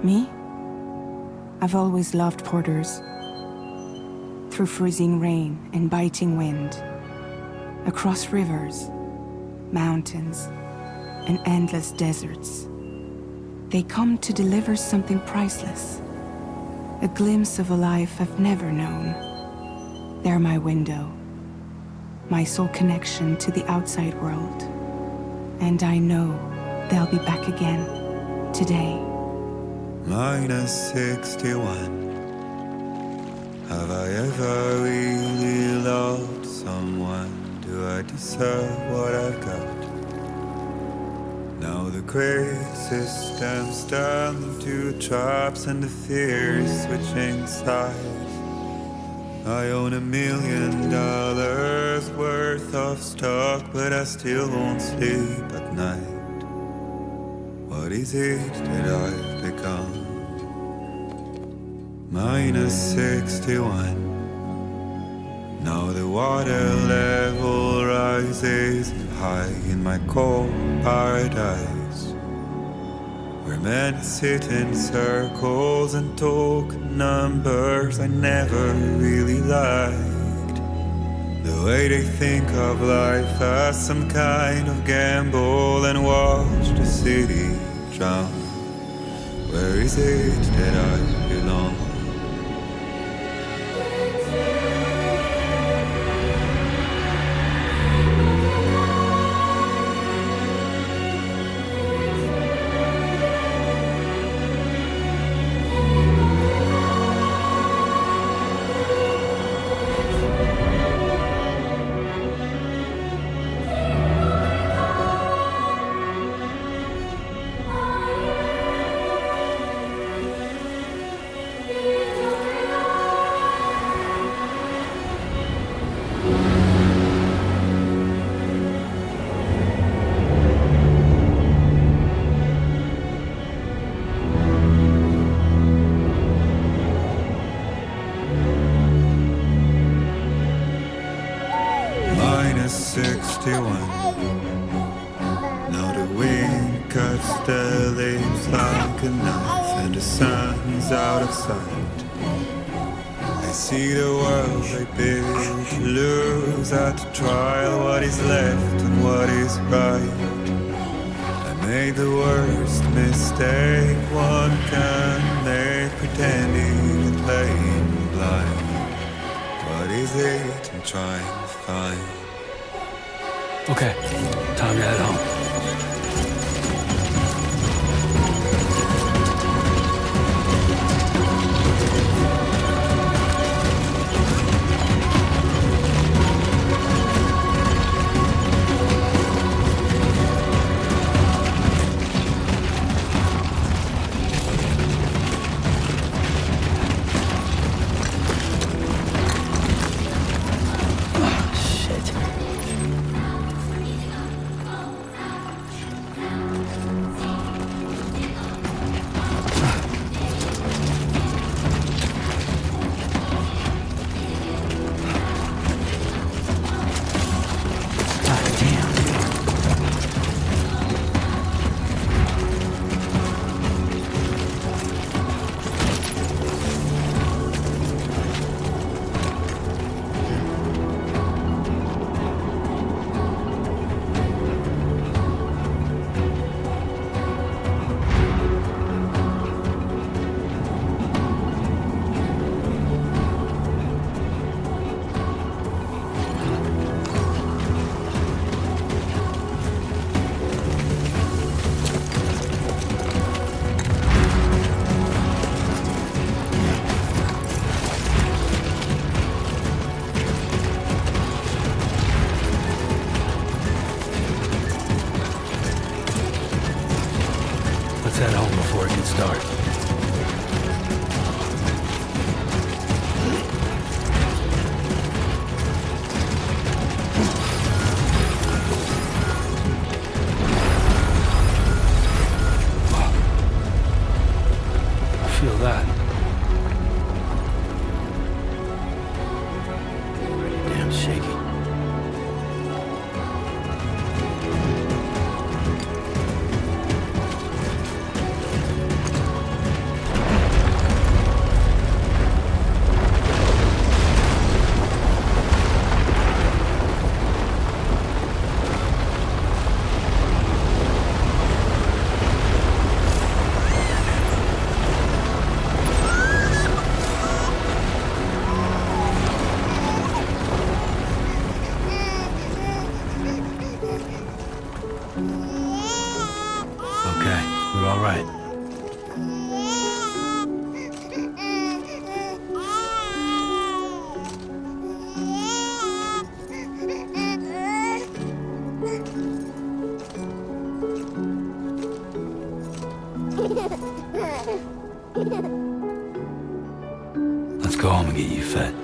Me? I've always loved porters. Through freezing rain and biting wind, across rivers, mountains, and endless deserts, they come to deliver something priceless, a glimpse of a life I've never known. They're my window, my sole connection to the outside world. And I know they'll be back again, today. -61. Have I ever really loved someone? Do I deserve what I've got? Now the great system's turned into traps and the fears switching sides. I own $1 million worth of stock, but I still won't sleep at night. What is it that I've become? -61. Now the water level rises high in my cold paradise, where men sit in circles and talk numbers I never really liked. The way they think of life as some kind of gamble and watch the city drown. Where is it that I belong? -61. Now the wind cuts the leaves like a knife and the sun's out of sight. I see the world they build to lose at the trial, what is left and what is right. I made the worst mistake one can make, pretending and playing blind. What is it I'm trying to find? Okay, time to head home. Let's head home before it gets dark. I feel that. Pretty damn shaky. Okay, we're all right. Let's go home and get you fed.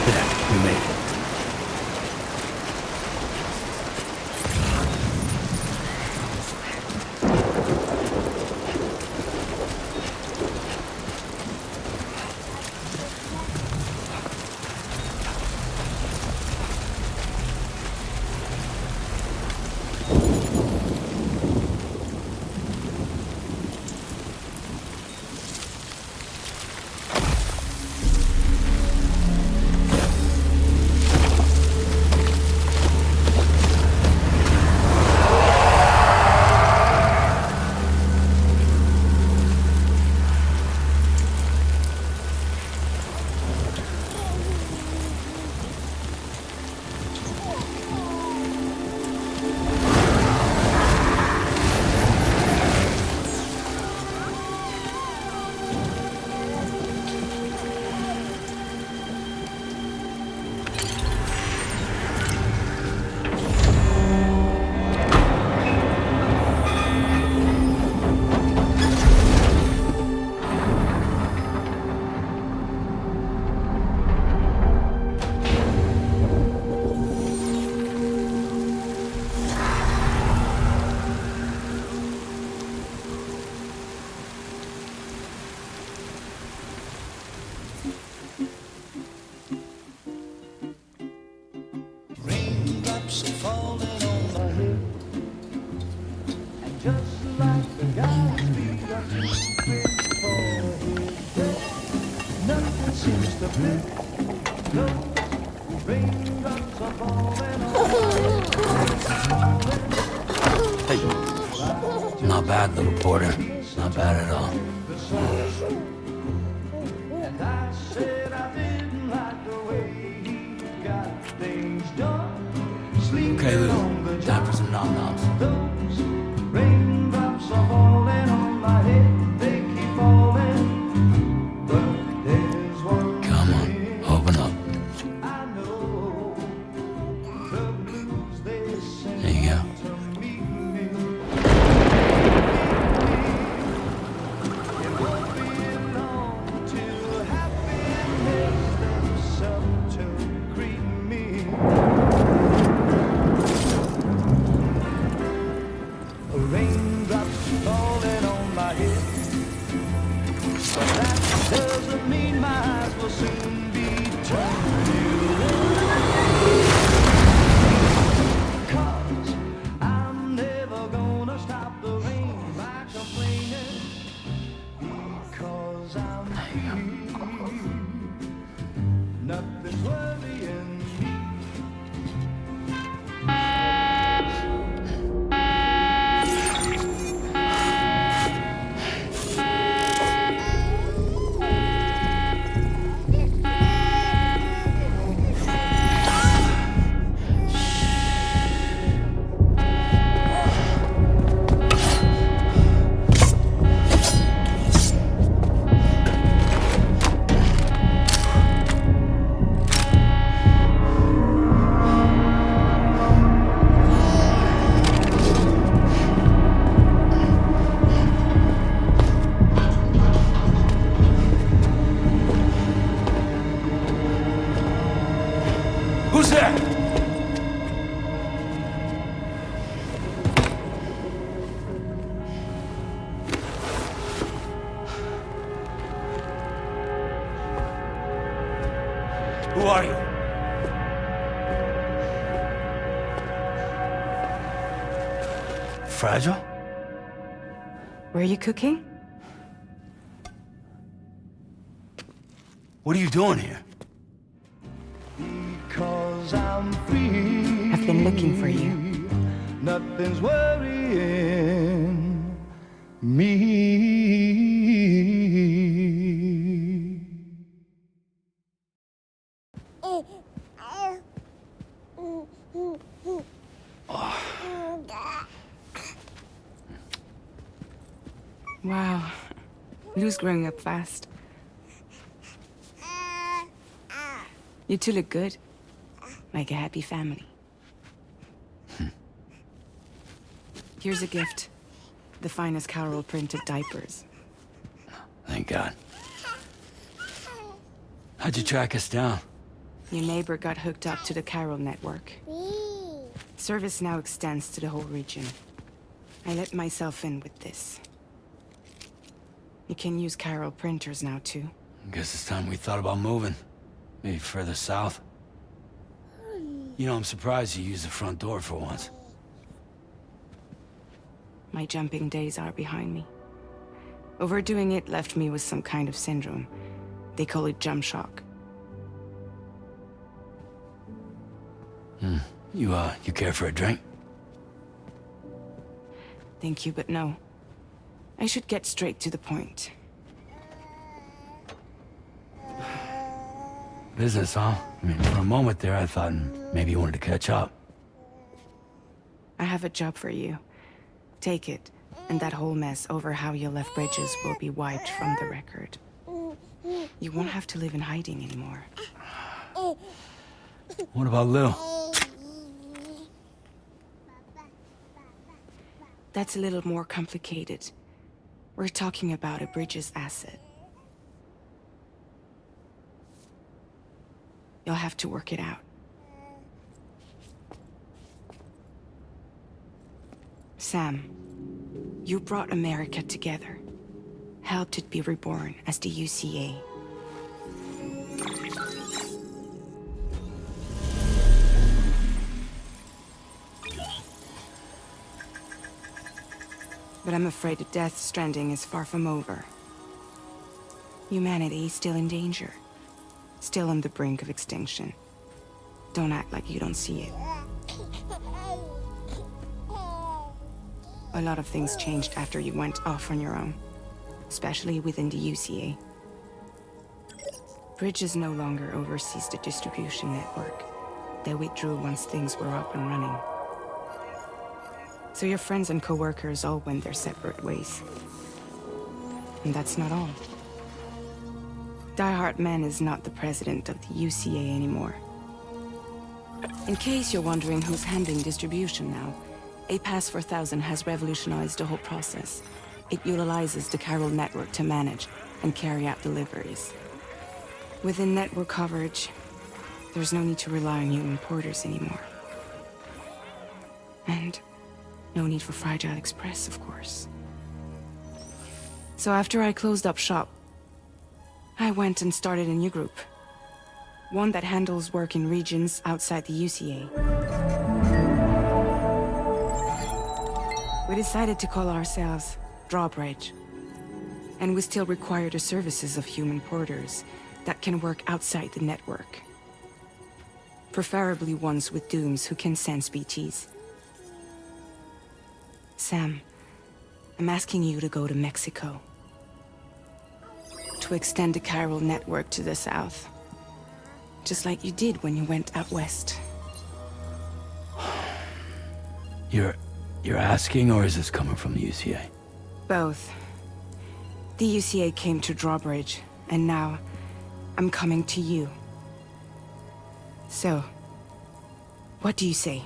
There, we made it. Hey. Not bad, little Porter. Not bad at all. Okay, Lou. Time for some nom-noms. Raindrops are falling on my head, they keep falling. But there's one Come on, open up. I know, the blues they sing There you go. to meet me. It won't be long till happiness steps up to greet me. Raindrops falling on my head, but that doesn't mean my eyes will soon be turned to 'cause I'm never gonna stop the rain by complaining, because I'm free. Nothing's worrying me. Who's there? Who are you? Fragile? Were you cooking? What are you doing here? Because I'm free. I've been looking for you. Nothing's worrying me. Wow. Lou's growing up fast. You two look good. Like a happy family. Here's a gift. The finest Carol printed diapers. Thank God. How'd you track us down? Your neighbor got hooked up to the chiral network. Service now extends to the whole region. I let myself in with this. You can use chiral printers now, too. Guess it's time we thought about moving. Maybe further south. You know, I'm surprised you used the front door for once. My jumping days are behind me. Overdoing it left me with some kind of syndrome. They call it jump shock. You care for a drink? Thank you, but no. I should get straight to the point. Business, huh? I mean, for a moment there, I thought maybe you wanted to catch up. I have a job for you. Take it, and that whole mess over how you left bridges will be wiped from the record. You won't have to live in hiding anymore. What about Lil? That's a little more complicated. We're talking about a bridges asset. You'll have to work it out. Sam, you brought America together. Helped it be reborn as the UCA. But I'm afraid the death Stranding is far from over. Humanity is still in danger. Still on the brink of extinction. Don't act like you don't see it. A lot of things changed after you went off on your own. Especially within the UCA. Bridges no longer oversees the distribution network. They withdrew once things were up and running. So your friends and co-workers all went their separate ways. And that's not all. Die Hard Man is not the president of the UCA anymore. In case you're wondering who's handling distribution now, Ps5 has revolutionized the whole process. It utilizes the chiral network to manage and carry out deliveries. Within network coverage, there's no need to rely on human porters anymore. And no need for Fragile Express, of course. So after I closed up shop, I went and started a new group. One that handles work in regions outside the UCA. We decided to call ourselves Drawbridge. And we still require the services of human porters that can work outside the network. Preferably ones with dooms who can sense BTs. Sam, I'm asking you to go to Mexico. To extend the chiral network to the south. Just like you did when you went out west. You're asking, or is this coming from the UCA? Both. The UCA came to Drawbridge, and now I'm coming to you. So, what do you say?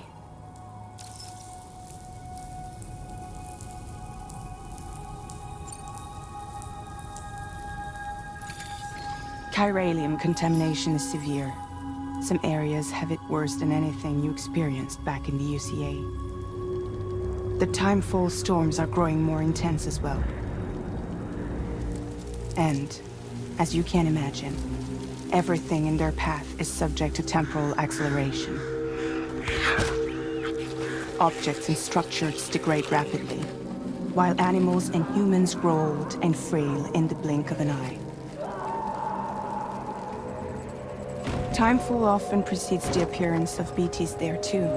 Chiralium contamination is severe. Some areas have it worse than anything you experienced back in the UCA. The timefall storms are growing more intense as well. And, as you can imagine, everything in their path is subject to temporal acceleration. Objects and structures degrade rapidly, while animals and humans grow old and frail in the blink of an eye. Timefall often precedes the appearance of BTs there too.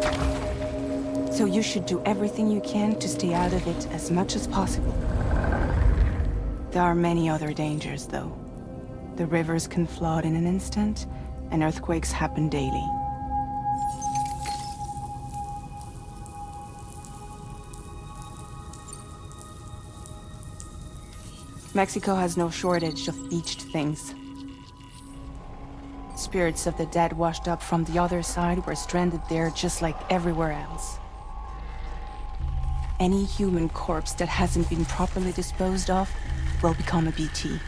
So you should do everything you can to stay out of it as much as possible. There are many other dangers, though. The rivers can flood in an instant, and earthquakes happen daily. Mexico has no shortage of beached things. Spirits of the dead washed up from the other side were stranded there just like everywhere else. Any human corpse that hasn't been properly disposed of will become a BT.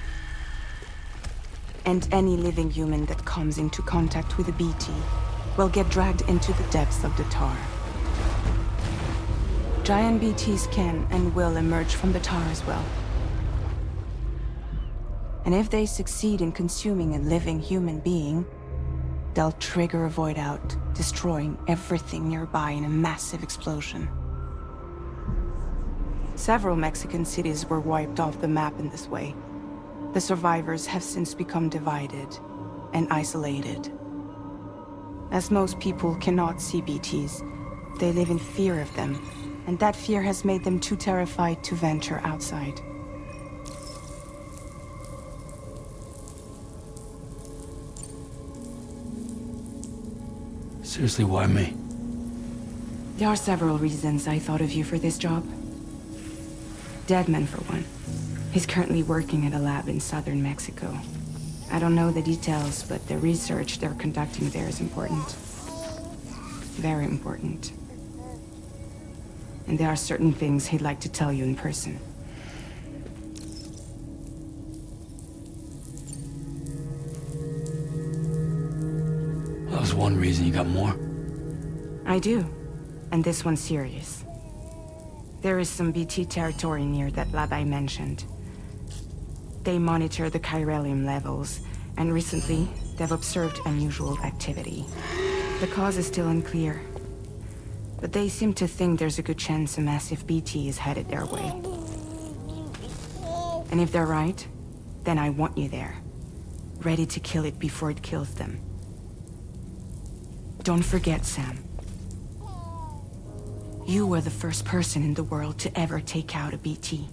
And any living human that comes into contact with a BT will get dragged into the depths of the tar. Giant BTs can and will emerge from the tar as well. And if they succeed in consuming a living human being, they'll trigger a void out, destroying everything nearby in a massive explosion. Several Mexican cities were wiped off the map in this way. The survivors have since become divided and isolated. As most people cannot see BTs, they live in fear of them, and that fear has made them too terrified to venture outside. Seriously, why me? There are several reasons I thought of you for this job. Deadman, for one. He's currently working at a lab in southern Mexico. I don't know the details, but the research they're conducting there is important. Very important. And there are certain things he'd like to tell you in person. That was one reason. You got more? I do. And this one's serious. There is some BT territory near that lab I mentioned. They monitor the chiralium levels, and recently, they've observed unusual activity. The cause is still unclear, but they seem to think there's a good chance a massive BT is headed their way. And if they're right, then I want you there, ready to kill it before it kills them. Don't forget, Sam. You were the first person in the world to ever take out a BT.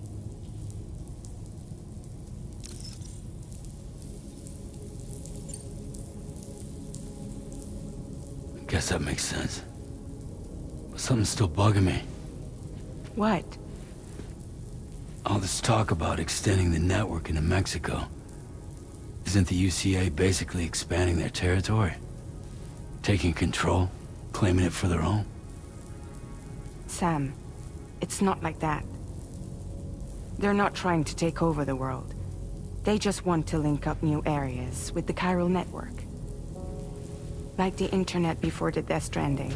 Guess that makes sense. But something's still bugging me. What? All this talk about extending the network into Mexico. Isn't the UCA basically expanding their territory? Taking control? Claiming it for their own? Sam, it's not like that. They're not trying to take over the world. They just want to link up new areas with the chiral network. Like the internet before the Stranding.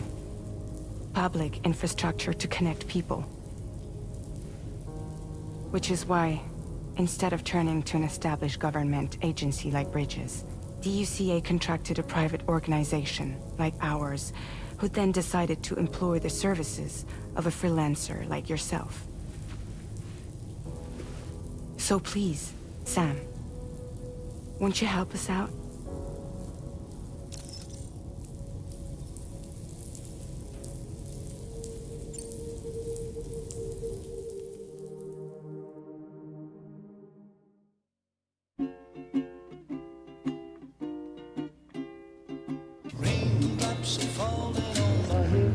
Public infrastructure to connect people. Which is why, instead of turning to an established government agency like Bridges, the UCA contracted a private organization, like ours, who then decided to employ the services of a freelancer like yourself. So please, Sam, won't you help us out? Raindrops are falling on my head,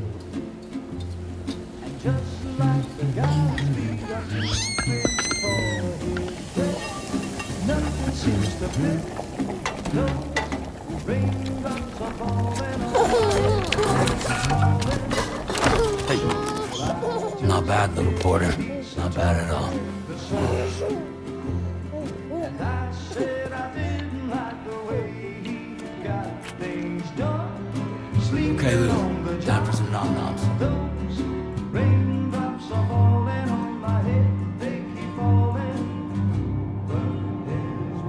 and just like the guy's feet are moving for his bed, nothing seems to fit. No, raindrops are falling on my head. Hey, not bad, little Porter. Not bad at all. And I said I didn't like the way he got things done. Okay, Lou. Time for some nom-noms. Those raindrops are falling on my head. They keep falling. But there's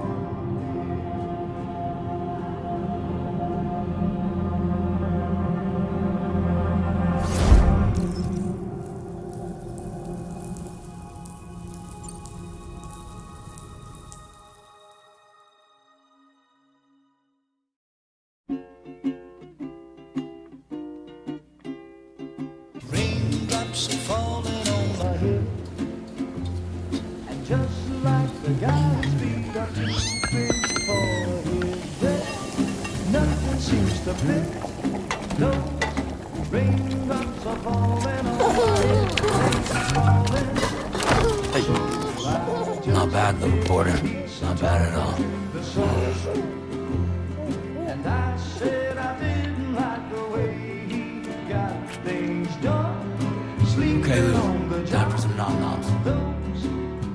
raindrops are falling on my head, and just like the guy's feet are too big for his bed, nothing seems to fit. Those raindrops are falling on my head. They keep falling. Hey, not bad, little Porter. Not bad at all. The sun. And I said I didn't like the way he got things done. Okay, Sleeping on the Lou. job. Time for some nom-noms. Those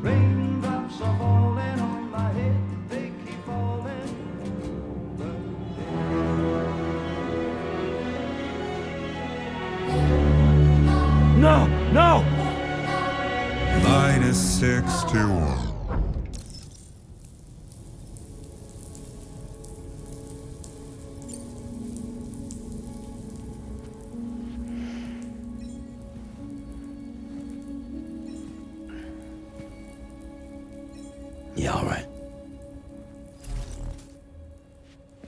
raindrops are falling on my head. They keep falling. No! No! -61. Yeah, all right.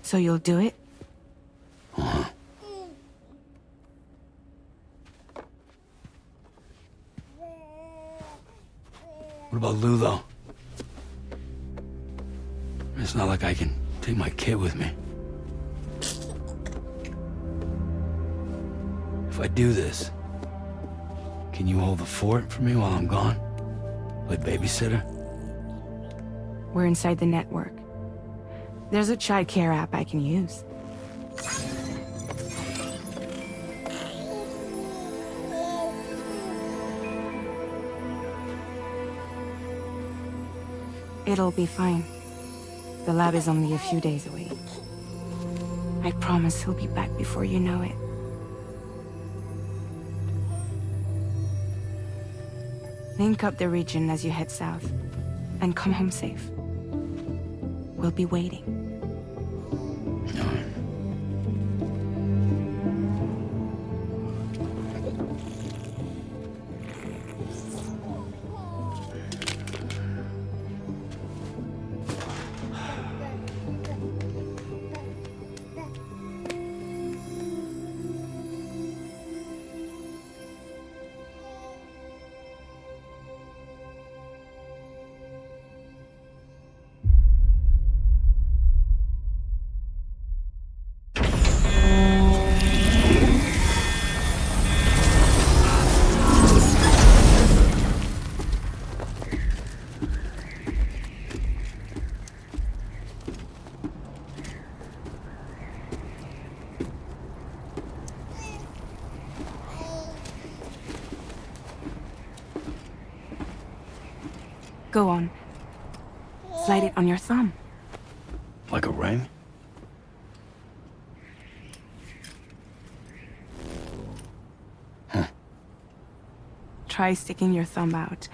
So you'll do it? Uh-huh. What about Lou, though? It's not like I can take my kid with me. If I do this, can you hold the fort for me while I'm gone? Play babysitter? We're inside the network. There's a child care app I can use. It'll be fine. The lab is only a few days away. I promise he'll be back before you know it. Link up the region as you head south, and come home safe. We'll be waiting. All right. Go on. Slide it on your thumb. Like a ring? Huh. Try sticking your thumb out,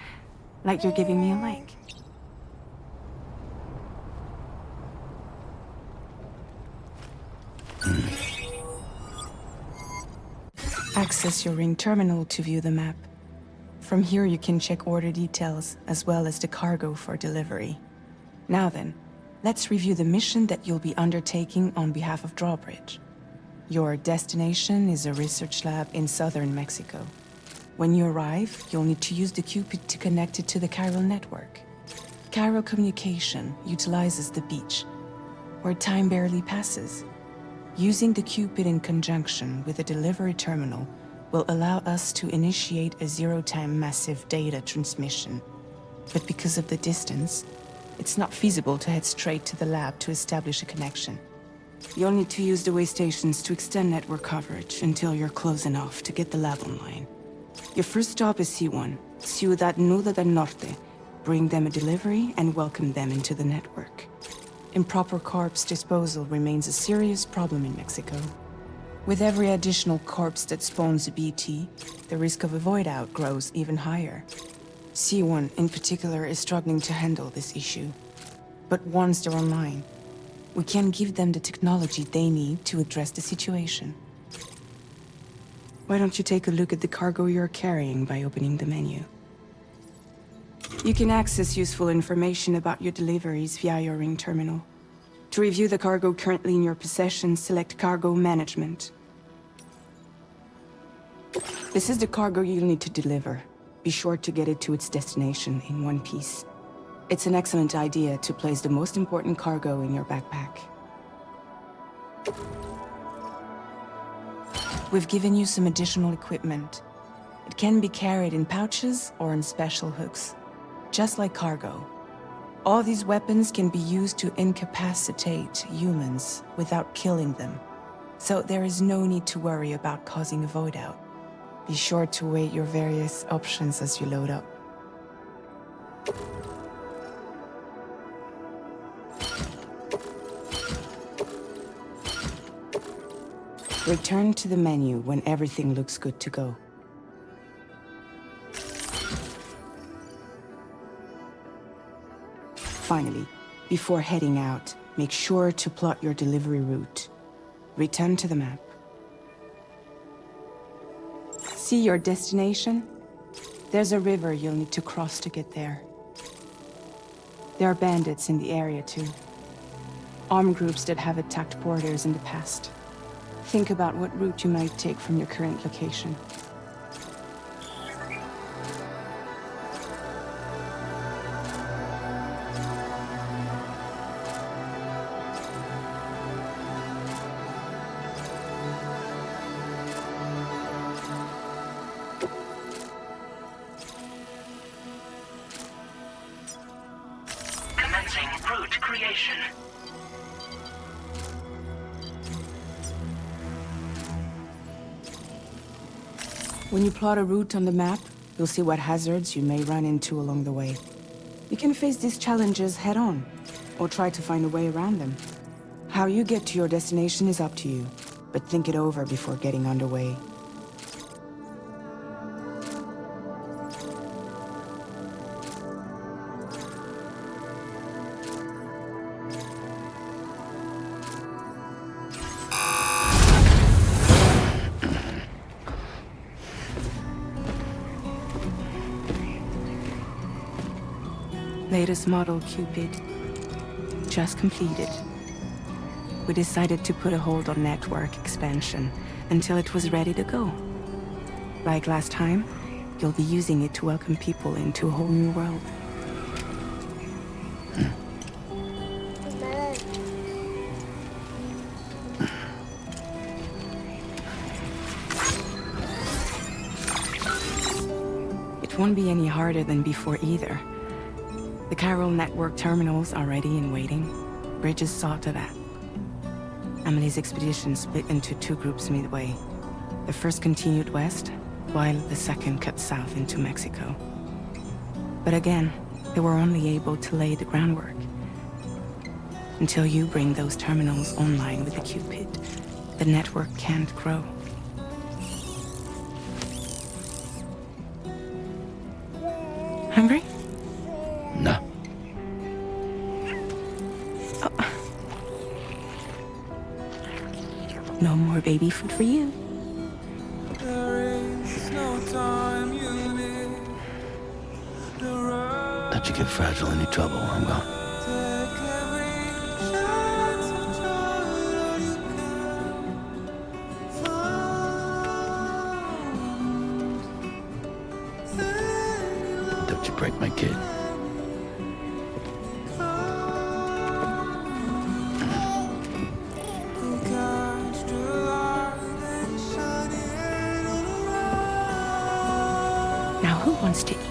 like you're giving me a like. Access your ring terminal to view the map. From here you can check order details, as well as the cargo for delivery. Now then, let's review the mission that you'll be undertaking on behalf of Drawbridge. Your destination is a research lab in southern Mexico. When you arrive, you'll need to use the Cupid to connect it to the chiral network. Chiral communication utilizes the beach, where time barely passes. Using the Cupid in conjunction with a delivery terminal will allow us to initiate a zero-time massive data transmission. But because of the distance, it's not feasible to head straight to the lab to establish a connection. You'll need to use the way stations to extend network coverage until you're close enough to get the lab online. Your first stop is C1, Ciudad Nuda del Norte. Bring them a delivery and welcome them into the network. Improper corpse disposal remains a serious problem in Mexico. With every additional corpse that spawns a BT, the risk of a void out grows even higher. C1 in particular is struggling to handle this issue. But once they're online, we can give them the technology they need to address the situation. Why don't you take a look at the cargo you're carrying by opening the menu? You can access useful information about your deliveries via your ring terminal. To review the cargo currently in your possession, select Cargo Management. This is the cargo you'll need to deliver. Be sure to get it to its destination in one piece. It's an excellent idea to place the most important cargo in your backpack. We've given you some additional equipment. It can be carried in pouches or on special hooks, just like cargo. All these weapons can be used to incapacitate humans without killing them. So there is no need to worry about causing a void out. Be sure to weigh your various options as you load up. Return to the menu when everything looks good to go. Finally, before heading out, make sure to plot your delivery route. Return to the map. See your destination? There's a river you'll need to cross to get there. There are bandits in the area too. Armed groups that have attacked porters in the past. Think about what route you might take from your current location. Commencing route creation. When you plot a route on the map, you'll see what hazards you may run into along the way. You can face these challenges head-on, or try to find a way around them. How you get to your destination is up to you, but think it over before getting underway. Latest model Cupid. Just completed. We decided to put a hold on network expansion until it was ready to go. Like last time, you'll be using it to welcome people into a whole new world. It won't be any harder than before either. The Chiral network terminals are ready and waiting. Bridges saw to that. Emily's expedition split into two groups midway. The first continued west, while the second cut south into Mexico. But again, they were only able to lay the groundwork. Until you bring those terminals online with the Cupid, the network can't grow. Hungry? No. No more baby food for you. Let you get fragile any trouble, I'm gone. Don't you break my kid. Now who wants to eat?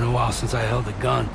Been a while since I held a gun.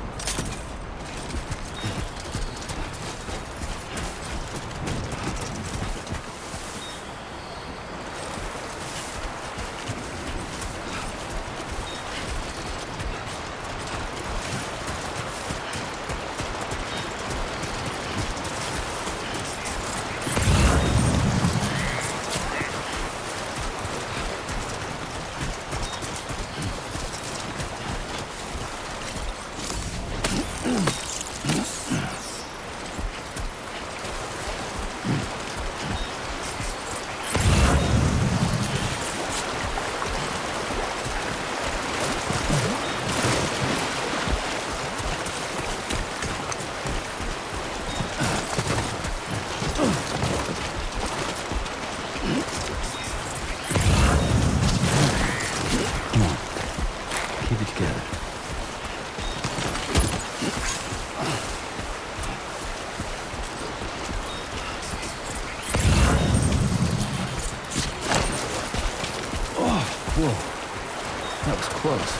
Keep it together. Oh, whoa. That was close.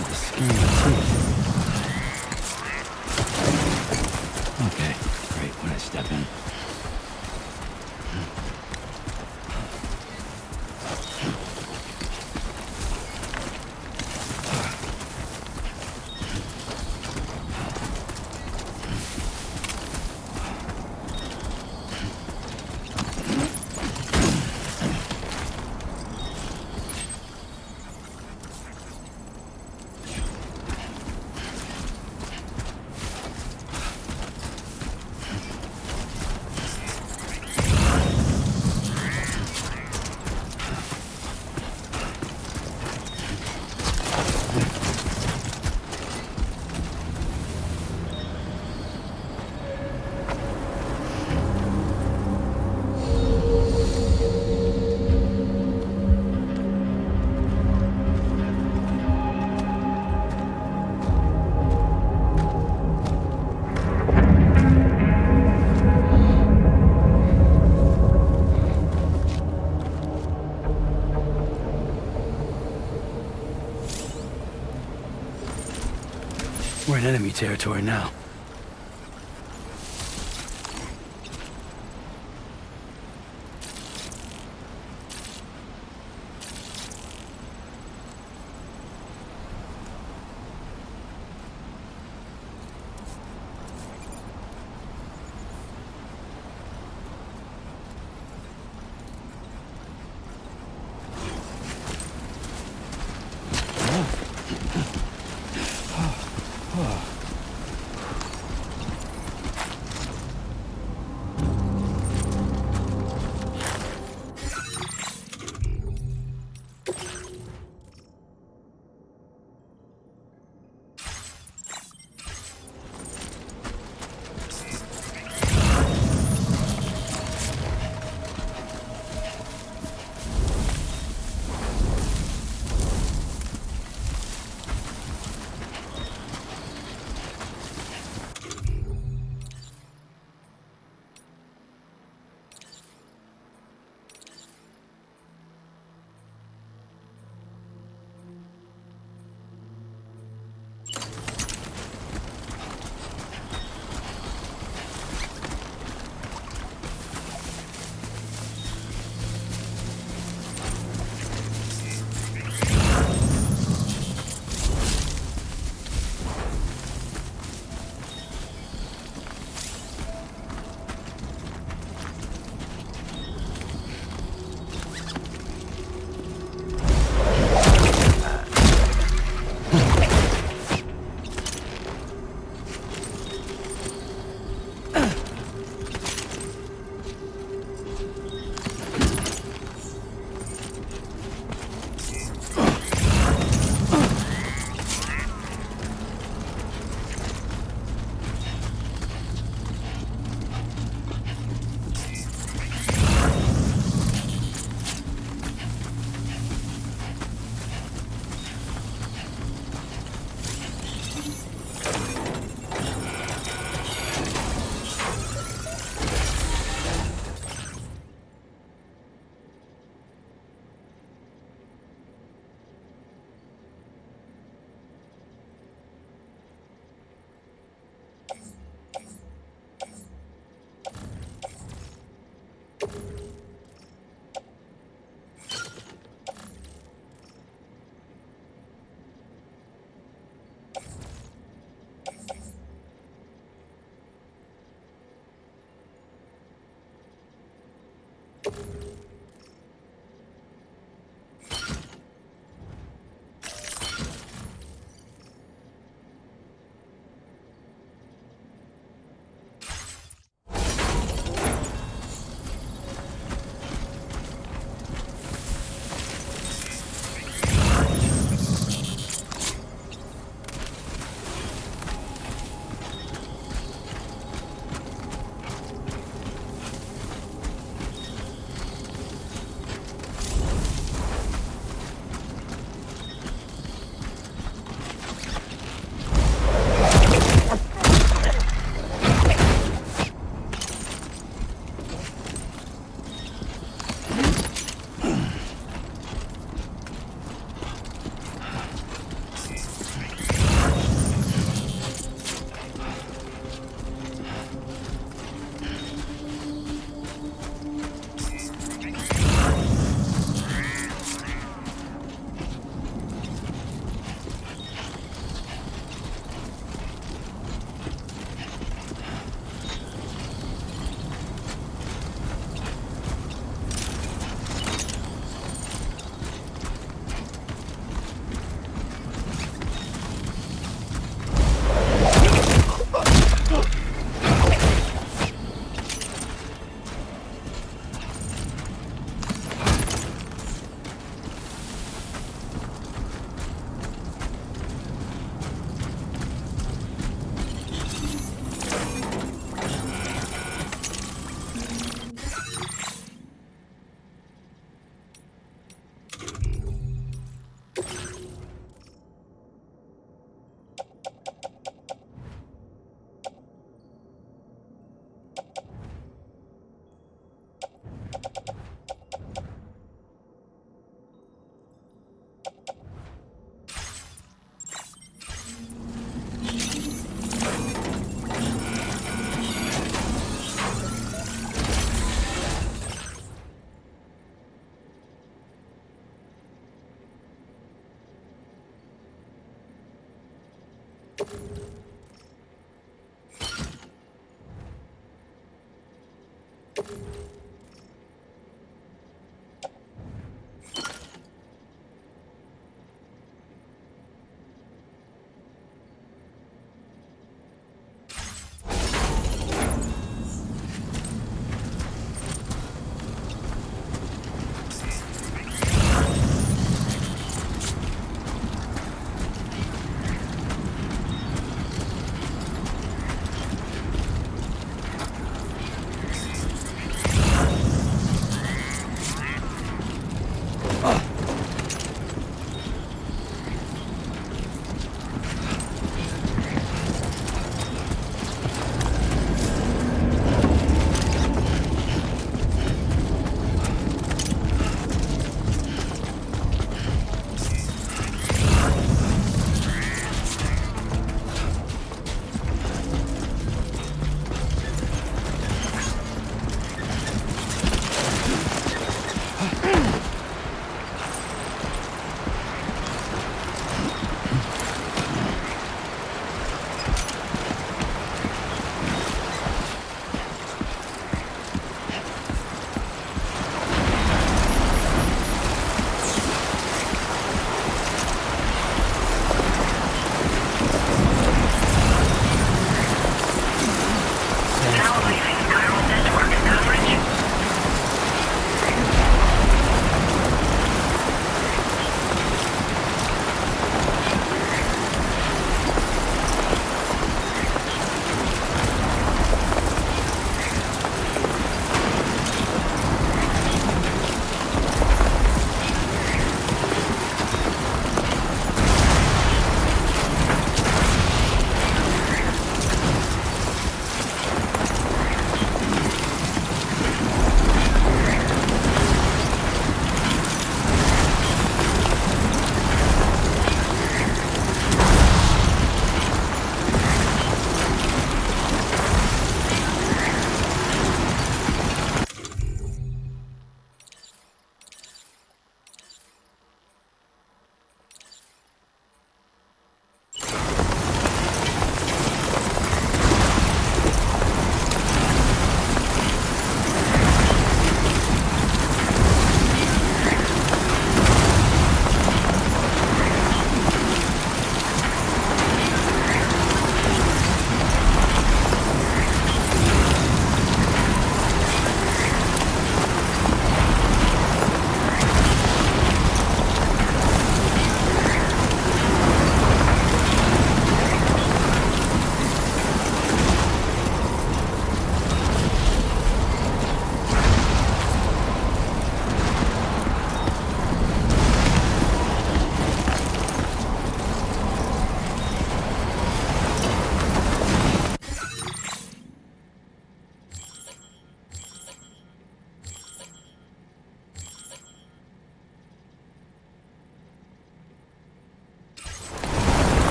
The skin of the teeth. Okay, great. When I step in. We're in enemy territory now.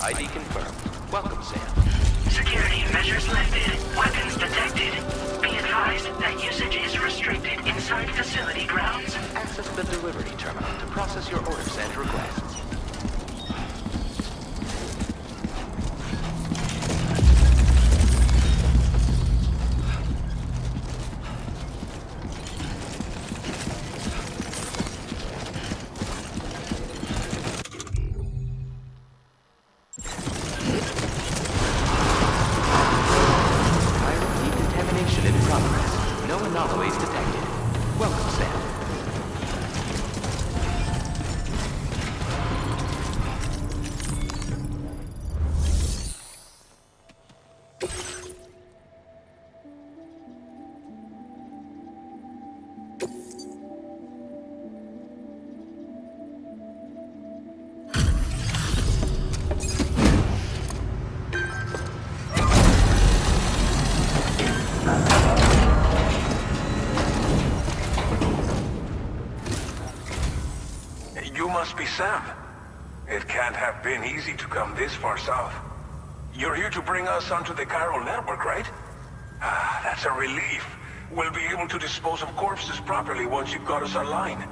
ID confirmed. Welcome, Sam. Security measures lifted. Weapons detected. Be advised that usage is restricted inside facility grounds. Access the delivery terminal to process your orders and requests. Anomalies detected. Welcome, Sam. You must be Sam. It can't have been easy to come this far south. You're here to bring us onto the chiral network, right? Ah, that's a relief. We'll be able to dispose of corpses properly once you've got us online.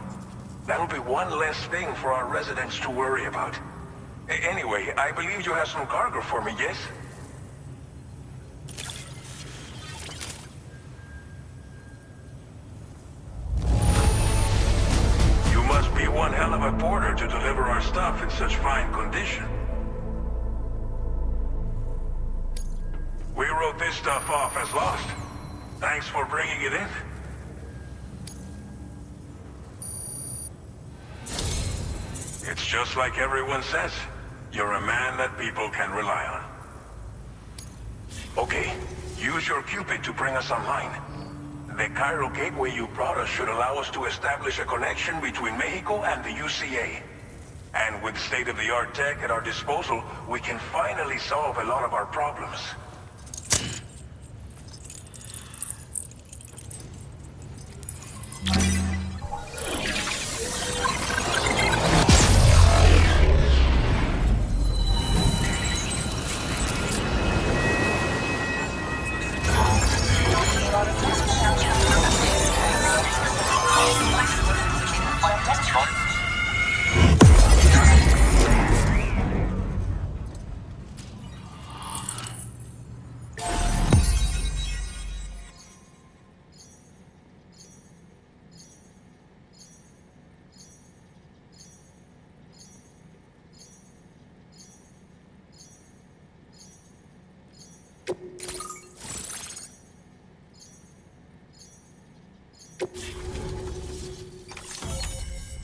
That'll be one less thing for our residents to worry about. Anyway, I believe you have some cargo for me, yes? Be one hell of a porter to deliver our stuff in such fine condition. We wrote this stuff off as lost. Thanks for bringing it in. It's just like everyone says. You're a man that people can rely on. Okay, use your Cupid to bring us online. The chiral gateway you brought us should allow us to establish a connection between Mexico and the UCA. And with state-of-the-art tech at our disposal, we can finally solve a lot of our problems.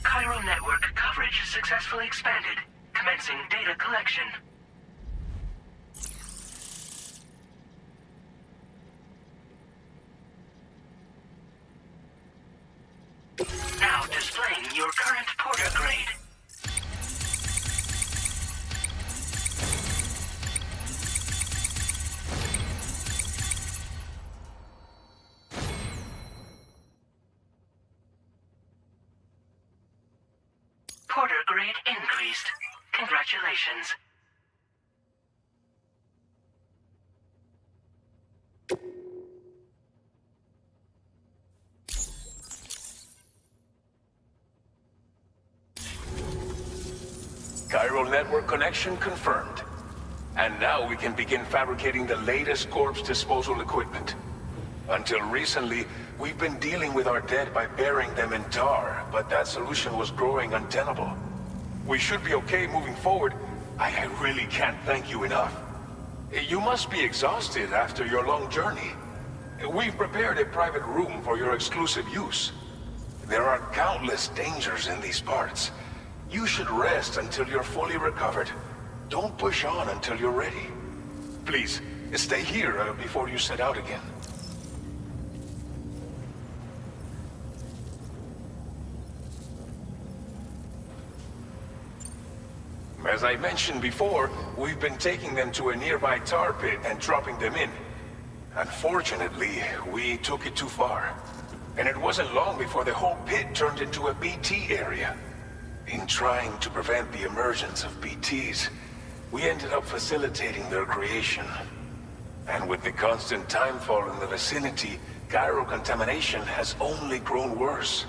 Chiral network coverage successfully expanded. Commencing data collection. Now displaying your current porter grade. Porter grade increased. Congratulations. Chiral network connection confirmed. And now we can begin fabricating the latest corpse disposal equipment. Until recently, we've been dealing with our dead by burying them in tar, but that solution was growing untenable. We should be okay moving forward. I really can't thank you enough. You must be exhausted after your long journey. We've prepared a private room for your exclusive use. There are countless dangers in these parts. You should rest until you're fully recovered. Don't push on until you're ready. Please, stay here before you set out again. As I mentioned before, we've been taking them to a nearby tar pit and dropping them in. Unfortunately, we took it too far. And it wasn't long before the whole pit turned into a BT area. In trying to prevent the emergence of BTs, We ended up facilitating their creation. And with the constant timefall in the vicinity, gyro contamination has only grown worse.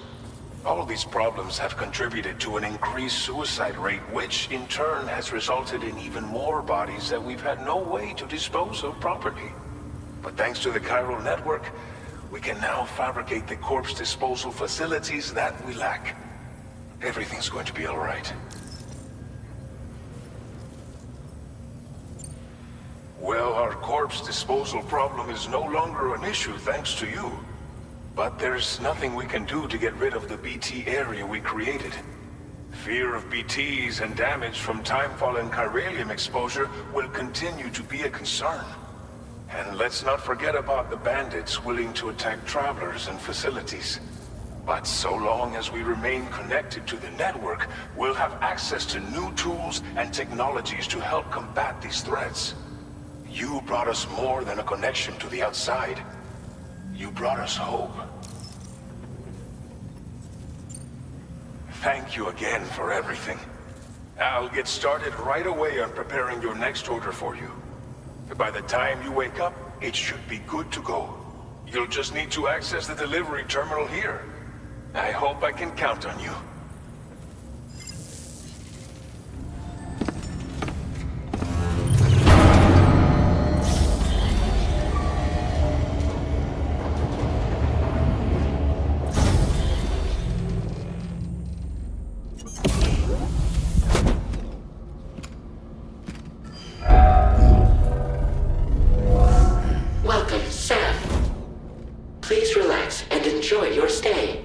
All these problems have contributed to an increased suicide rate, which in turn has resulted in even more bodies that we've had no way to dispose of properly. But thanks to the chiral network, we can now fabricate the corpse disposal facilities that we lack. Everything's going to be all right. Well, our corpse disposal problem is no longer an issue thanks to you. But there's nothing we can do to get rid of the BT area we created. Fear of BTs and damage from timefall and chiralium exposure will continue to be a concern. And let's not forget about the bandits willing to attack travelers and facilities. But so long as we remain connected to the network, we'll have access to new tools and technologies to help combat these threats. You brought us more than a connection to the outside. You brought us hope. Thank you again for everything. I'll get started right away on preparing your next order for you. By the time you wake up, it should be good to go. You'll just need to access the delivery terminal here. I hope I can count on you. Welcome, Sam. Please relax and enjoy your stay.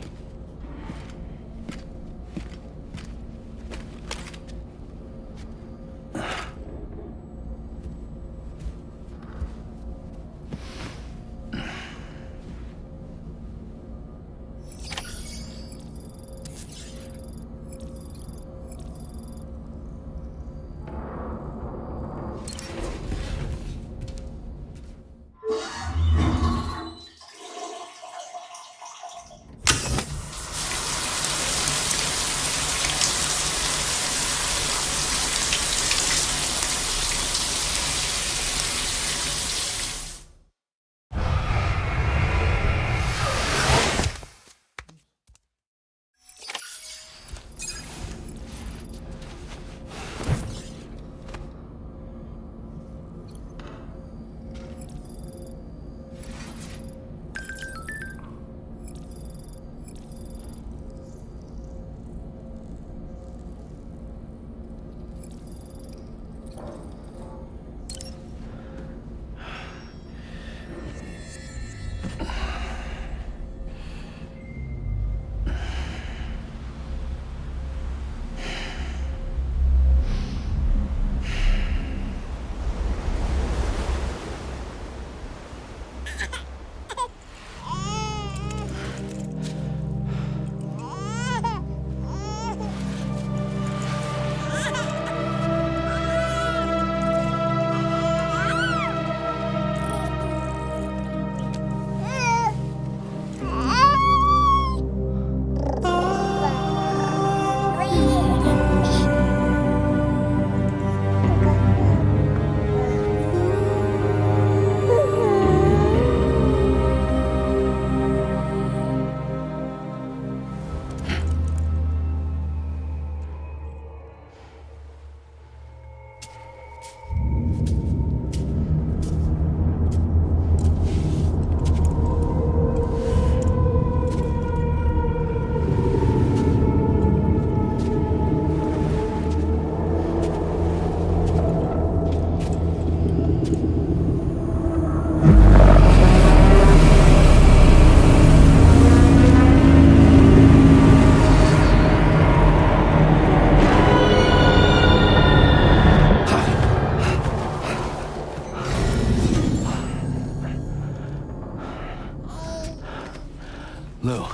Lou.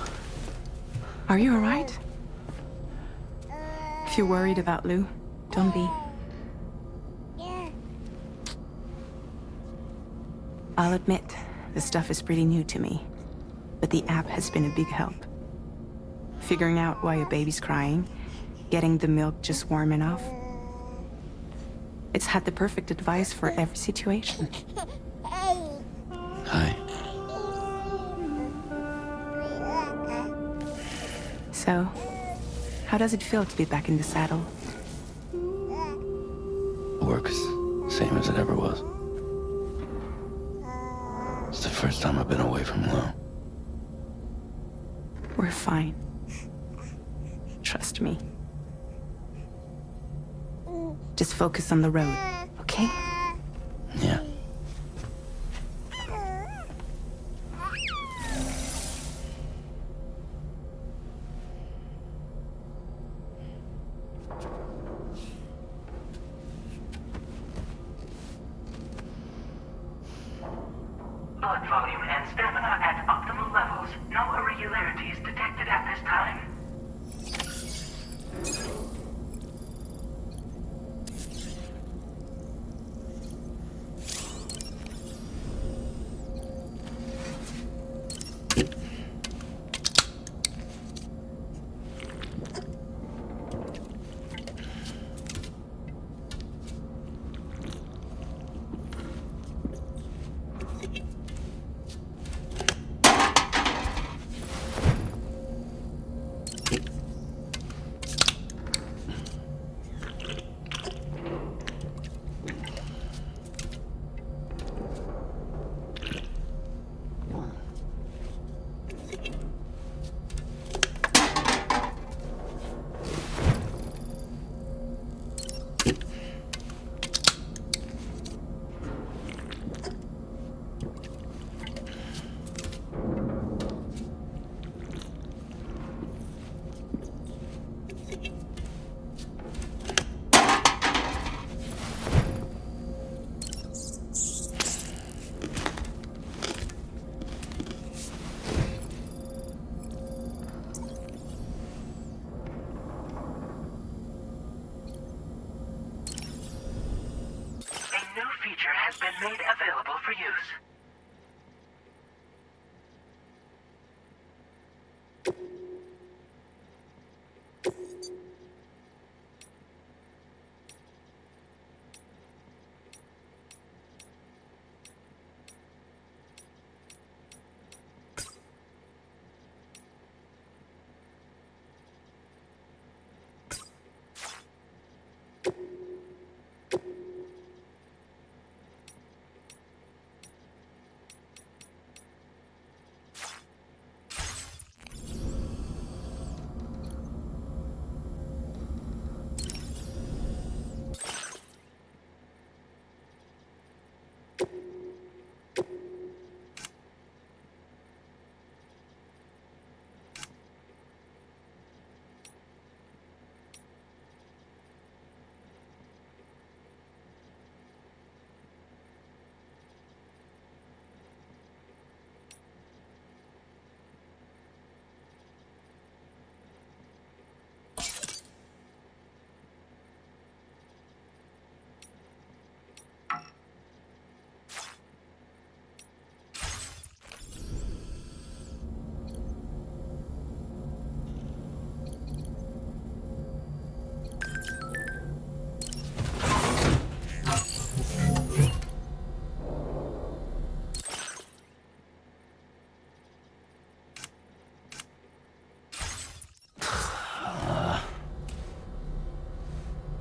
Are you alright? If you're worried about Lou, don't be. I'll admit, the stuff is pretty new to me, but the app has been a big help. Figuring out why a baby's crying, getting the milk just warm enough. It's had the perfect advice for every situation. Hi. So, how does it feel to be back in the saddle? Work is the same as it ever was. It's the first time I've been away from Lo. We're fine. Trust me. Just focus on the road, okay? Yeah. Blood volume and stamina at optimal levels. No irregularities detected at this time. A new feature has been made available for use.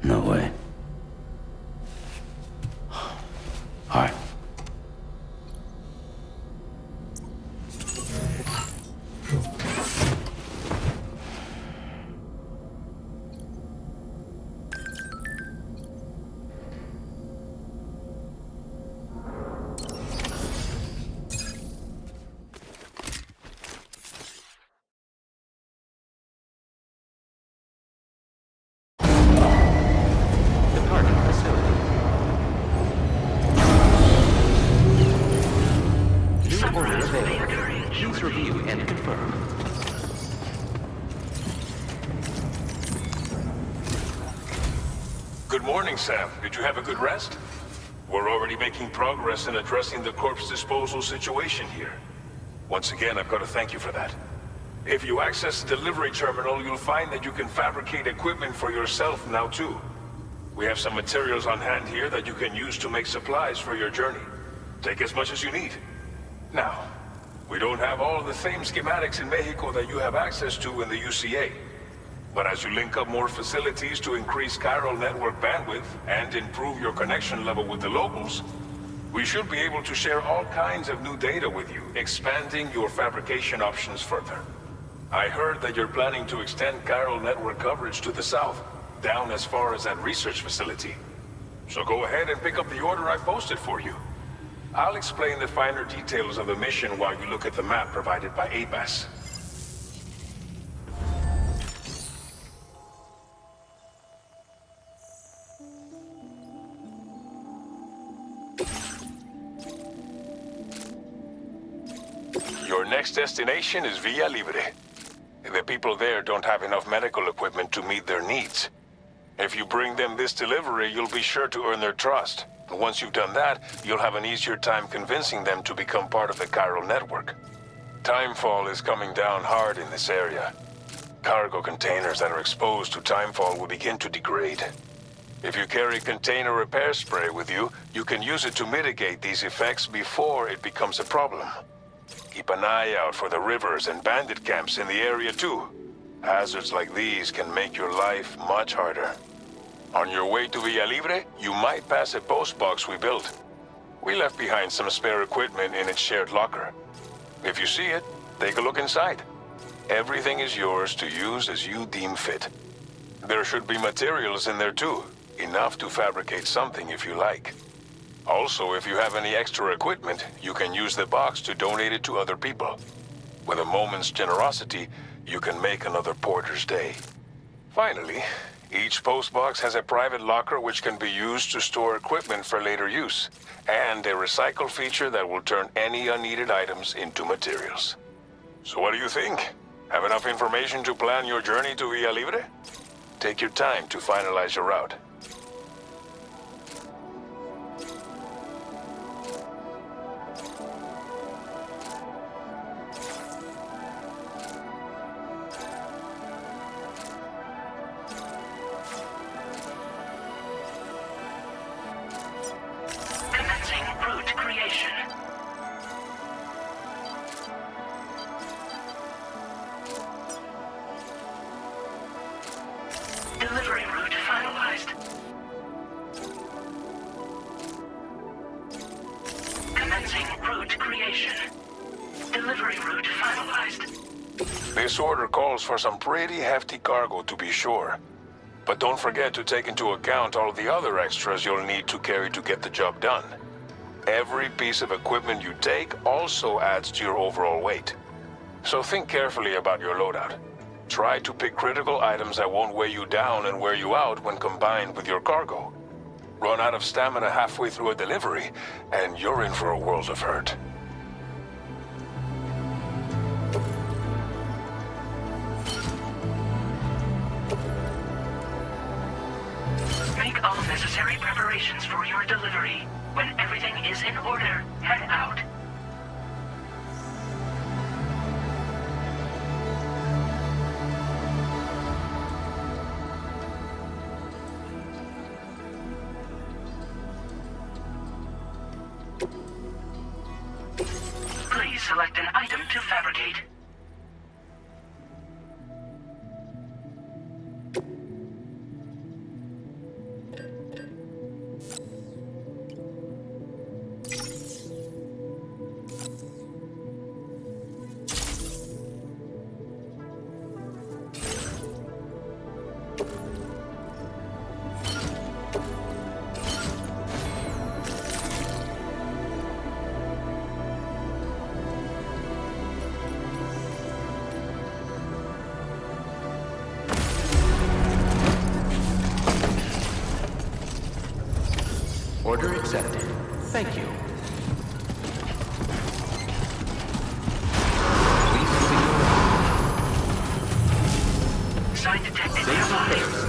No way. All right. Departing facility. New order available. Please review and confirm. Good morning, Sam. Did you have a good rest? We're already making progress in addressing the corpse disposal situation here. Once again, I've got to thank you for that. If you access the delivery terminal, you'll find that you can fabricate equipment for yourself now too. We have some materials on hand here that you can use to make supplies for your journey. Take as much as you need. Now, we don't have all the same schematics in Mexico that you have access to in the UCA. But as you link up more facilities to increase chiral network bandwidth and improve your connection level with the locals, we should be able to share all kinds of new data with you, expanding your fabrication options further. I heard that you're planning to extend chiral network coverage to the south, down as far as that research facility. So go ahead and pick up the order I posted for you. I'll explain the finer details of the mission while you look at the map provided by ABAS. Your next destination is Villa Libre. The people there don't have enough medical equipment to meet their needs. If you bring them this delivery, you'll be sure to earn their trust. Once you've done that, you'll have an easier time convincing them to become part of the chiral network. Timefall is coming down hard in this area. Cargo containers that are exposed to timefall will begin to degrade. If you carry container repair spray with you, you can use it to mitigate these effects before it becomes a problem. Keep an eye out for the rivers and bandit camps in the area too. Hazards like these can make your life much harder. On your way to Villa Libre, you might pass a post box we built. We left behind some spare equipment in its shared locker. If you see it, take a look inside. Everything is yours to use as you deem fit. There should be materials in there too, enough to fabricate something if you like. Also, if you have any extra equipment, you can use the box to donate it to other people. With a moment's generosity, you can make another porter's day. Finally, each postbox has a private locker which can be used to store equipment for later use, and a recycle feature that will turn any unneeded items into materials. So what do you think? Have enough information to plan your journey to Villa Libre? Take your time to finalize your route. Delivery route finalized. Commencing route creation. Delivery route finalized. This order calls for some pretty hefty cargo to be sure. But don't forget to take into account all the other extras you'll need to carry to get the job done. Every piece of equipment you take also adds to your overall weight. So think carefully about your loadout. Try to pick critical items that won't weigh you down and wear you out when combined with your cargo. Run out of stamina halfway through a delivery, and you're in for a world of hurt. Make all necessary preparations for your delivery. When everything is in order, head out. Please select an item to fabricate. Order accepted. Thank you. Please complete your Site detected safety nearby. first.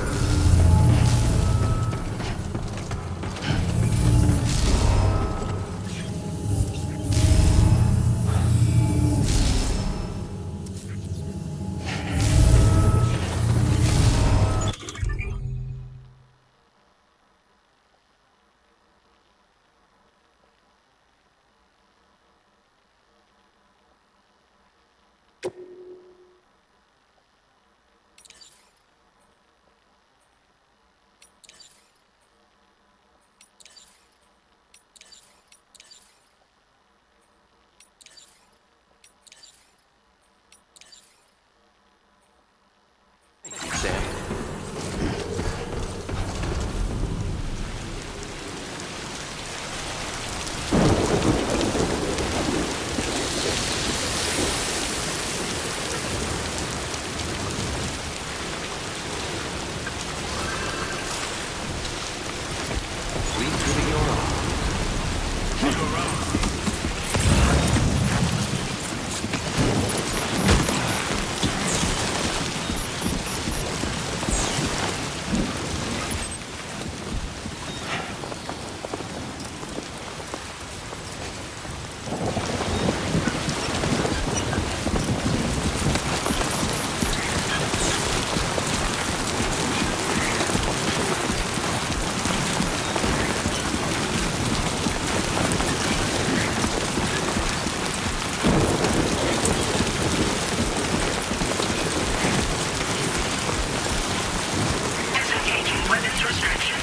restrictions.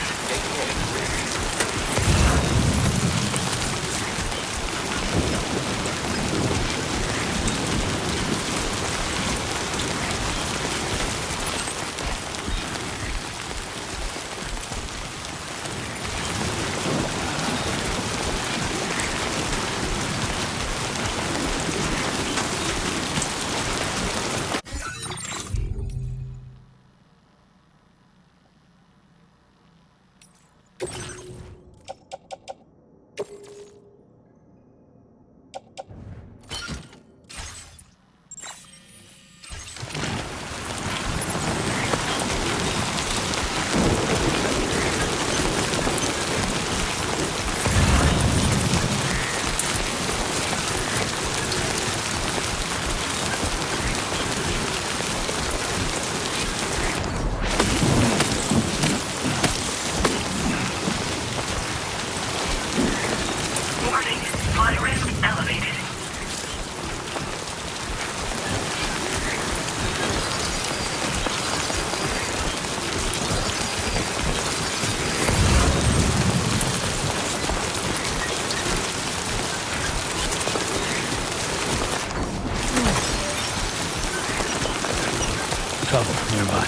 Warning, flight risk elevated. Trouble nearby.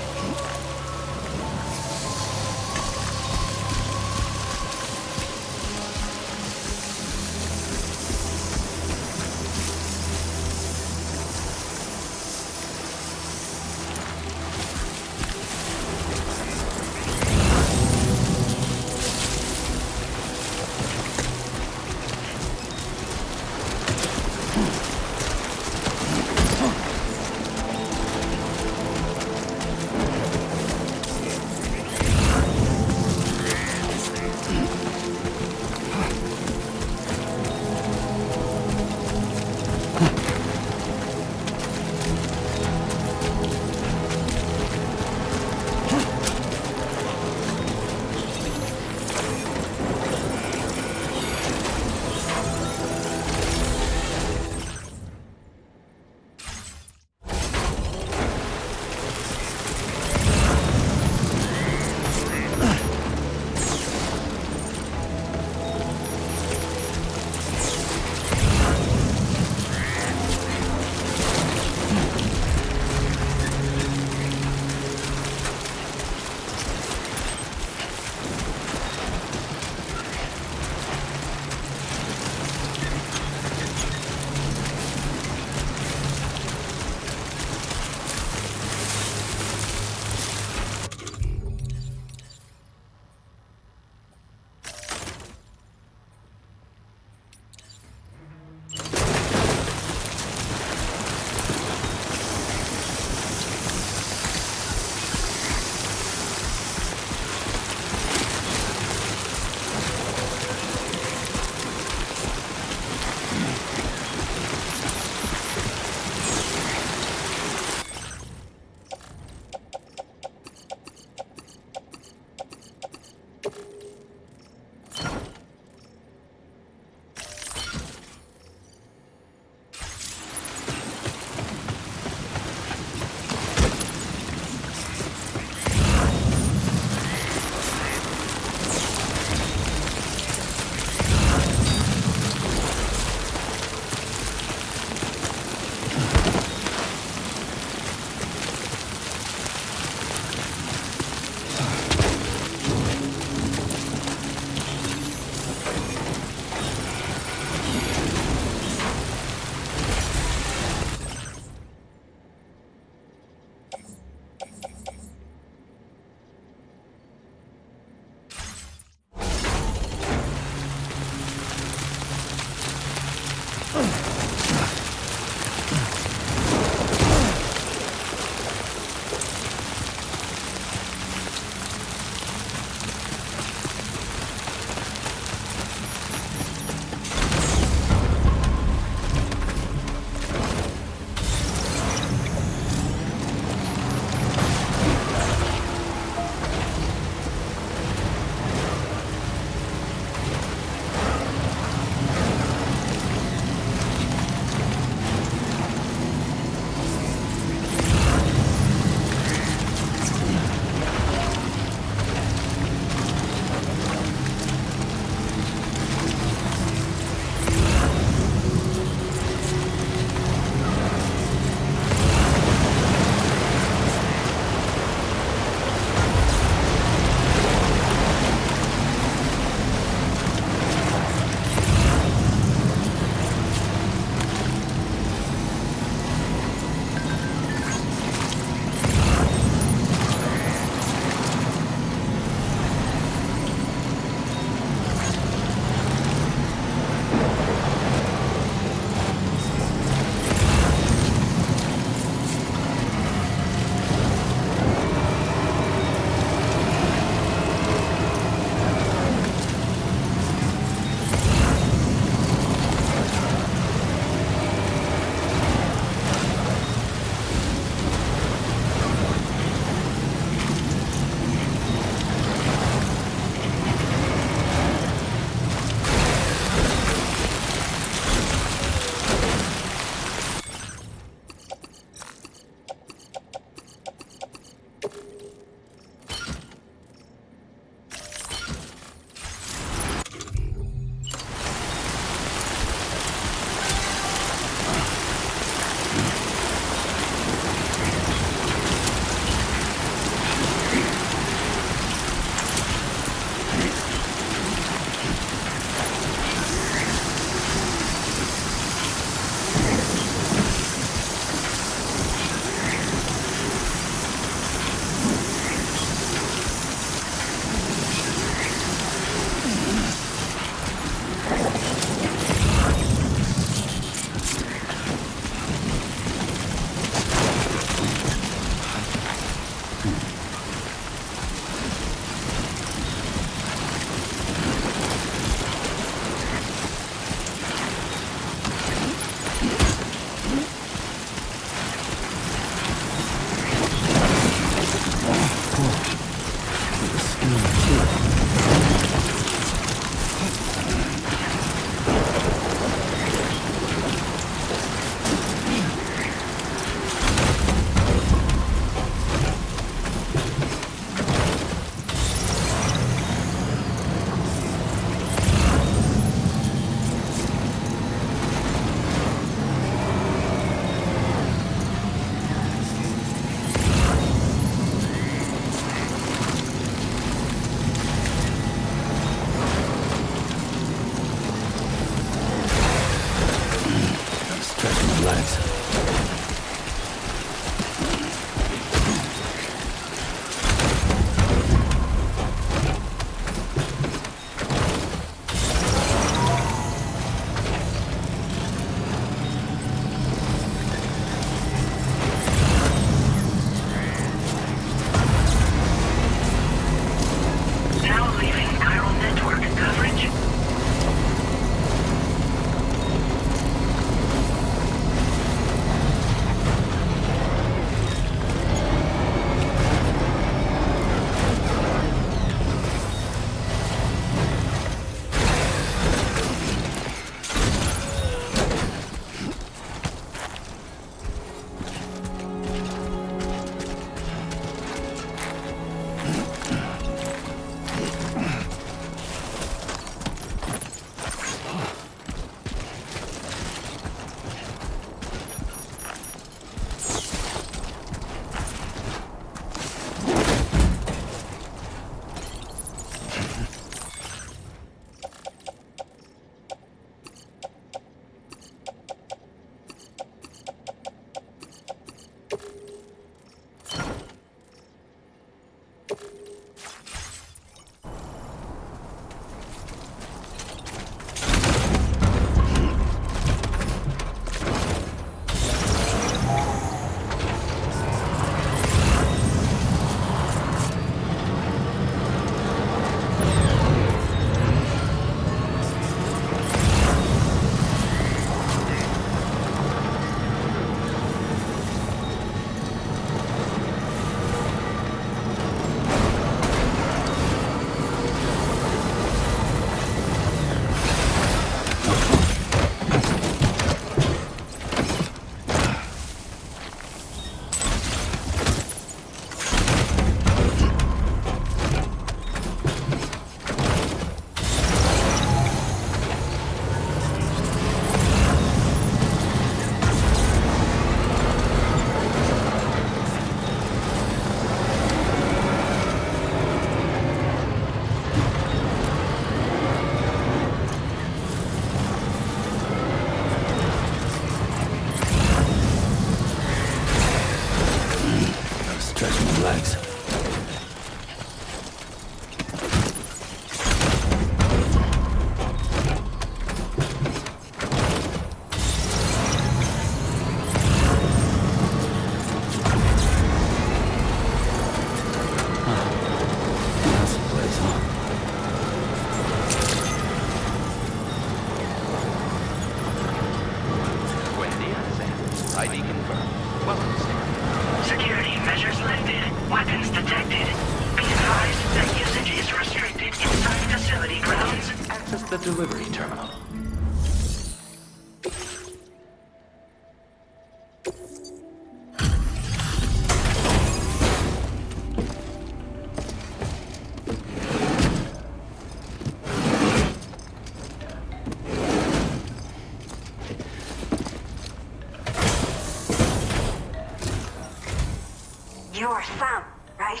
You're Sam, right?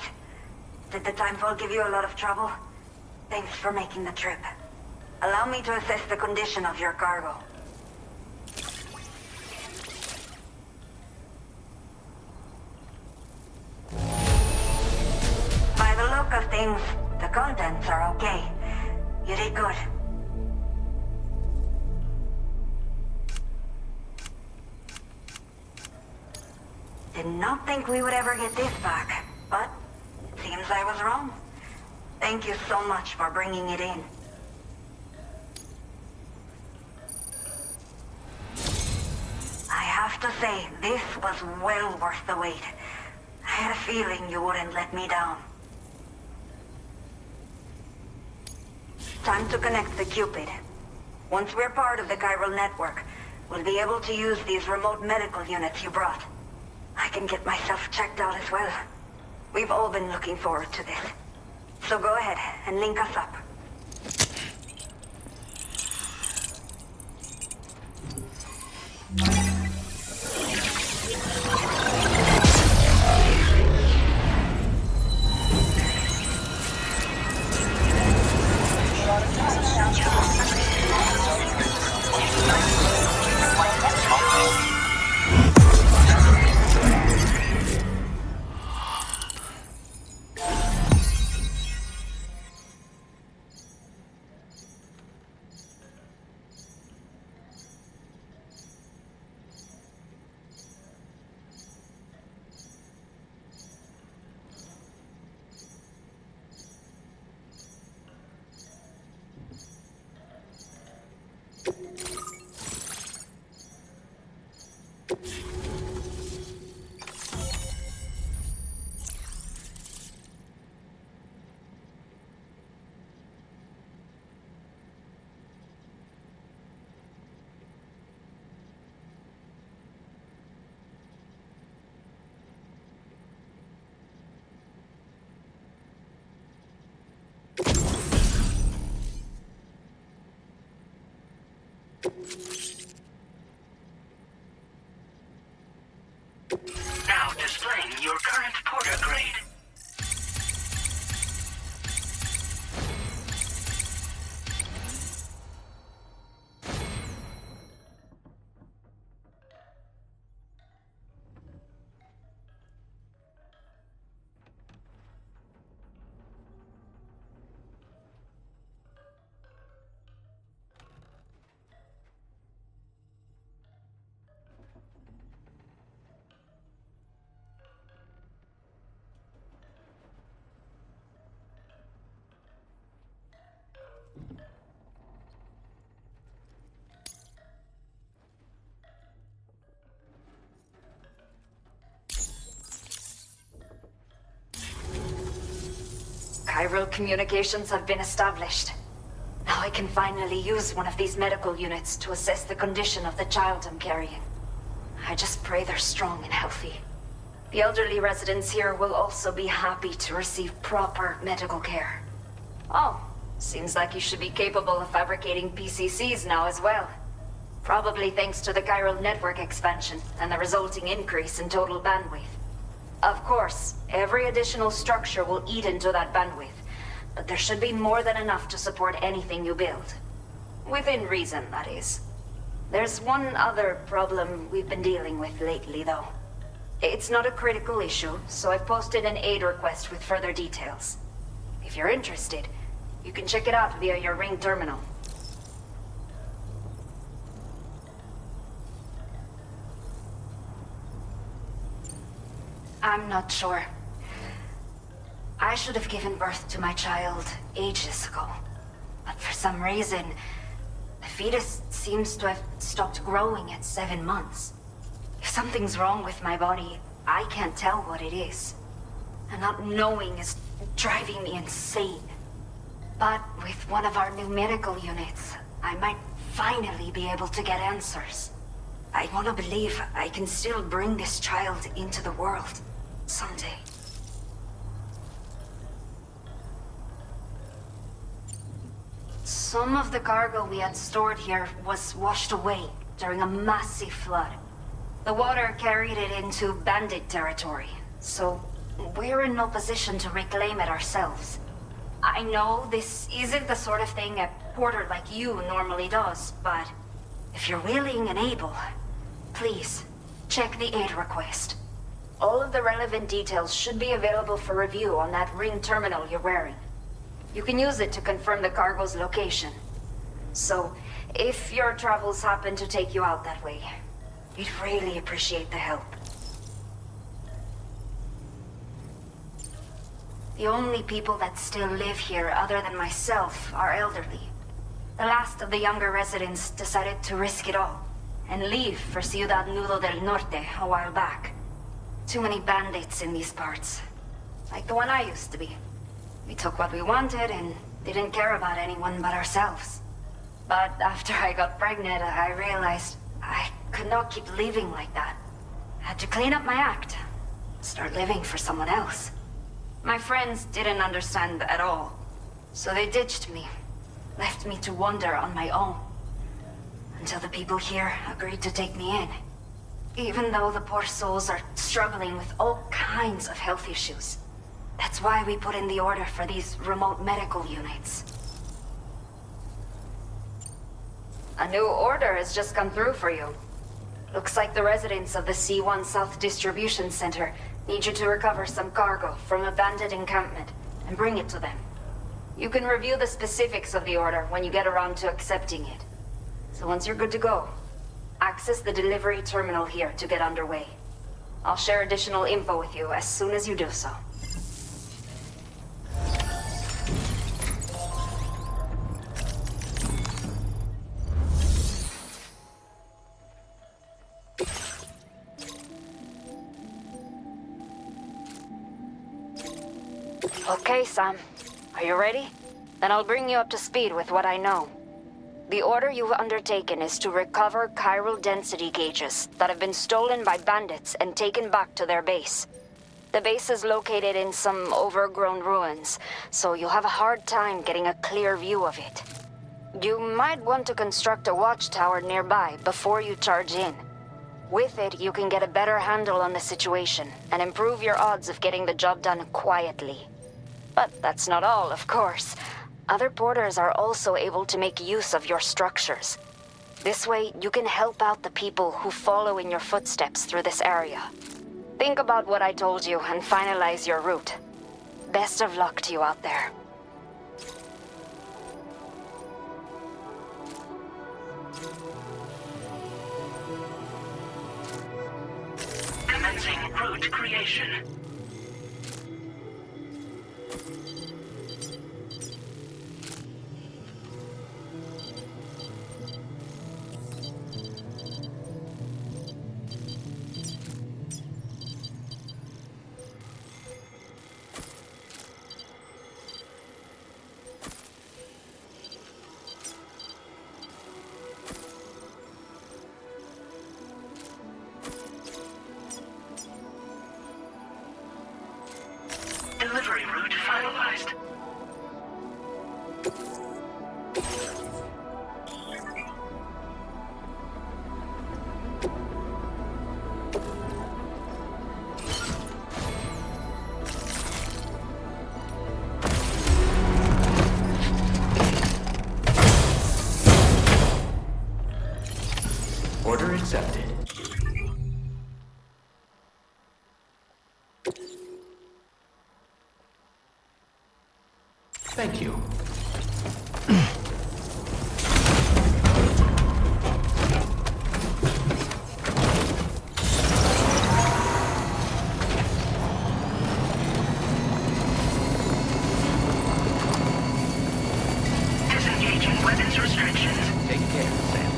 Did the Timefall give you a lot of trouble? Thanks for making the trip. Allow me to assess the condition of your cargo. By the look of things, the contents are okay. You did good. Did not think we would ever get this back, but it seems I was wrong. Thank you so much for bringing it in. I have to say, this was well worth the wait. I had a feeling you wouldn't let me down. Time to connect the Cupid. Once we're part of the chiral network, we'll be able to use these remote medical units you brought. I can get myself checked out as well. We've all been looking forward to this. So go ahead and link us up. Now displaying your current porter grade. Chiral communications have been established. Now I can finally use one of these medical units to assess the condition of the child I'm carrying. I just pray they're strong and healthy. The elderly residents here will also be happy to receive proper medical care. Oh, seems like you should be capable of fabricating PCCs now as well. Probably thanks to the chiral network expansion and the resulting increase in total bandwidth. Of course, every additional structure will eat into that bandwidth, but there should be more than enough to support anything you build. Within reason, that is. There's one other problem we've been dealing with lately, though. It's not a critical issue, so I've posted an aid request with further details. If you're interested, you can check it out via your Ring terminal. I'm not sure. I should have given birth to my child ages ago. But for some reason, the fetus seems to have stopped growing at 7 months. If something's wrong with my body, I can't tell what it is. And not knowing is driving me insane. But with one of our new medical units, I might finally be able to get answers. I want to believe I can still bring this child into the world someday. Some of the cargo we had stored here was washed away during a massive flood. The water carried it into bandit territory, so we're in no position to reclaim it ourselves. I know this isn't the sort of thing a porter like you normally does, but if you're willing and able, please, check the aid request. All of the relevant details should be available for review on that ring terminal you're wearing. You can use it to confirm the cargo's location. So, if your travels happen to take you out that way, we'd really appreciate the help. The only people that still live here other than myself are elderly. The last of the younger residents decided to risk it all and leave for Ciudad Nudo del Norte a while back. Too many bandits in these parts. Like the one I used to be. We took what we wanted and didn't care about anyone but ourselves. But after I got pregnant, I realized I could not keep living like that. I had to clean up my act. Start living for someone else. My friends didn't understand at all. So they ditched me. Left me to wander on my own. Until the people here agreed to take me in. Even though the poor souls are struggling with all kinds of health issues. That's why we put in the order for these remote medical units. A new order has just come through for you. Looks like the residents of the C1 South Distribution Center need you to recover some cargo from a bandit encampment and bring it to them. You can review the specifics of the order when you get around to accepting it. So once you're good to go, access the delivery terminal here to get underway. I'll share additional info with you as soon as you do so. Okay, Sam. Are you ready? Then I'll bring you up to speed with what I know. The order you've undertaken is to recover chiral density gauges that have been stolen by bandits and taken back to their base. The base is located in some overgrown ruins, so you'll have a hard time getting a clear view of it. You might want to construct a watchtower nearby before you charge in. With it, you can get a better handle on the situation and improve your odds of getting the job done quietly. But that's not all, of course. Other porters are also able to make use of your structures. This way, you can help out the people who follow in your footsteps through this area. Think about what I told you and finalize your route. Best of luck to you out there. Commencing route creation. Delivery route finalized. Order accepted. Thank you. Disengaging weapons restrictions. Take care, Sam.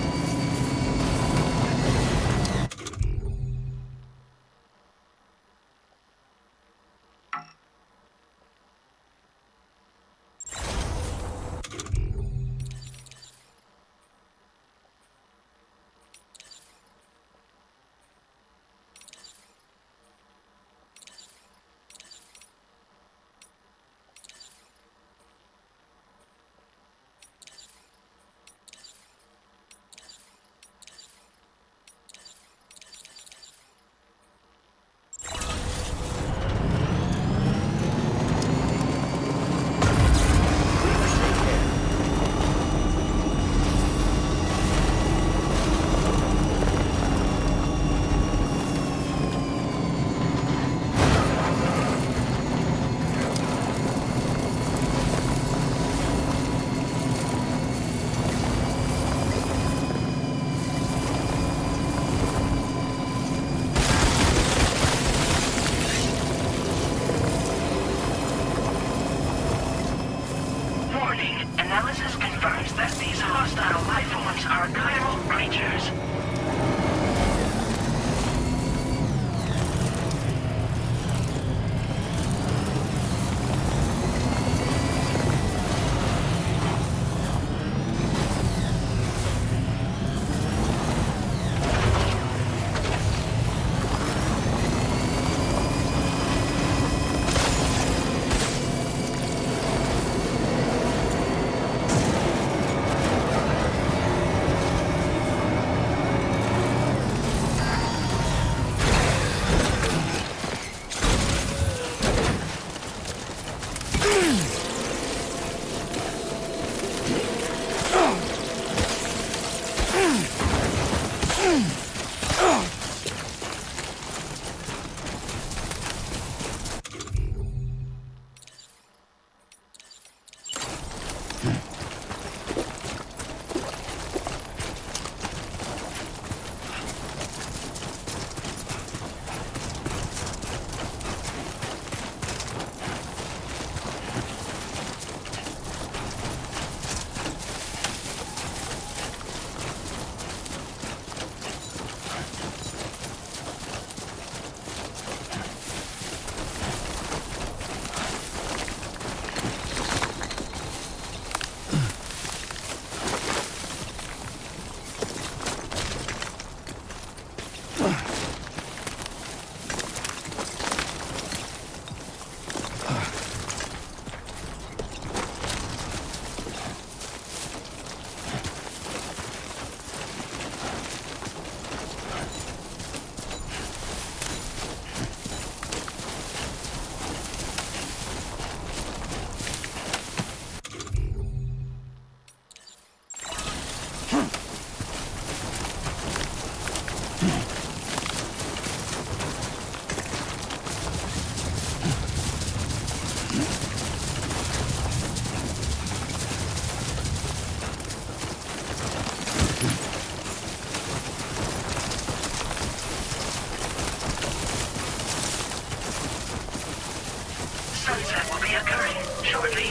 Sunset will be occurring shortly.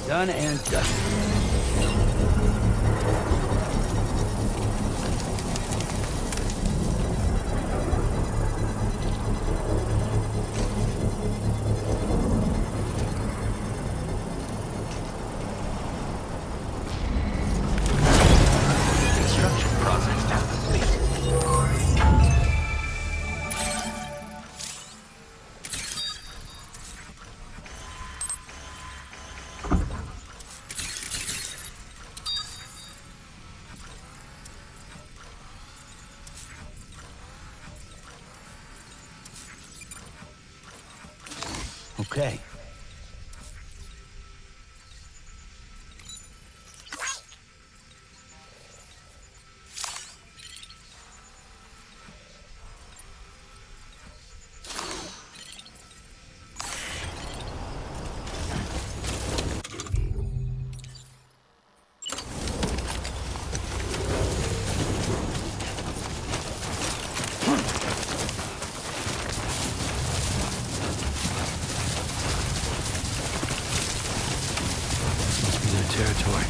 Done and dusted. Construction process now complete. Okay. Must be their territory.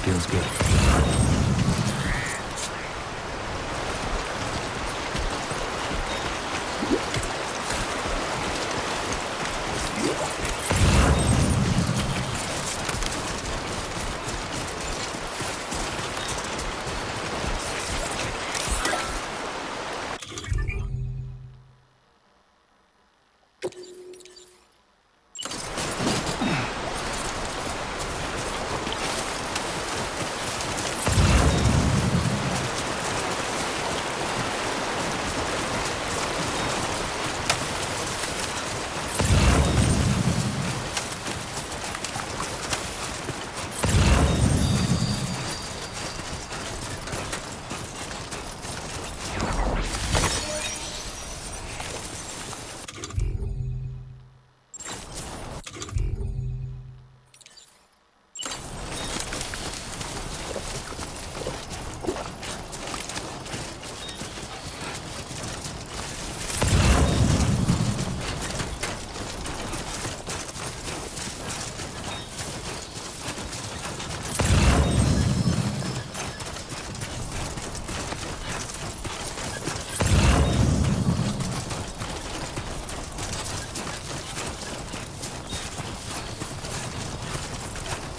Feels good.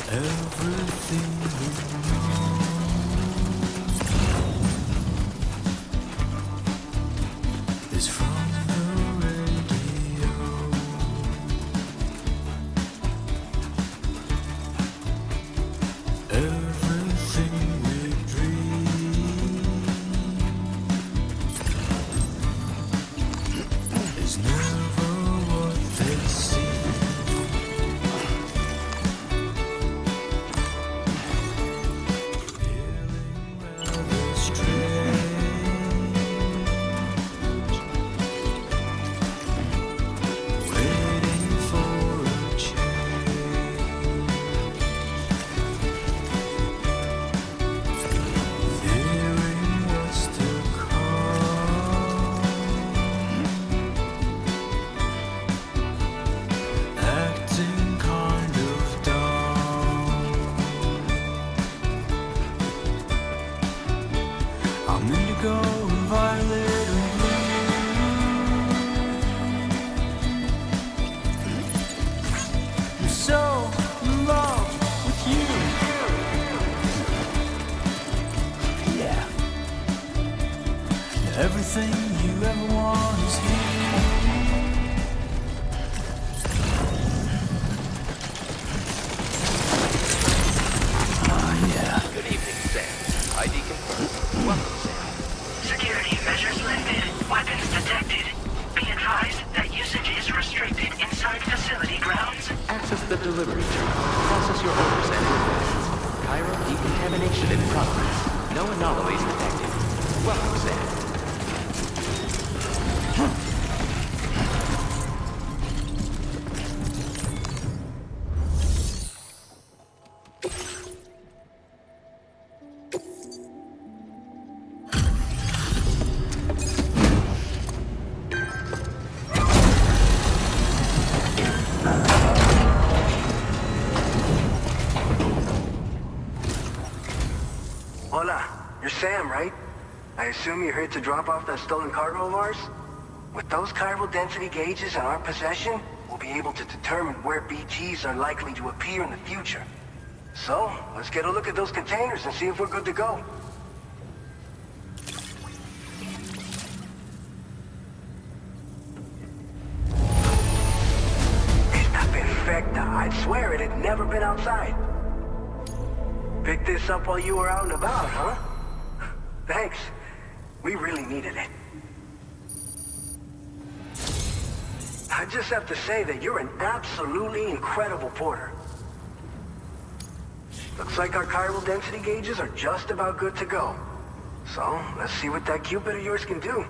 Everything we know is from the radio. Everything we dream is never what they seem. Everything you ever want is here. Yeah. Good evening, Sam. ID confirmed. Welcome, Sam. Security measures lifted. Weapons detected. Be advised that usage is restricted inside facility grounds. Access the delivery terminal to process your orders and requests. Chiral decontamination in progress. No anomalies detected. Welcome, Sam. Hola, you're Sam, right? I assume you're here to drop off that stolen cargo of ours? With those chiral density gauges in our possession, we'll be able to determine where BGs are likely to appear in the future. So, let's get a look at those containers and see if we're good to go. Esta perfecta. I'd swear it had never been outside. Picked this up while you were out and about, huh? Thanks. We really needed it. I just have to say that you're an absolutely incredible porter. Looks like our chiral density gauges are just about good to go. So, let's see what that Cupid of yours can do.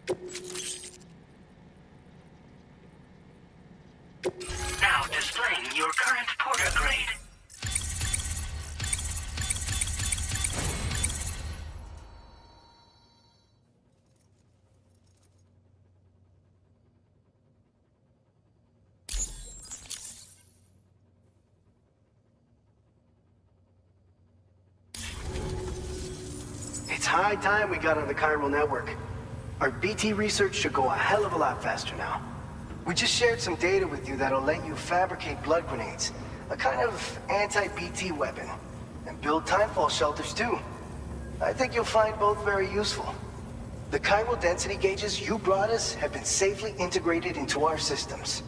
Now displaying your current porter grade. It's high time we got on the chiral network. Our BT research should go a hell of a lot faster now. We just shared some data with you that'll let you fabricate blood grenades, a kind of anti-BT weapon, and build timefall shelters too. I think you'll find both very useful. The chiral density gauges you brought us have been safely integrated into our systems.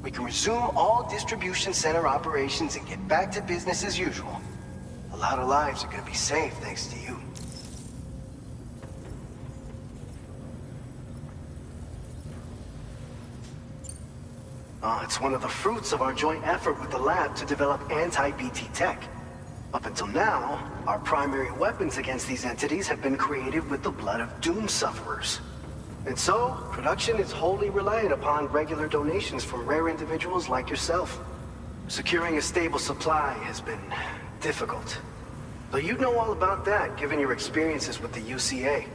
We can resume all distribution center operations and get back to business as usual. A lot of lives are gonna be saved thanks to you. It's one of the fruits of our joint effort with the lab to develop anti-BT tech. Up until now, our primary weapons against these entities have been created with the blood of doom sufferers. And so, production is wholly reliant upon regular donations from rare individuals like yourself. Securing a stable supply has been difficult. But you know all about that, given your experiences with the UCA.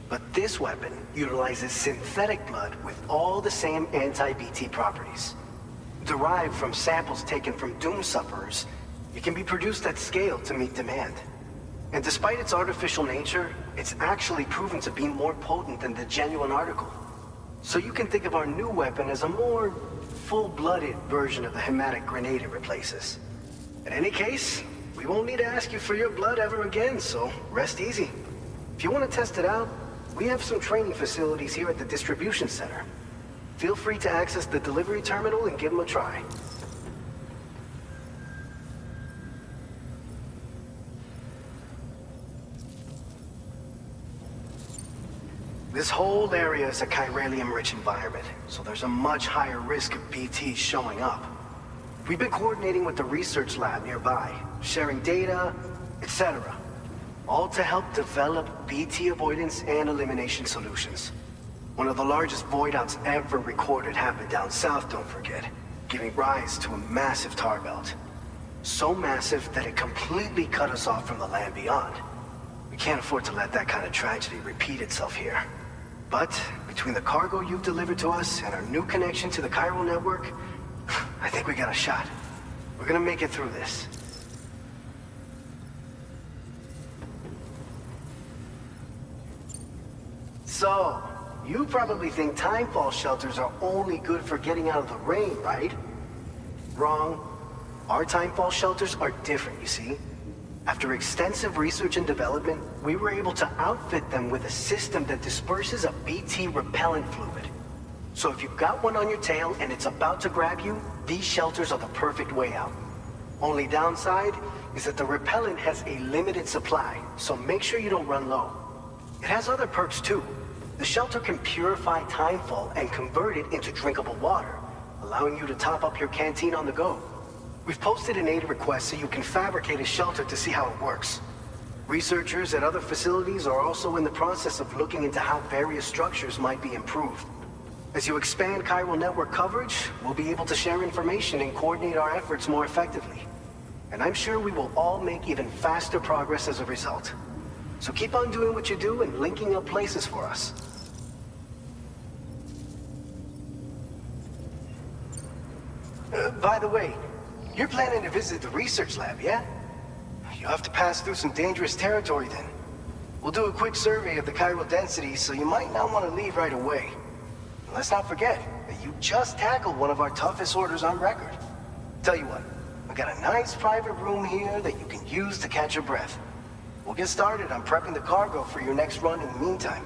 But this weapon utilizes synthetic blood with all the same anti-BT properties. Derived from samples taken from doom sufferers, it can be produced at scale to meet demand. And despite its artificial nature, it's actually proven to be more potent than the genuine article. So you can think of our new weapon as a more full-blooded version of the hematic grenade it replaces. In any case, we won't need to ask you for your blood ever again, so rest easy. If you want to test it out, we have some training facilities here at the distribution center. Feel free to access the delivery terminal and give them a try. This whole area is a chiralium-rich environment, so there's a much higher risk of BTs showing up. We've been coordinating with the research lab nearby, sharing data, etc. All to help develop BT avoidance and elimination solutions. One of the largest void outs ever recorded happened down south, don't forget, giving rise to a massive tar belt. So massive that it completely cut us off from the land beyond. We can't afford to let that kind of tragedy repeat itself here. But between the cargo you've delivered to us and our new connection to the chiral network, I think we got a shot. We're gonna make it through this. So, you probably think timefall shelters are only good for getting out of the rain, right? Wrong. Our timefall shelters are different, you see. After extensive research and development, we were able to outfit them with a system that disperses a BT repellent fluid. So if you've got one on your tail and it's about to grab you, these shelters are the perfect way out. Only downside is that the repellent has a limited supply, so make sure you don't run low. It has other perks too. The shelter can purify timefall and convert it into drinkable water, allowing you to top up your canteen on the go. We've posted an aid request so you can fabricate a shelter to see how it works. Researchers at other facilities are also in the process of looking into how various structures might be improved. As you expand chiral network coverage, we'll be able to share information and coordinate our efforts more effectively. And I'm sure we will all make even faster progress as a result. So keep on doing what you do and linking up places for us. By the way, you're planning to visit the research lab, yeah? You'll have to pass through some dangerous territory then. We'll do a quick survey of the chiral density, so you might not want to leave right away. And let's not forget that you just tackled one of our toughest orders on record. Tell you what, we got a nice private room here that you can use to catch your breath. We'll get started on prepping the cargo for your next run in the meantime.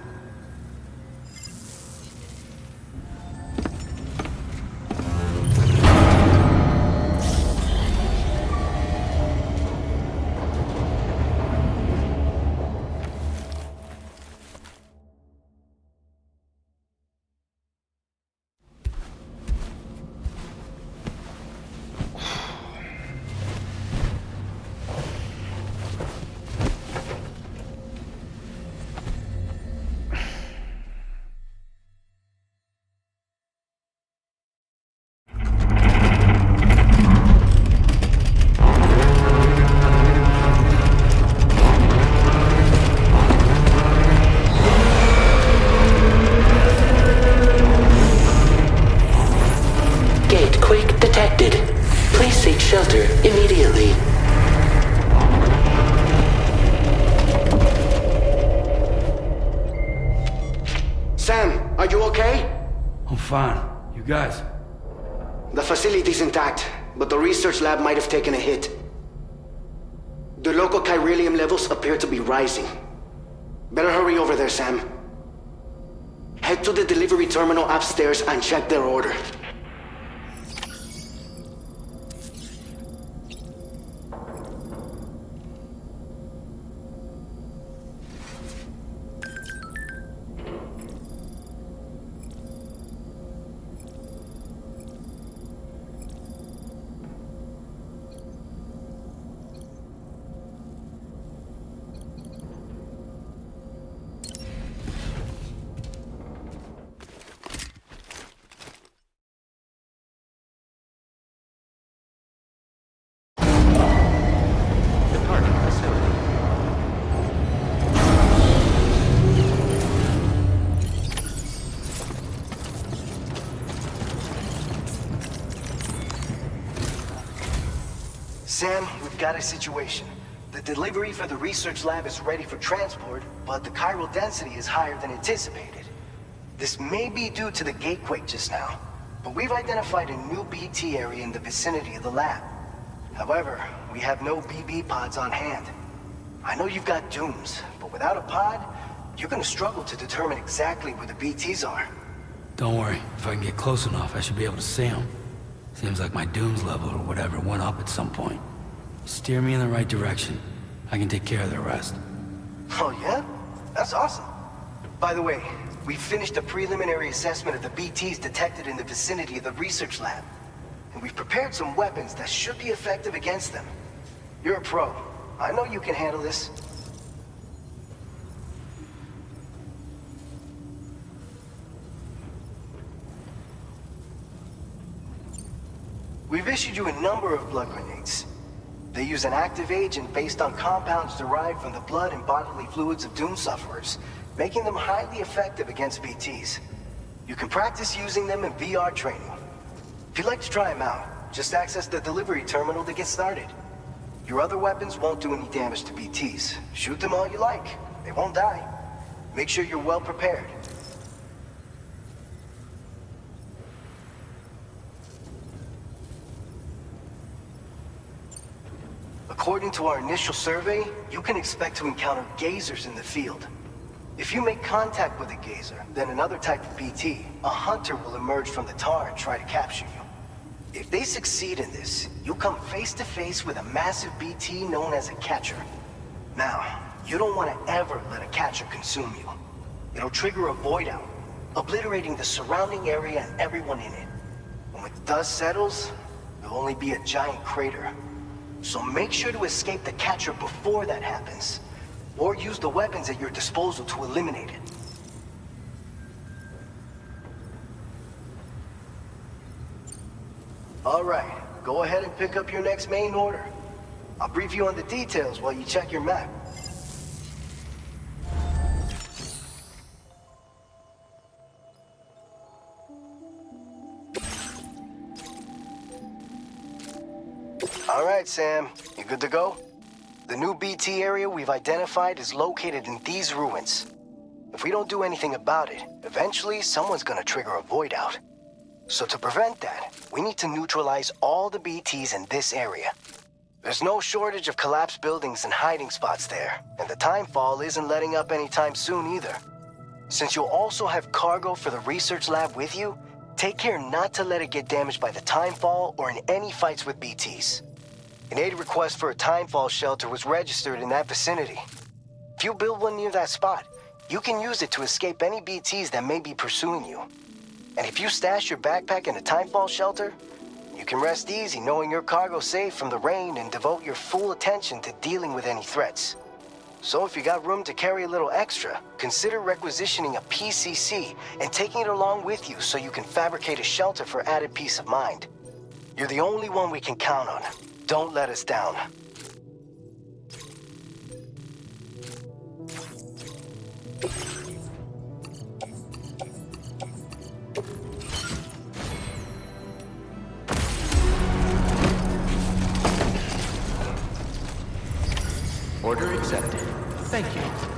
Sam, are you okay? I'm fine. You guys? The facility's intact, but the research lab might have taken a hit. The local chiralium levels appear to be rising. Better hurry over there, Sam. Head to the delivery terminal upstairs and check their order. Departing facility. Sam, we've got a situation. The delivery for the research lab is ready for transport, but the chiral density is higher than anticipated. This may be due to the gatequake just now, but we've identified a new BT area in the vicinity of the lab. However, we have no BB pods on hand. I know you've got dooms, but without a pod, you're gonna struggle to determine exactly where the BTs are. Don't worry. If I can get close enough, I should be able to see them. Seems like my dooms level or whatever went up at some point. Steer me in the right direction. I can take care of the rest. Oh yeah? That's awesome. By the way, we finished a preliminary assessment of the BTs detected in the vicinity of the research lab. And we've prepared some weapons that should be effective against them. You're a pro. I know you can handle this. We've issued you a number of blood grenades. They use an active agent based on compounds derived from the blood and bodily fluids of Doom sufferers, making them highly effective against BTs. You can practice using them in VR training. If you'd like to try them out, just access the delivery terminal to get started. Your other weapons won't do any damage to BTs. Shoot them all you like. They won't die. Make sure you're well prepared. According to our initial survey, you can expect to encounter gazers in the field. If you make contact with a gazer, then another type of BT, a hunter will emerge from the tar and try to capture you. If they succeed in this, you'll come face to face with a massive BT known as a catcher. Now, you don't want to ever let a catcher consume you. It'll trigger a void out, obliterating the surrounding area and everyone in it. When the dust settles, there'll only be a giant crater. So make sure to escape the catcher before that happens, or use the weapons at your disposal to eliminate it. All right, go ahead and pick up your next main order. I'll brief you on the details while you check your map. All right, Sam. You good to go? The new BT area we've identified is located in these ruins. If we don't do anything about it, eventually someone's gonna trigger a void out. So to prevent that, we need to neutralize all the BTs in this area. There's no shortage of collapsed buildings and hiding spots there, and the timefall isn't letting up anytime soon either. Since you'll also have cargo for the research lab with you, take care not to let it get damaged by the timefall or in any fights with BTs. An aid request for a timefall shelter was registered in that vicinity. If you build one near that spot, you can use it to escape any BTs that may be pursuing you. And if you stash your backpack in a timefall shelter, you can rest easy knowing your cargo's safe from the rain and devote your full attention to dealing with any threats. So if you got room to carry a little extra, consider requisitioning a PCC and taking it along with you so you can fabricate a shelter for added peace of mind. You're the only one we can count on. Don't let us down. Order accepted. Thank you.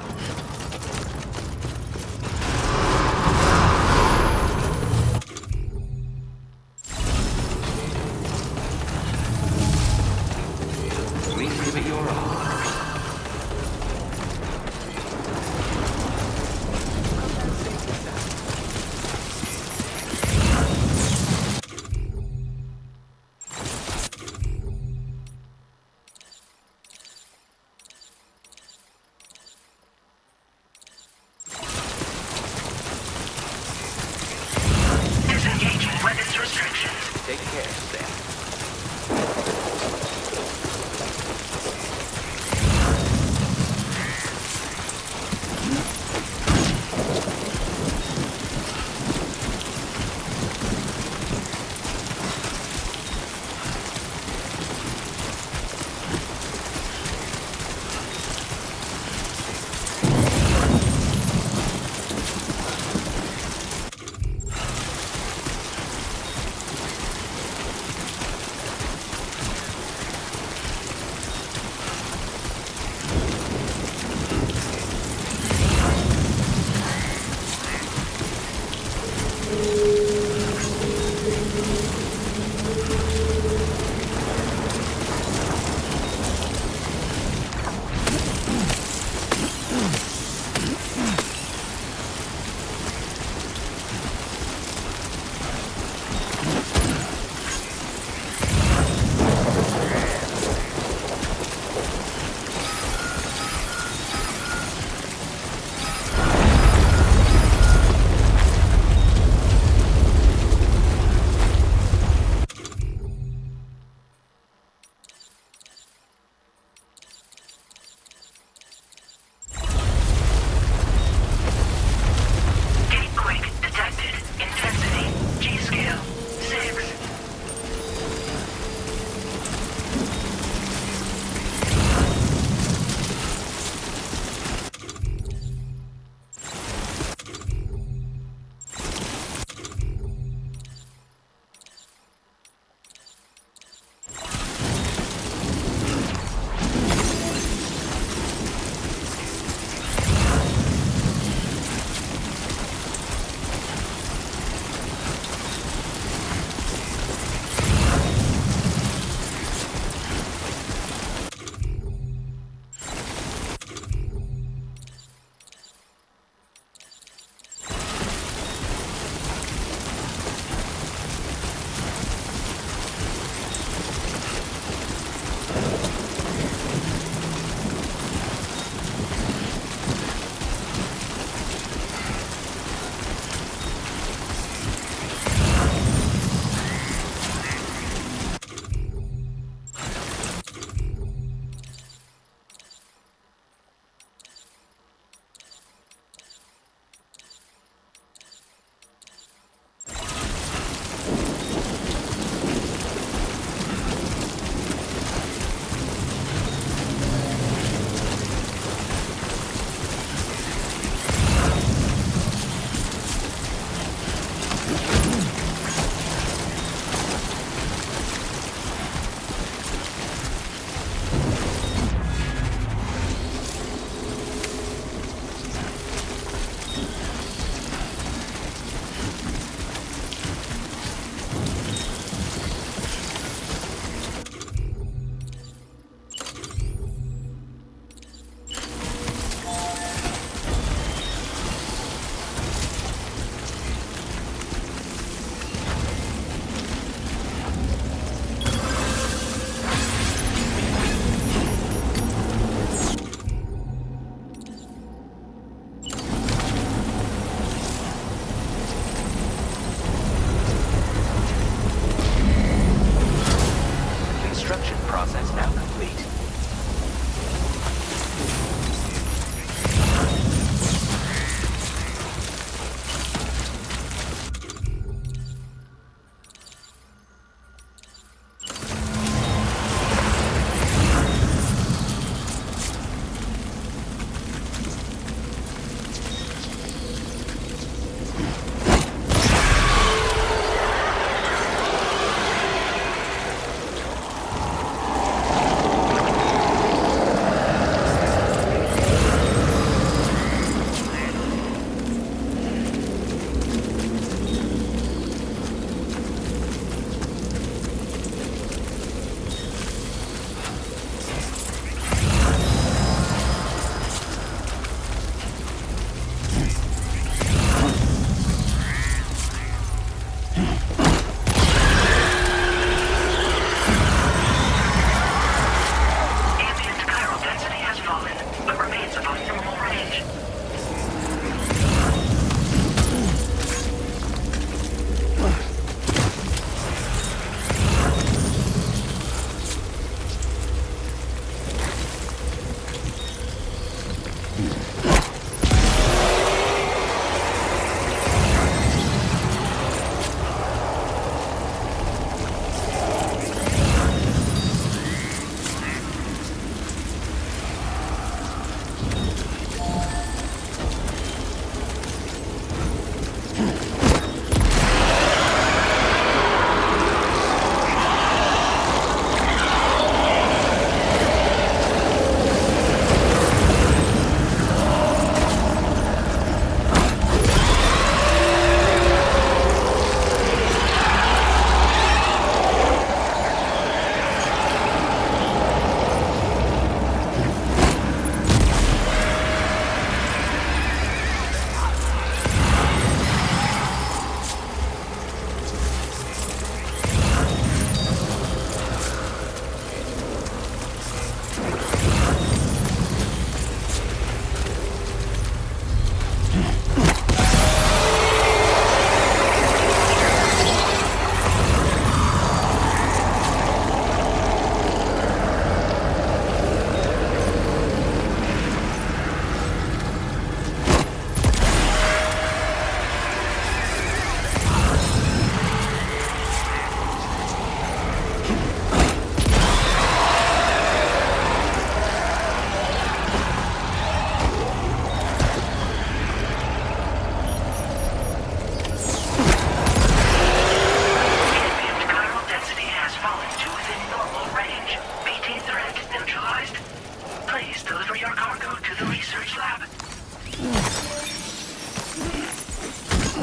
Take care, Sam.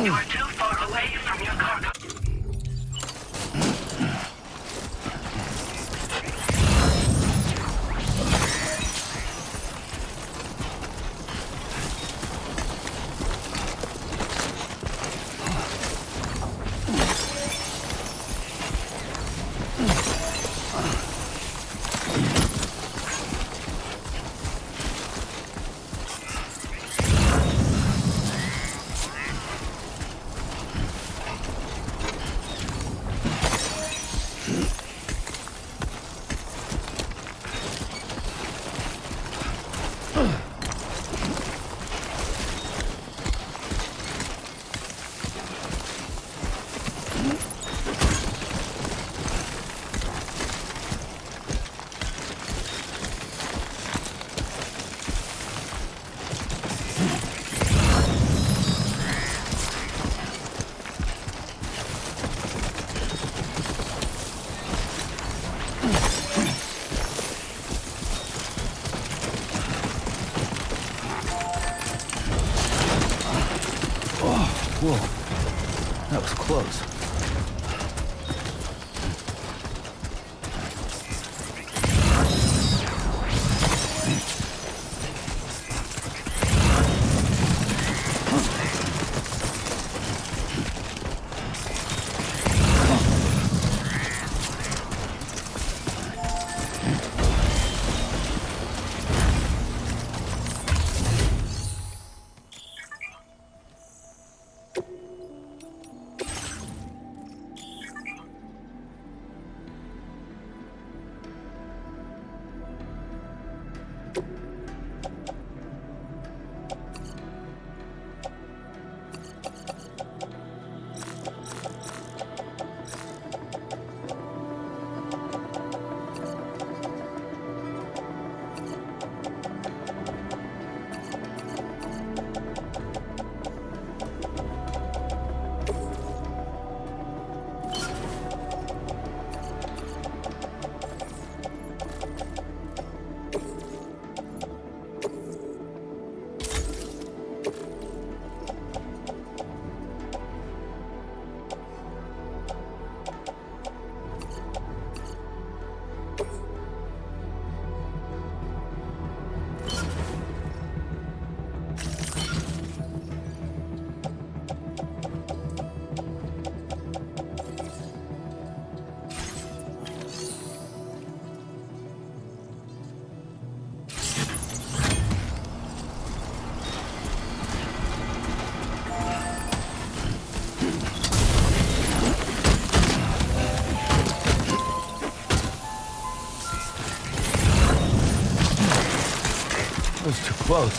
You are too far away from your cargo. Whoa, that was close. That was too close.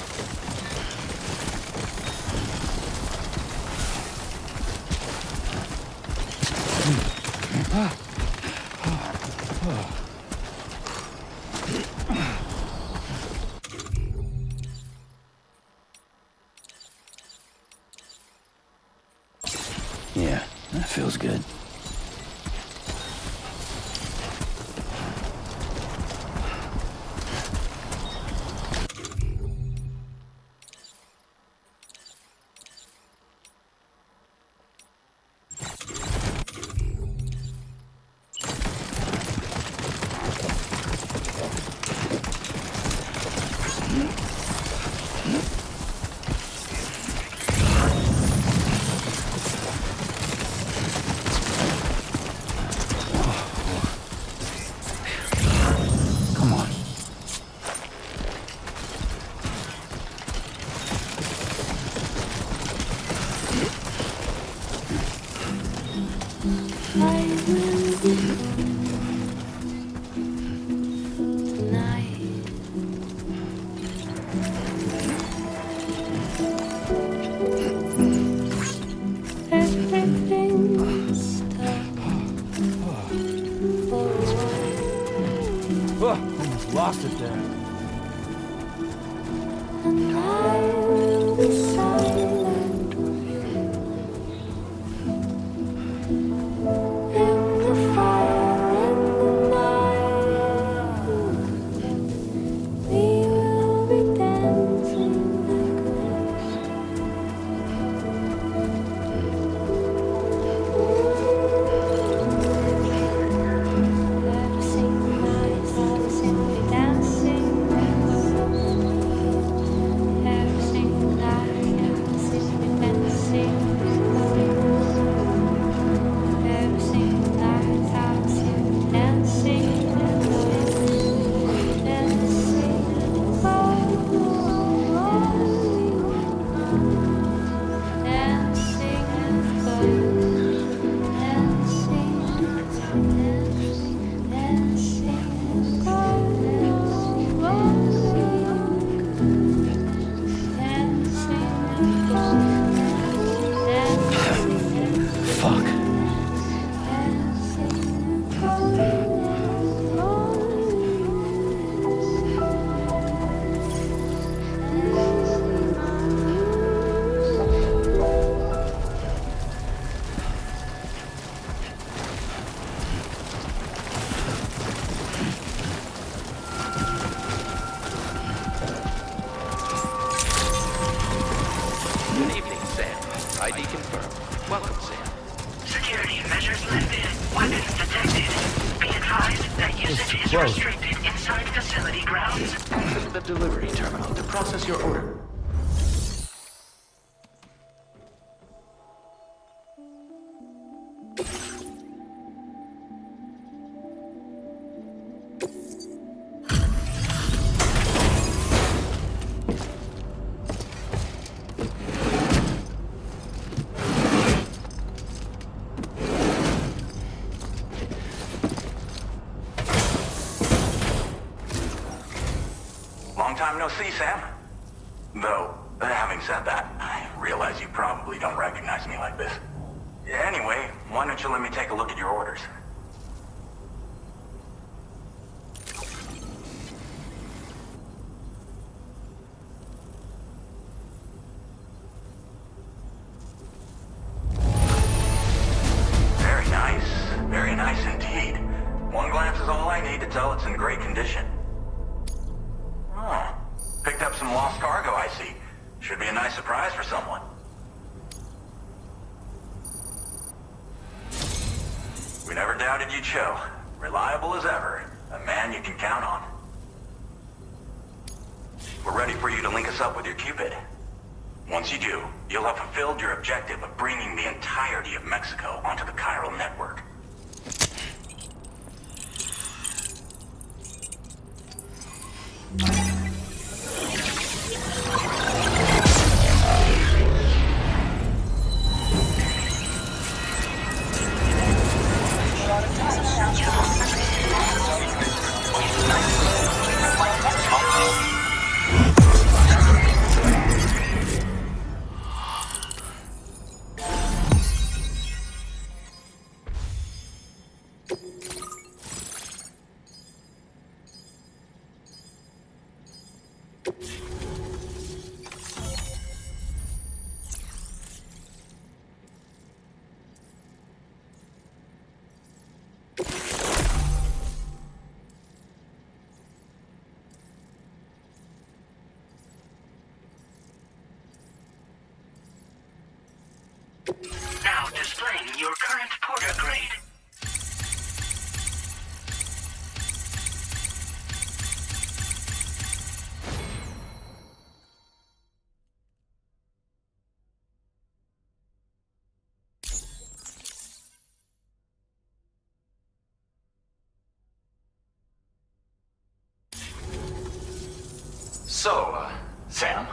Yeah, that feels good. Almost lost it there. And I will be silent with you in the fire in the night. We will be dancing like Sam. ID confirmed. Welcome, Sam. Security measures lifted. Weapons detected. Be advised that usage is restricted inside facility grounds. Access the delivery terminal to process your order. Long time no see, Sam. Though, having said that, I realize you probably don't recognize me like this. Anyway, why don't you let me take a look at your orders? Very nice indeed. One glance is all I need to tell it's in great condition. Oh, picked up some lost cargo, I see. Should be a nice surprise for someone. We never doubted you'd show. Reliable as ever. A man you can count on. We're ready for you to link us up with your Cupid. Once you do, you'll have fulfilled your objective of bringing the entirety of Mexico onto the chiral network. Now displaying your current porter grade. So, Sam,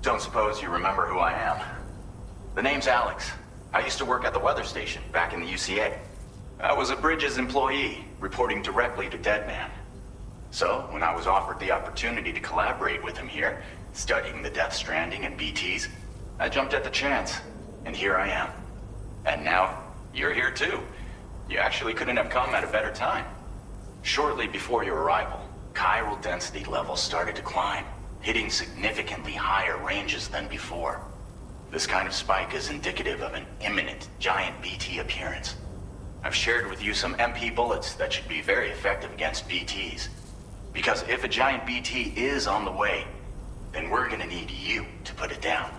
don't suppose you remember who I am? The name's Alex. I used to work at the weather station back in the UCA. I was a Bridges employee, reporting directly to Deadman. So, when I was offered the opportunity to collaborate with him here, studying the Death Stranding and BTs, I jumped at the chance, and here I am. And now, you're here too. You actually couldn't have come at a better time. Shortly before your arrival, chiral density levels started to climb, hitting significantly higher ranges than before. This kind of spike is indicative of an imminent giant BT appearance. I've shared with you some MP bullets that should be very effective against BTs. Because if a giant BT is on the way, then we're gonna need you to put it down.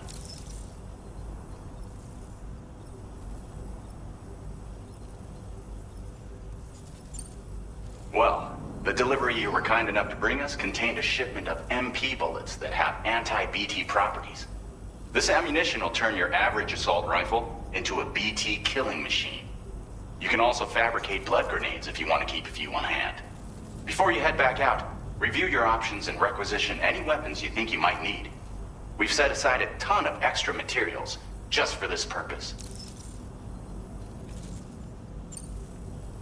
Well, the delivery you were kind enough to bring us contained a shipment of MP bullets that have anti-BT properties. This ammunition will turn your average assault rifle into a BT killing machine. You can also fabricate blood grenades if you want to keep a few on hand. Before you head back out, review your options and requisition any weapons you think you might need. We've set aside a ton of extra materials just for this purpose.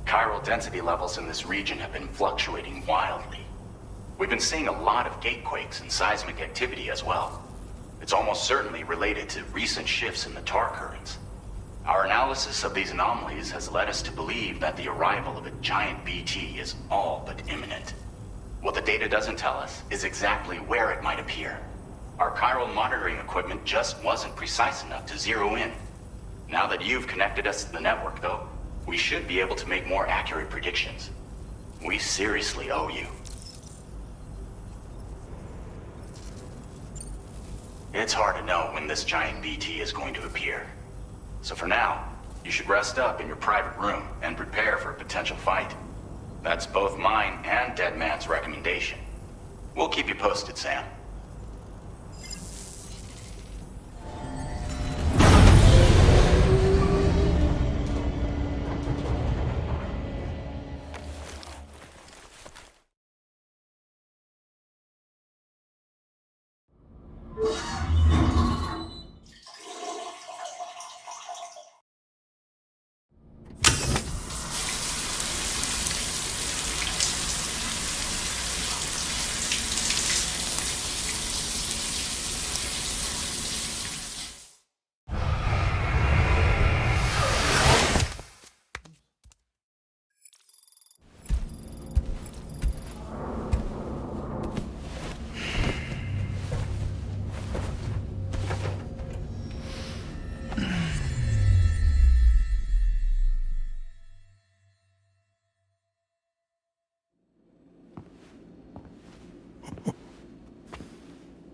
Chiral density levels in this region have been fluctuating wildly. We've been seeing a lot of gatequakes and seismic activity as well. It's almost certainly related to recent shifts in the tar currents. Our analysis of these anomalies has led us to believe that the arrival of a giant BT is all but imminent. What the data doesn't tell us is exactly where it might appear. Our chiral monitoring equipment just wasn't precise enough to zero in. Now that you've connected us to the network, though, we should be able to make more accurate predictions. We seriously owe you. It's hard to know when this giant BT is going to appear. So for now, you should rest up in your private room and prepare for a potential fight. That's both mine and Deadman's recommendation. We'll keep you posted, Sam.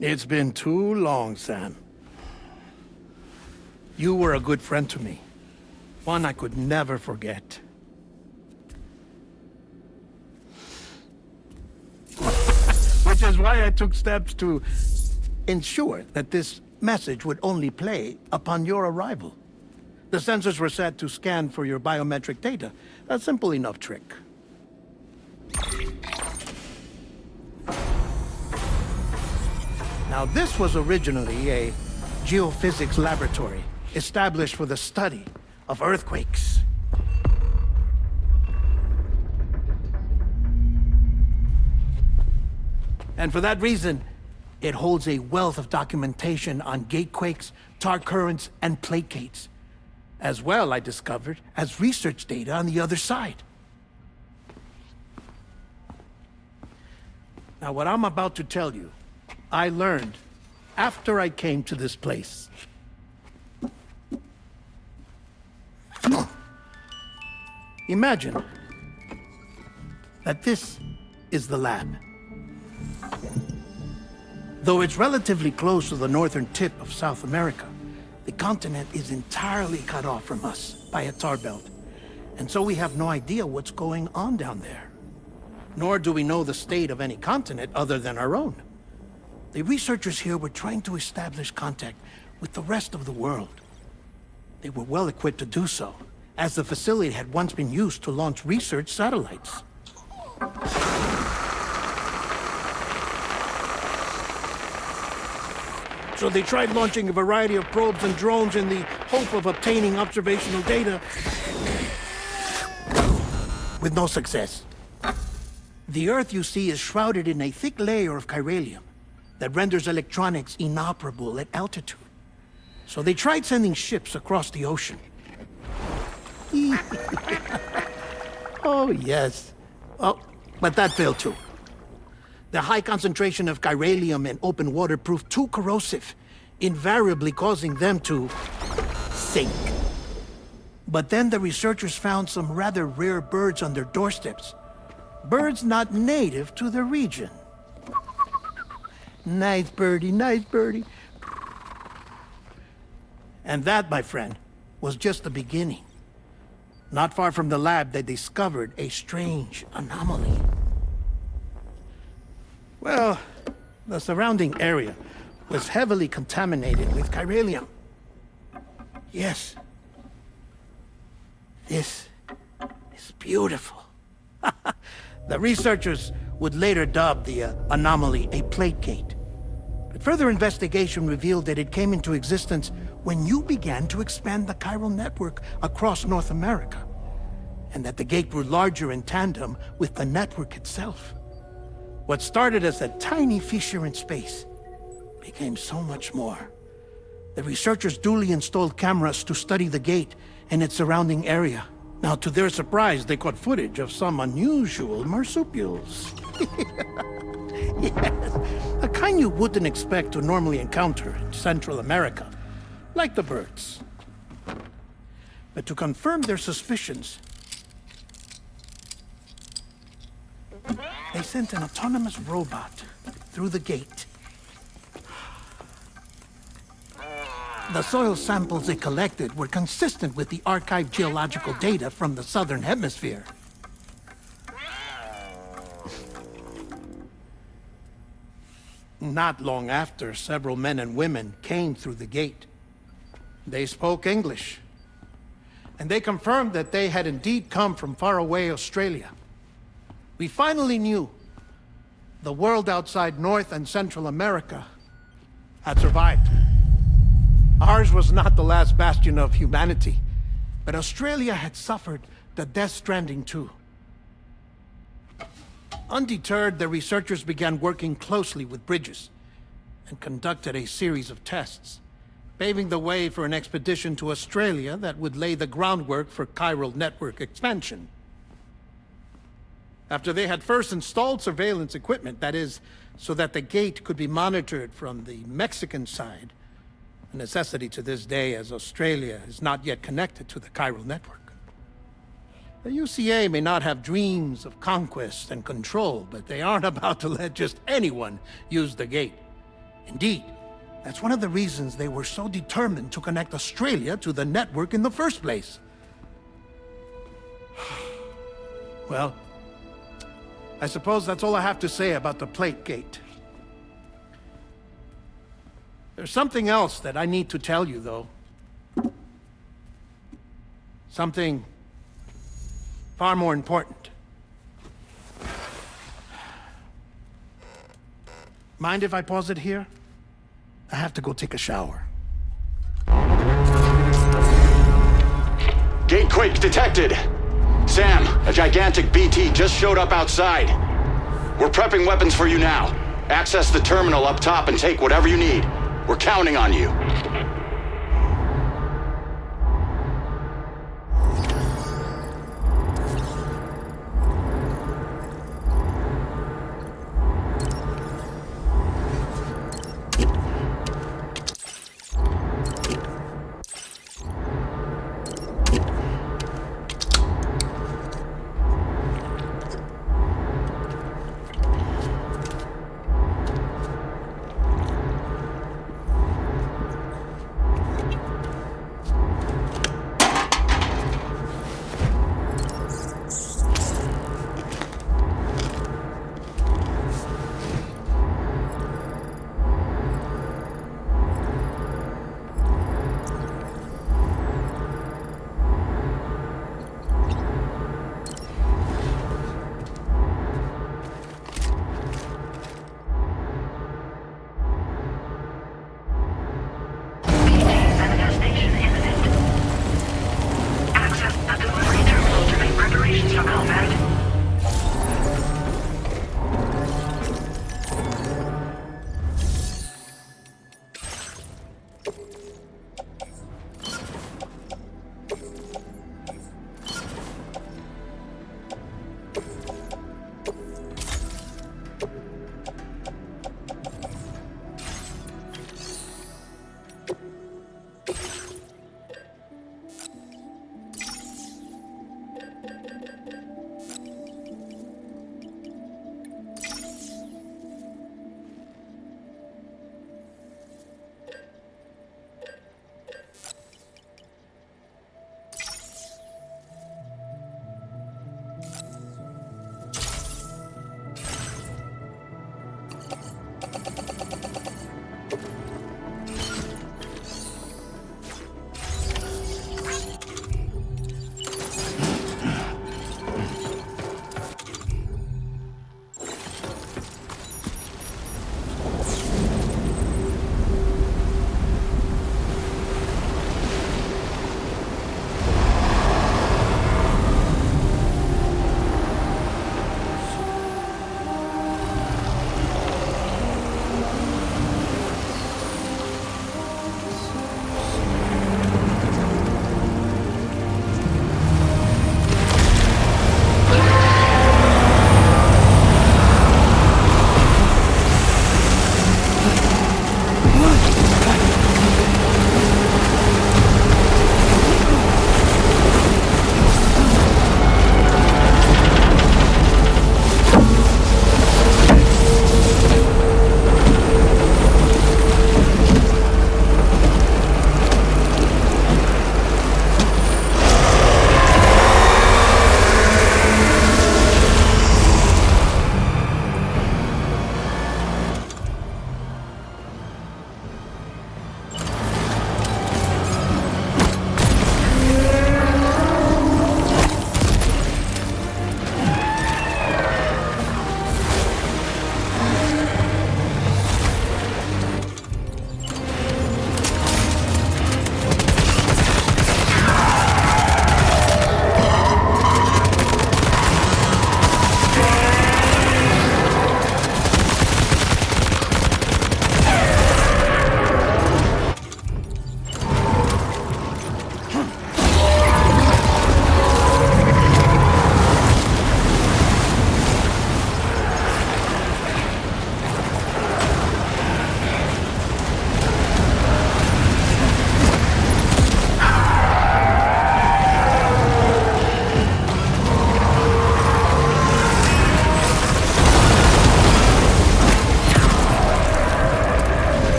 It's been too long, Sam. You were a good friend to me. One I could never forget. Which is why I took steps to ensure that this message would only play upon your arrival. The sensors were set to scan for your biometric data. A simple enough trick. Now, this was originally a geophysics laboratory established for the study of earthquakes. And for that reason, it holds a wealth of documentation on gatequakes, tar currents, and plate gates. As well, I discovered, as research data on the other side. Now, what I'm about to tell you, I learned after I came to this place. Imagine that this is the lab. Though it's relatively close to the northern tip of South America, the continent is entirely cut off from us by a tar belt. And so we have no idea what's going on down there. Nor do we know the state of any continent other than our own. The researchers here were trying to establish contact with the rest of the world. They were well equipped to do so, as the facility had once been used to launch research satellites. So they tried launching a variety of probes and drones in the hope of obtaining observational data, with no success. The Earth, you see, is shrouded in a thick layer of chiralium that renders electronics inoperable at altitude. So they tried sending ships across the ocean. Oh, yes. Oh, but that failed too. The high concentration of chiralium in open water proved too corrosive, invariably causing them to sink. But then the researchers found some rather rare birds on their doorsteps. Birds not native to the region. Nice birdie, nice birdie. And that, my friend, was just the beginning. Not far from the lab, they discovered a strange anomaly. Well, the surrounding area was heavily contaminated with chiralium. Yes. This is beautiful. The researchers would later dub the anomaly a plate gate. But further investigation revealed that it came into existence when you began to expand the chiral network across North America, and that the gate grew larger in tandem with the network itself. What started as a tiny fissure in space became so much more. The researchers duly installed cameras to study the gate and its surrounding area. Now, to their surprise, they caught footage of some unusual marsupials. Yes, a kind you wouldn't expect to normally encounter in Central America, like the birds. But to confirm their suspicions, they sent an autonomous robot through the gate. The soil samples it collected were consistent with the archived geological data from the southern hemisphere. Not long after, several men and women came through the gate. They spoke English, and they confirmed that they had indeed come from faraway Australia. We finally knew the world outside North and Central America had survived. Ours was not the last bastion of humanity, but Australia had suffered the Death Stranding too. Undeterred, the researchers began working closely with Bridges and conducted a series of tests, paving the way for an expedition to Australia that would lay the groundwork for chiral network expansion. After they had first installed surveillance equipment, that is, so that the gate could be monitored from the Mexican side, a necessity to this day as Australia is not yet connected to the chiral network. The UCA may not have dreams of conquest and control, but they aren't about to let just anyone use the gate. Indeed, that's one of the reasons they were so determined to connect Australia to the network in the first place. Well, I suppose that's all I have to say about the plate gate. There's something else that I need to tell you, though. Something far more important. Mind if I pause it here? I have to go take a shower. Gate quake detected. Sam, a gigantic BT just showed up outside. We're prepping weapons for you now. Access the terminal up top and take whatever you need. We're counting on you.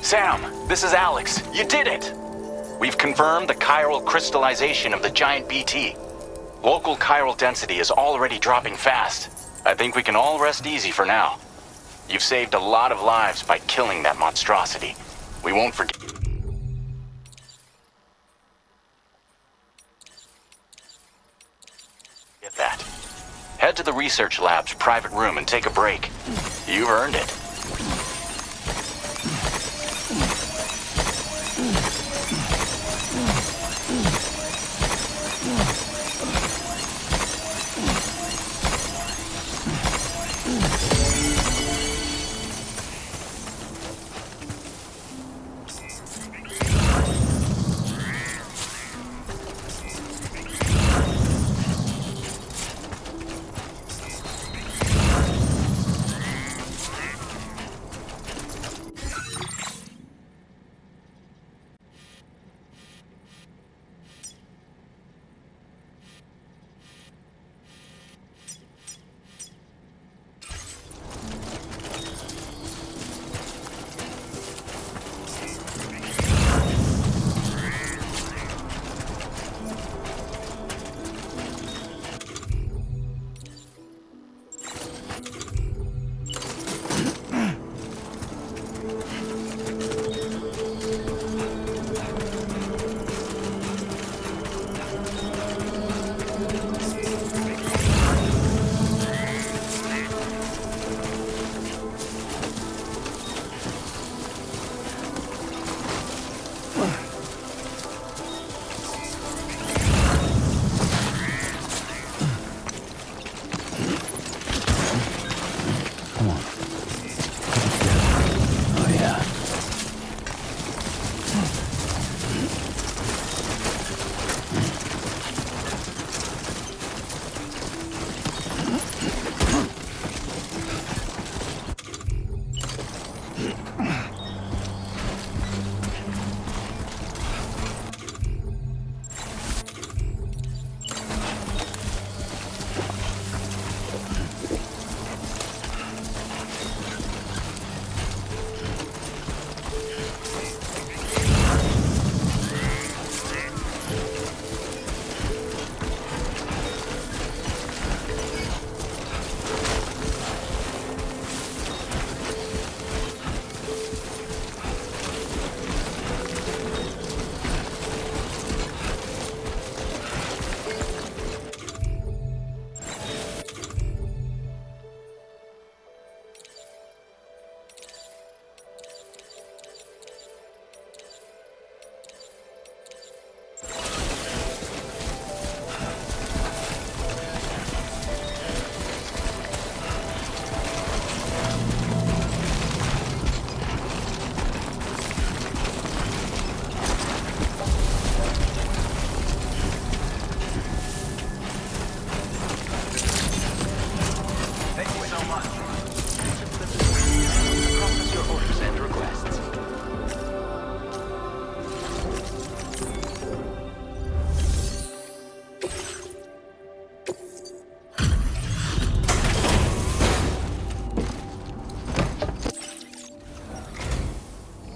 Sam, this is Alex. You did it! We've confirmed the chiral crystallization of the giant BT. Local chiral density is already dropping fast. I think we can all rest easy for now. You've saved a lot of lives by killing that monstrosity. We won't forget that. Head to the research lab's private room and take a break. You've earned it.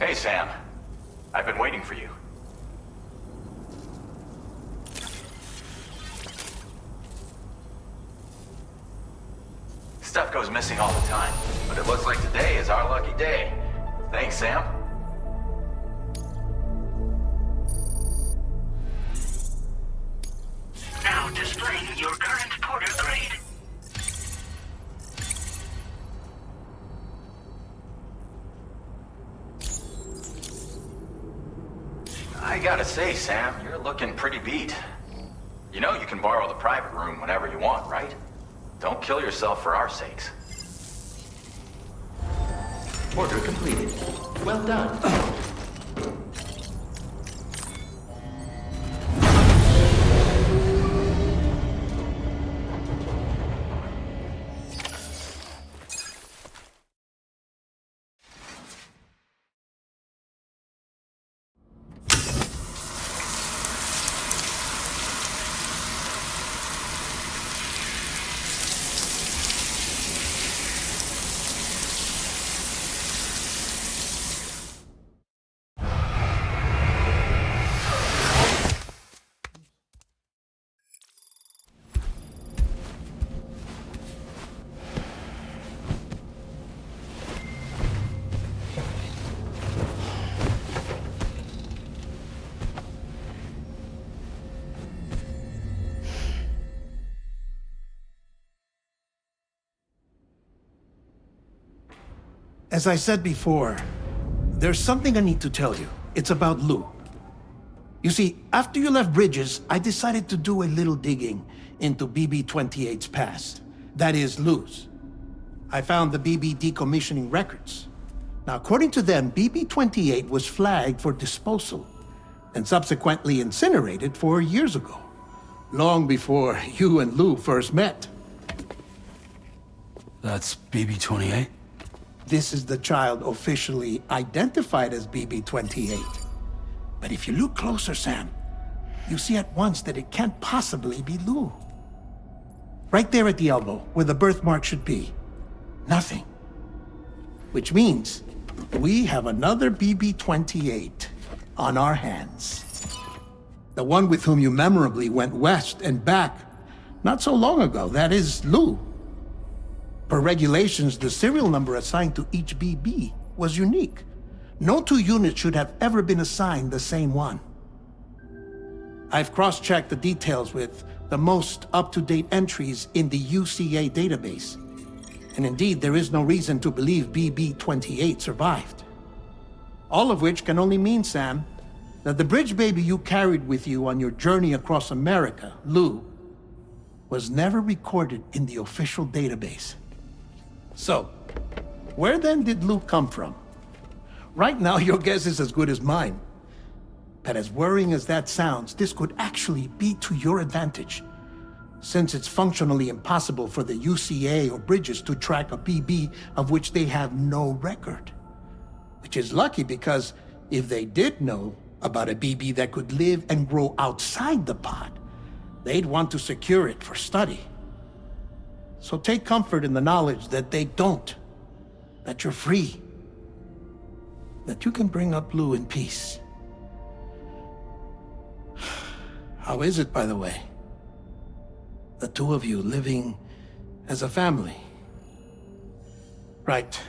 Hey, Sam. I've been waiting for you. Stuff goes missing all the time, but it looks like today is our lucky day. Thanks, Sam. Now displaying your current porter grade. I gotta say, Sam, you're looking pretty beat. You know you can borrow the private room whenever you want, right? Don't kill yourself for our sakes. Order completed. Well done. As I said before, there's something I need to tell you. It's about Lou. You see, after you left Bridges, I decided to do a little digging into BB-28's past. That is, Lou's. I found the BB decommissioning records. Now, according to them, BB-28 was flagged for disposal and subsequently incinerated 4 years ago, long before you and Lou first met. That's BB-28? This is the child officially identified as BB-28. But if you look closer, Sam, you see at once that it can't possibly be Lou. Right there at the elbow, where the birthmark should be. Nothing. Which means we have another BB-28 on our hands. The one with whom you memorably went west and back not so long ago, that is Lou. Per regulations, the serial number assigned to each BB was unique. No two units should have ever been assigned the same one. I've cross-checked the details with the most up-to-date entries in the UCA database. And indeed, there is no reason to believe BB-28 survived. All of which can only mean, Sam, that the bridge baby you carried with you on your journey across America, Lou, was never recorded in the official database. So, where then did Lou come from? Right now, your guess is as good as mine. But as worrying as that sounds, this could actually be to your advantage, since it's functionally impossible for the UCA or Bridges to track a BB of which they have no record. Which is lucky, because if they did know about a BB that could live and grow outside the pod, they'd want to secure it for study. So take comfort in the knowledge that they don't, that you're free, that you can bring up Lou in peace. How is it, by the way? The two of you living as a family? Right.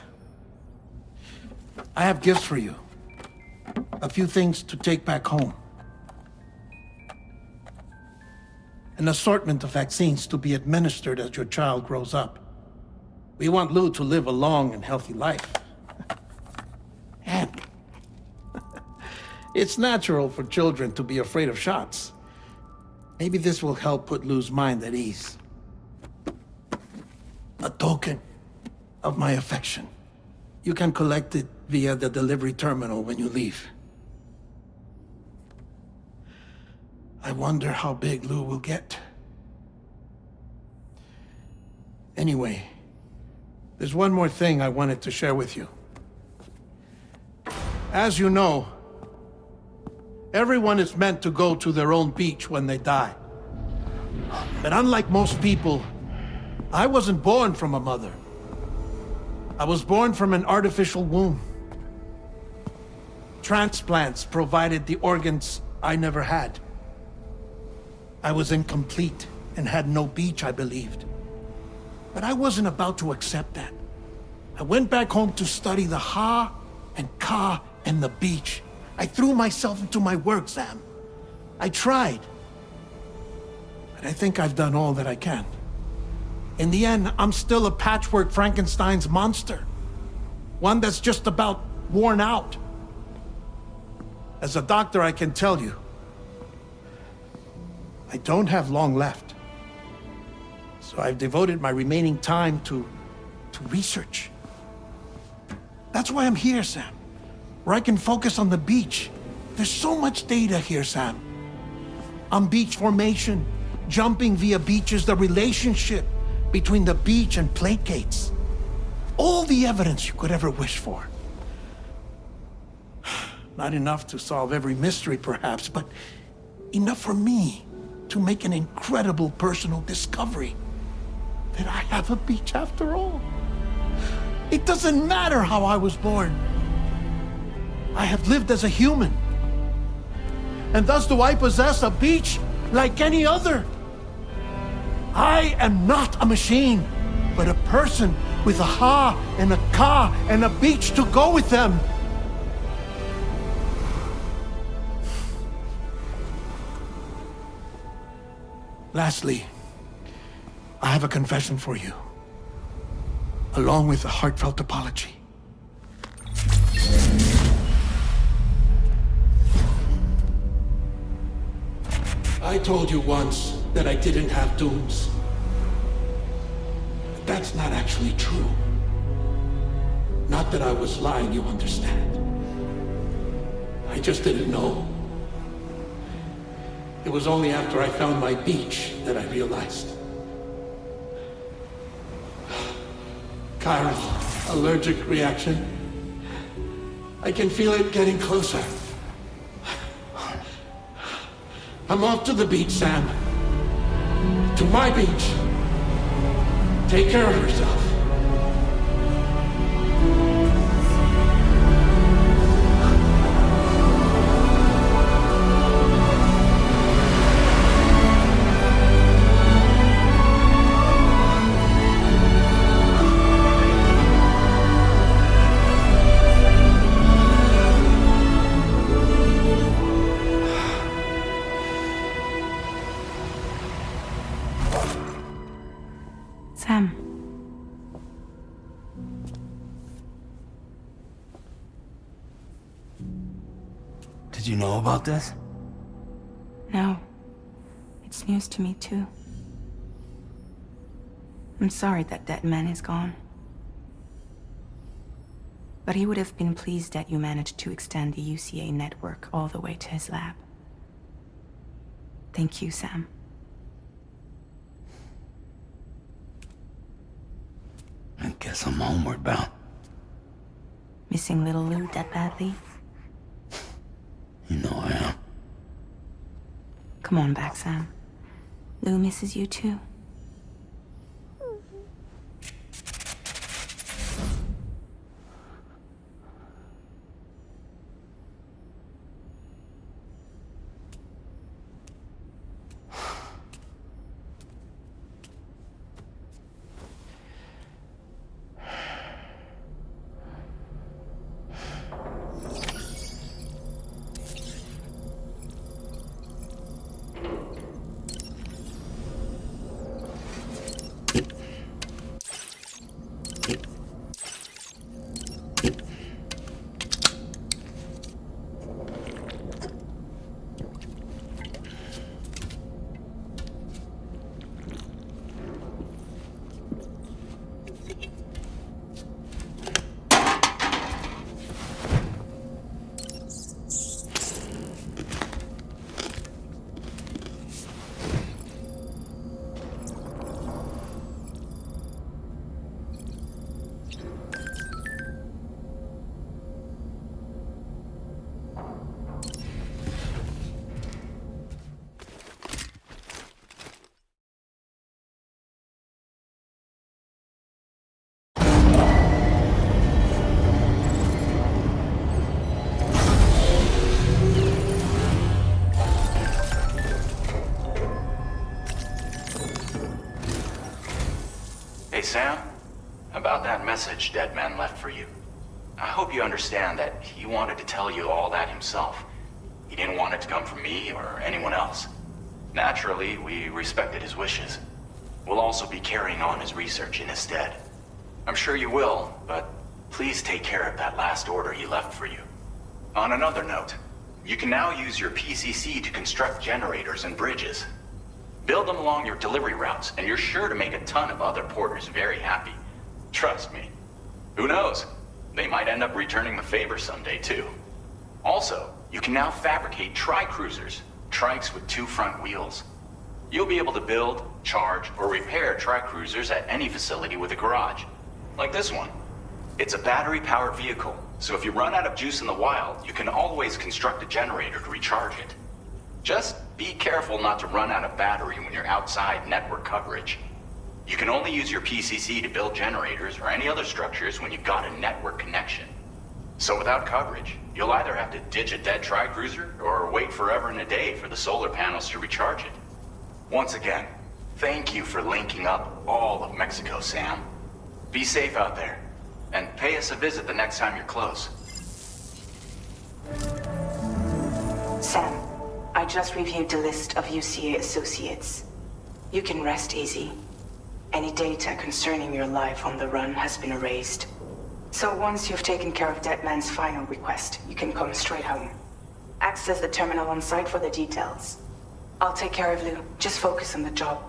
I have gifts for you. A few things to take back home. An assortment of vaccines to be administered as your child grows up. We want Lou to live a long and healthy life. And it's natural for children to be afraid of shots. Maybe this will help put Lou's mind at ease. A token of my affection. You can collect it via the delivery terminal when you leave. I wonder how big Lou will get. Anyway, there's one more thing I wanted to share with you. As you know, everyone is meant to go to their own beach when they die. But unlike most people, I wasn't born from a mother. I was born from an artificial womb. Transplants provided the organs I never had. I was incomplete and had no beach, I believed. But I wasn't about to accept that. I went back home to study the Ha and Ka and the beach. I threw myself into my work, Sam. I tried. But I think I've done all that I can. In the end, I'm still a patchwork Frankenstein's monster. One that's just about worn out. As a doctor, I can tell you, I don't have long left. So I've devoted my remaining time to research. That's why I'm here, Sam. Where I can focus on the beach. There's so much data here, Sam. On beach formation, jumping via beaches, the relationship between the beach and plate gates. All the evidence you could ever wish for. Not enough to solve every mystery, perhaps, but enough for me to make an incredible personal discovery that I have a beach after all. It doesn't matter how I was born. I have lived as a human. And thus do I possess a beach like any other. I am not a machine, but a person with a Ha and a Ka and a beach to go with them. Lastly, I have a confession for you, along with a heartfelt apology. I told you once that I didn't have dooms. But that's not actually true. Not that I was lying, you understand. I just didn't know. It was only after I found my beach that I realized. Kyra's allergic reaction. I can feel it getting closer. I'm off to the beach, Sam. To my beach. Take care of yourself. Sam. Did you know about this? No. It's news to me, too. I'm sorry that that man is gone. But he would have been pleased that you managed to extend the UCA network all the way to his lab. Thank you, Sam. I guess I'm homeward bound. Missing little Lou that badly? You know I am. Come on back, Sam. Lou misses you too. Hey, Sam. About that message Deadman left for you. I hope you understand that he wanted to tell you all that himself. He didn't want it to come from me or anyone else. Naturally, we respected his wishes. We'll also be carrying on his research in his stead. I'm sure you will, but please take care of that last order he left for you. On another note, you can now use your PCC to construct generators and bridges. Build them along your delivery routes, and you're sure to make a ton of other porters very happy. Trust me. Who knows? They might end up returning the favor someday, too. Also, you can now fabricate tri-cruisers, trikes with 2 front wheels. You'll be able to build, charge, or repair tri-cruisers at any facility with a garage. Like this one. It's a battery-powered vehicle, so if you run out of juice in the wild, you can always construct a generator to recharge it. Just be careful not to run out of battery when you're outside network coverage. You can only use your PCC to build generators or any other structures when you've got a network connection. So without coverage, you'll either have to ditch a dead tri-cruiser or wait forever and a day for the solar panels to recharge it. Once again, thank you for linking up all of Mexico, Sam. Be safe out there, and pay us a visit the next time you're close. Sam, I just reviewed the list of UCA associates. You can rest easy. Any data concerning your life on the run has been erased. So once you've taken care of Deadman's final request, you can come straight home. Access the terminal on site for the details. I'll take care of Lou. Just focus on the job.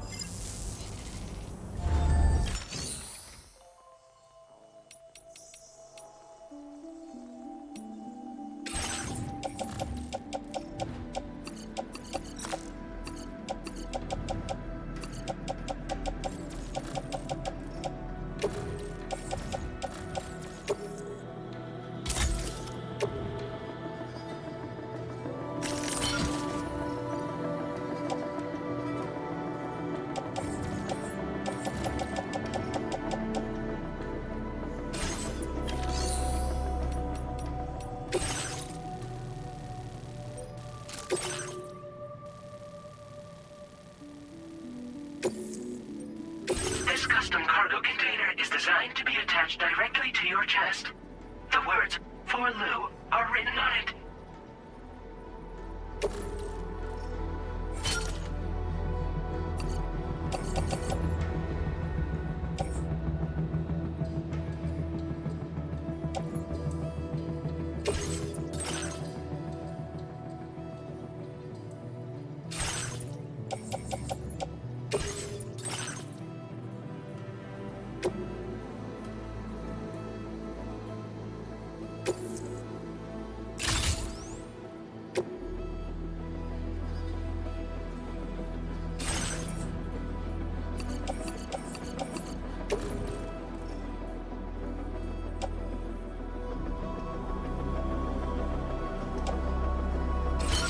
This custom cargo container is designed to be attached directly to your chest. The words, "For Lou," are written on it.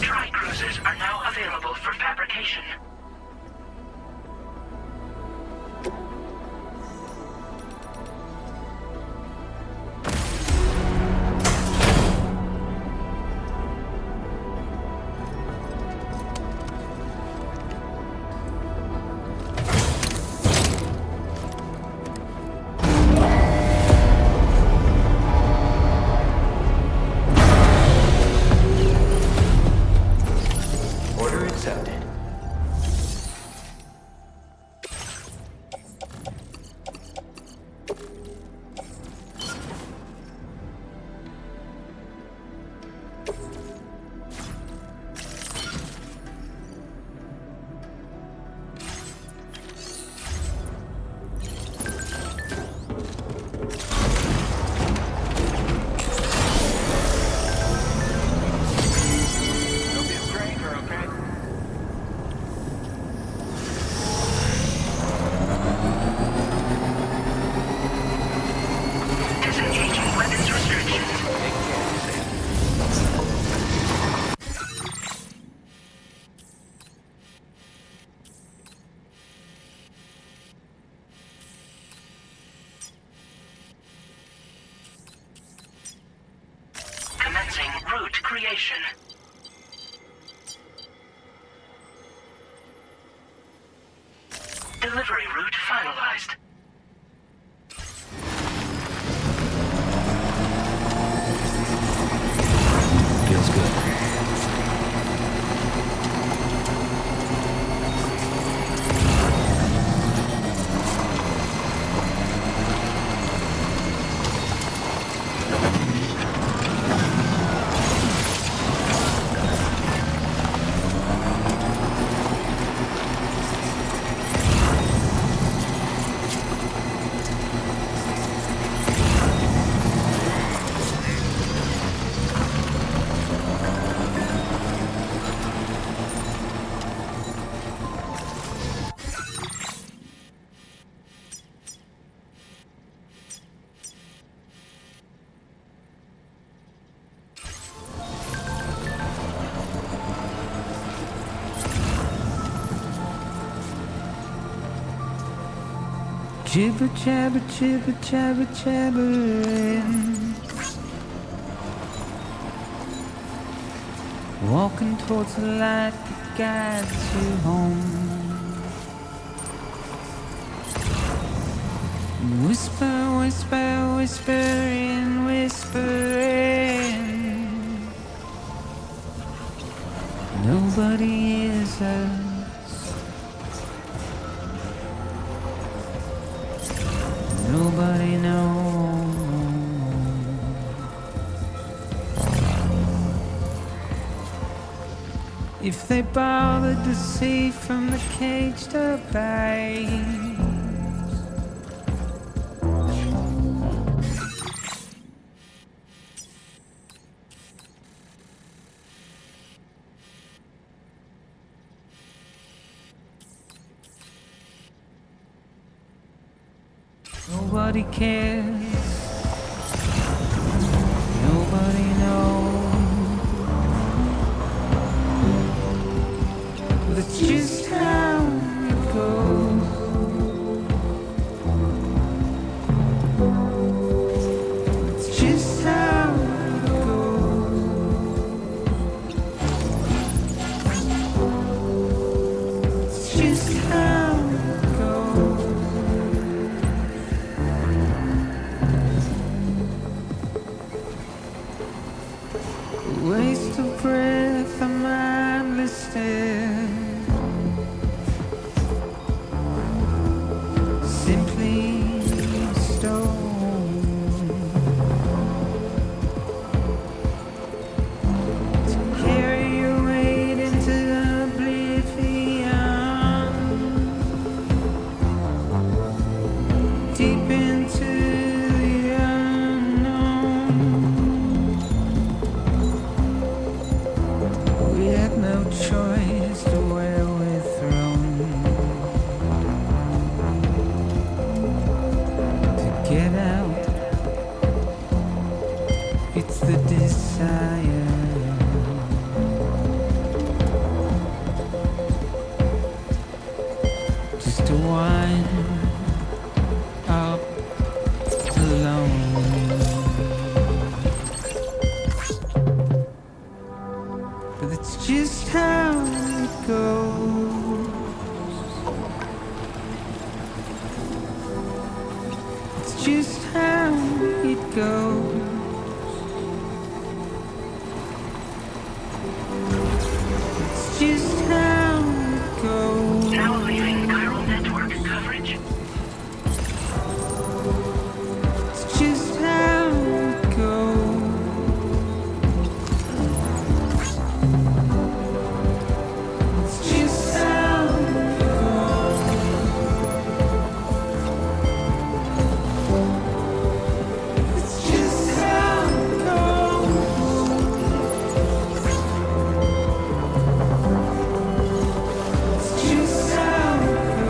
Tri-cruisers are now available for fabrication. Order accepted. Don't be a stranger, okay? Disengaging weapons restrictions. Take care, Sam. Commencing route creation. Delivery route finalized. Feels good. Jibber jabber jibber jabber jabbering, walking towards the light that guides you home. Whisper, whisper, whispering, whispering. Nobody hears us. Nobody knows. If they bothered to see from the cage to bay. Nobody cares. Nobody knows. That's just how it goes. It's just how it goes. It's just how it goes. Waste of breath, a mindless stare. Simply stone to carry your weight into oblivion, deep into the unknown. We had no choice to where we're thrown. To get out, it's the desire. Just to wind up alone. But it's just how it goes. It's just how it goes. It's just how it goes. Now leaving chiral network coverage. It's just how it goes. It's just how it goes. It's just how it goes. It's just how it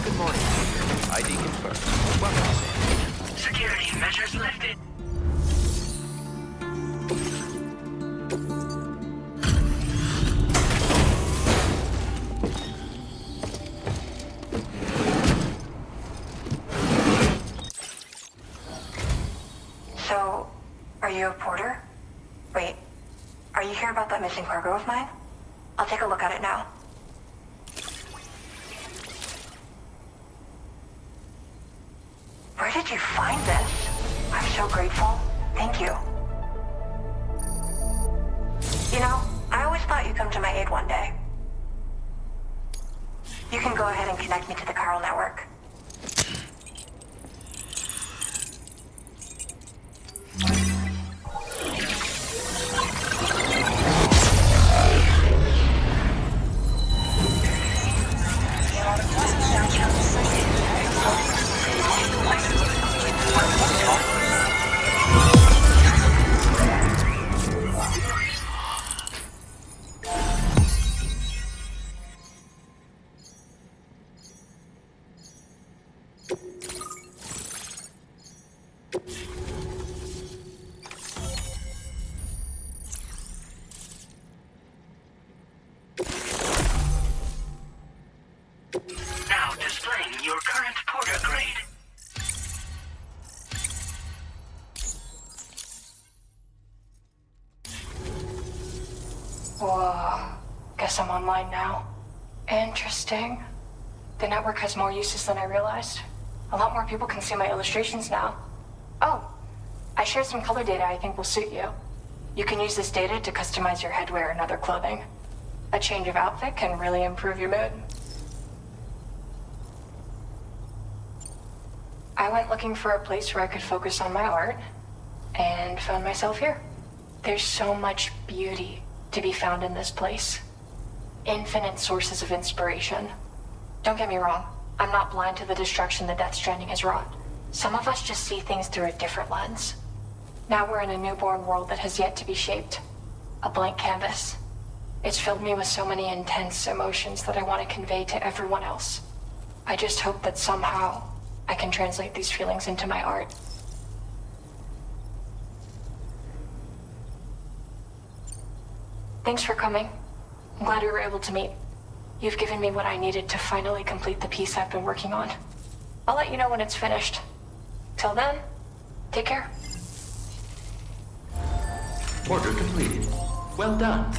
Good morning. ID confirmed. Welcome. Security measures lifted. So, are you a porter? Wait, are you here about that missing cargo of mine? I'll take a look at it now. Where did you find this? I'm so grateful. Thank you. You know, I always thought you'd come to my aid one day. You can go ahead and connect me to the chiral network. Now displaying your current porter grade. Whoa. Guess I'm online now. Interesting. The network has more uses than I realized. A lot more people can see my illustrations now. Oh, I shared some color data I think will suit you. You can use this data to customize your headwear and other clothing. A change of outfit can really improve your mood. I I went looking for a place where I could focus on my art, and found myself here. There's so much beauty to be found in this place. Infinite sources of inspiration. Don't get me wrong, I'm not blind to the destruction that Death Stranding has wrought. Some of us just see things through a different lens. Now we're in a newborn world that has yet to be shaped. A blank canvas. It's filled me with so many intense emotions that I want to convey to everyone else. I just hope that somehow I can translate these feelings into my art. Thanks for coming. I'm glad we were able to meet. You've given me what I needed to finally complete the piece I've been working on. I'll let you know when it's finished. Till then, take care. Order completed. Well done.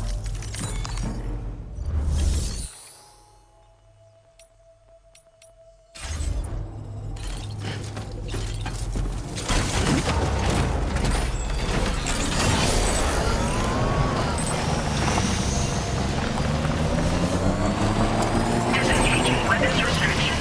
Disengaging weapons restrictions.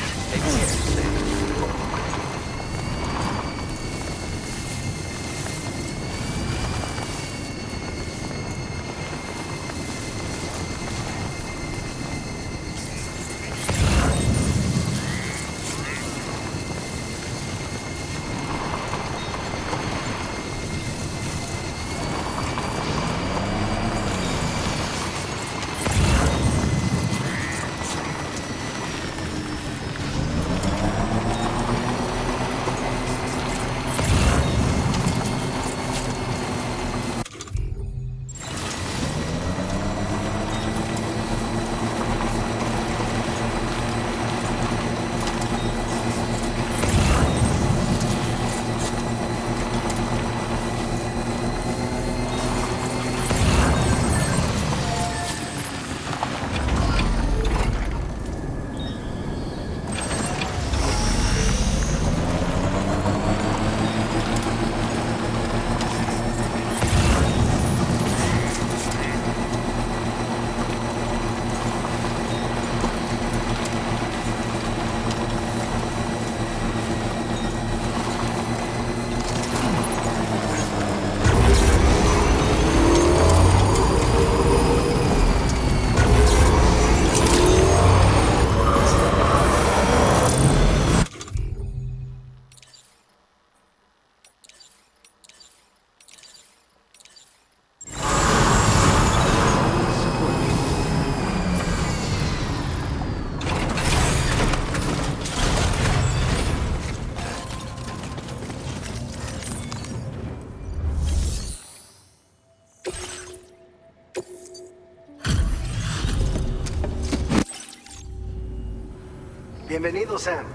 Bienvenido, Sam.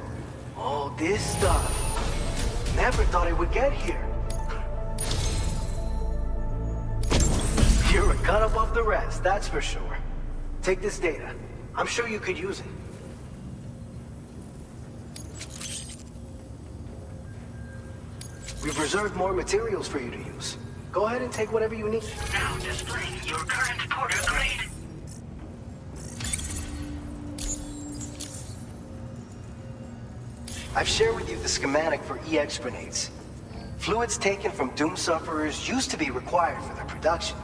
All this stuff. Never thought it would get here. You're a cut up of the rest, that's for sure. Take this data. I'm sure you could use it. We've reserved more materials for you to use. Go ahead and take whatever you need. Now displaying your current porter grade. I've shared with you the schematic for EX grenades. Fluids taken from Doom sufferers used to be required for their production,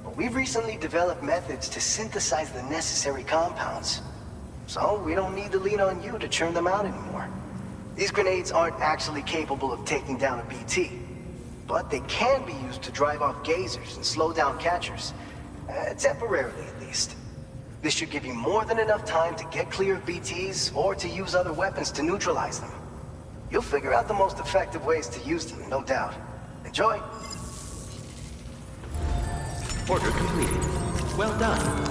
but we've recently developed methods to synthesize the necessary compounds. So we don't need to lean on you to churn them out anymore. These grenades aren't actually capable of taking down a BT, but they can be used to drive off gazers and slow down catchers, temporarily at least. This should give you more than enough time to get clear of BTs or to use other weapons to neutralize them. You'll figure out the most effective ways to use them, no doubt. Enjoy! Order completed. Well done.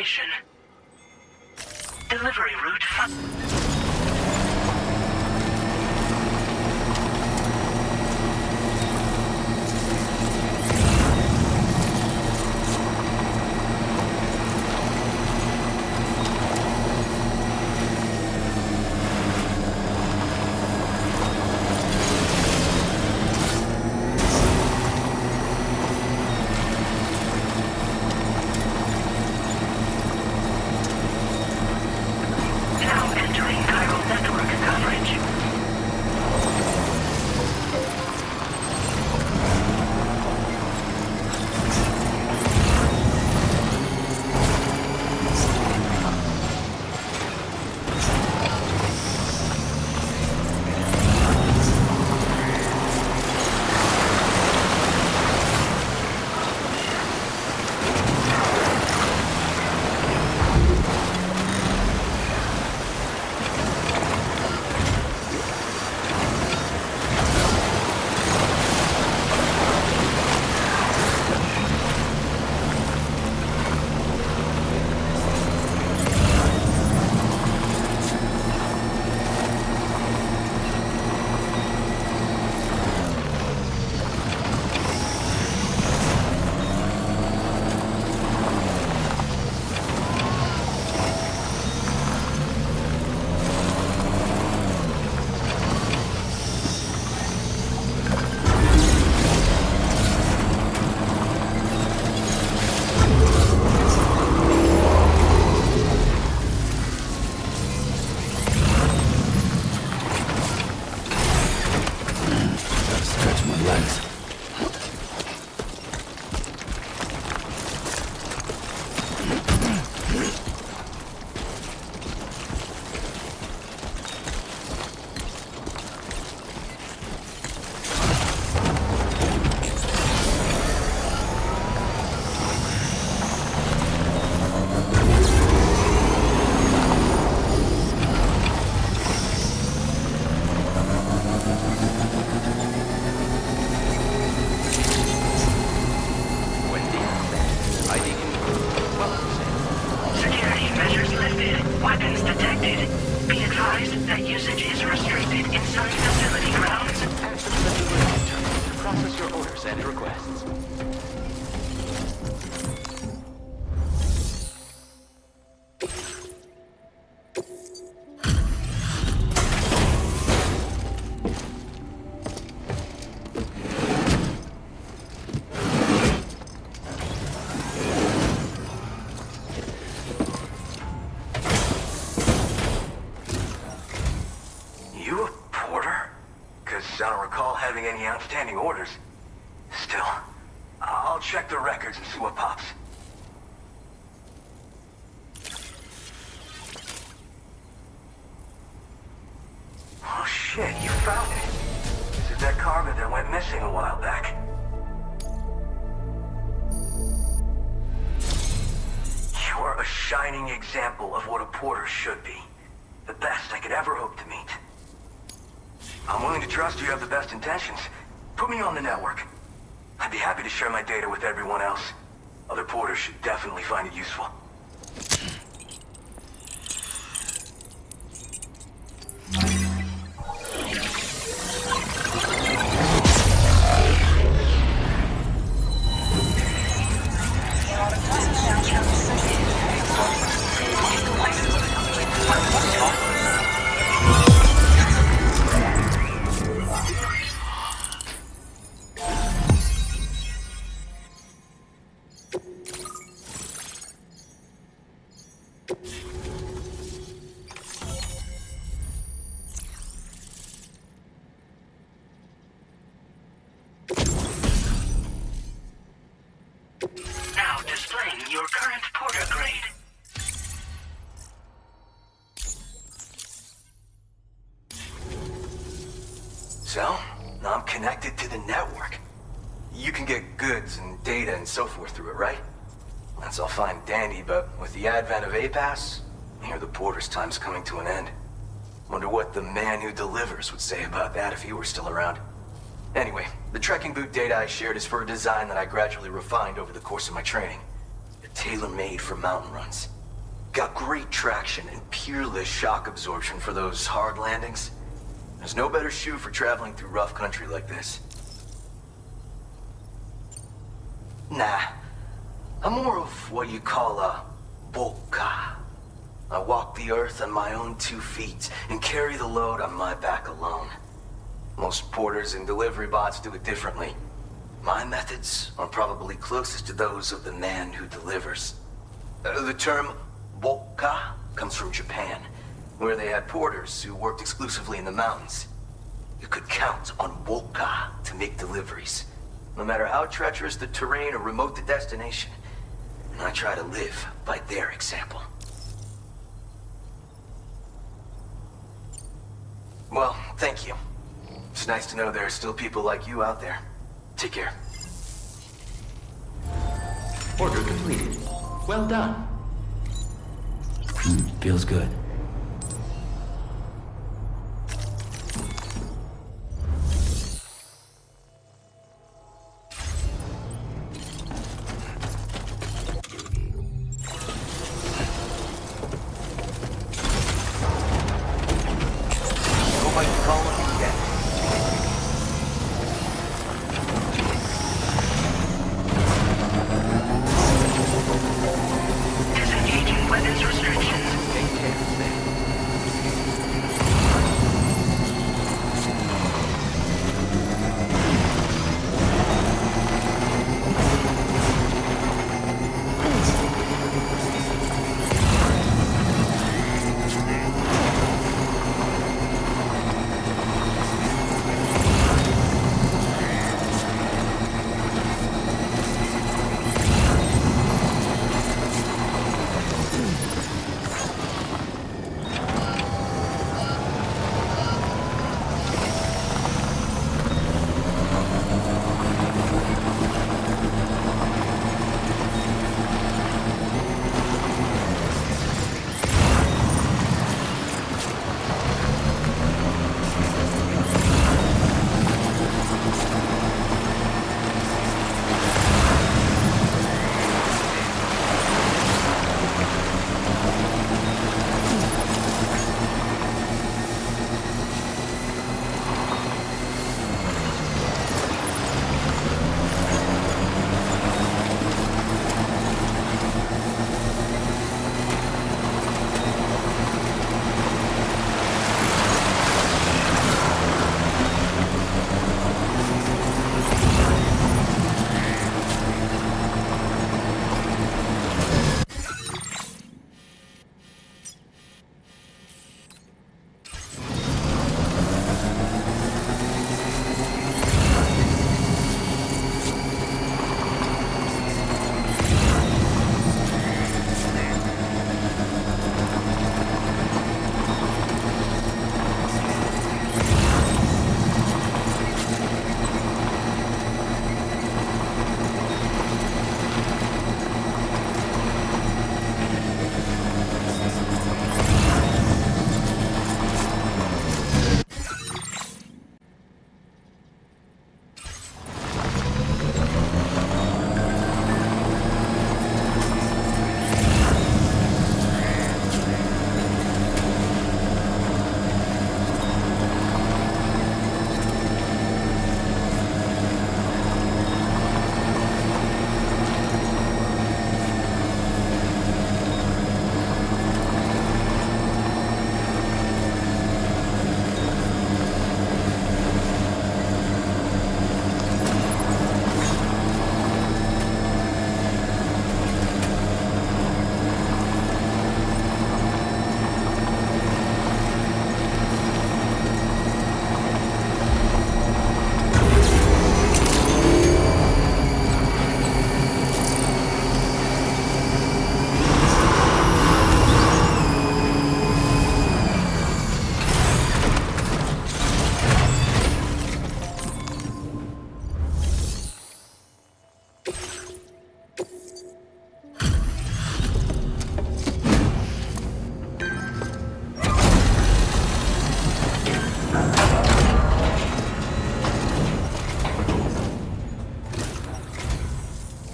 destination. Delivery route 5. Any outstanding orders. Still, I'll check the records and see what pops. Oh shit, you found it. This is that carbon that went missing a while back. You're a shining example of what a porter should be. The best I could ever hope to meet. I'm willing to trust you have the best intentions. Put me on the network. I'd be happy to share my data with everyone else. Other porters should definitely find it useful. Now displaying your current porter grade. So, I'm connected to the network. You can get goods and data and so forth through it, right? That's all fine and dandy, but with the advent of A-Pass, here the porter's time's coming to an end. Wonder what the man who delivers would say about that if he were still around. Anyway, the trekking boot data I shared is for a design that I gradually refined over the course of my training. They're tailor-made for mountain runs. Got great traction and peerless shock absorption for those hard landings. There's no better shoe for traveling through rough country like this. Nah, I'm more of what you call a boca. I walk the earth on my own 2 feet and carry the load on my back alone. Most porters and delivery bots do it differently. My methods are probably closest to those of the man who delivers. The term boca comes from Japan, where they had porters who worked exclusively in the mountains. You could count on boca to make deliveries, no matter how treacherous the terrain or remote the destination. And I try to live by their example. Well, thank you. It's nice to know there are still people like you out there. Take care. Order completed. Well done. Feels good. Disengaging weapons restrictions.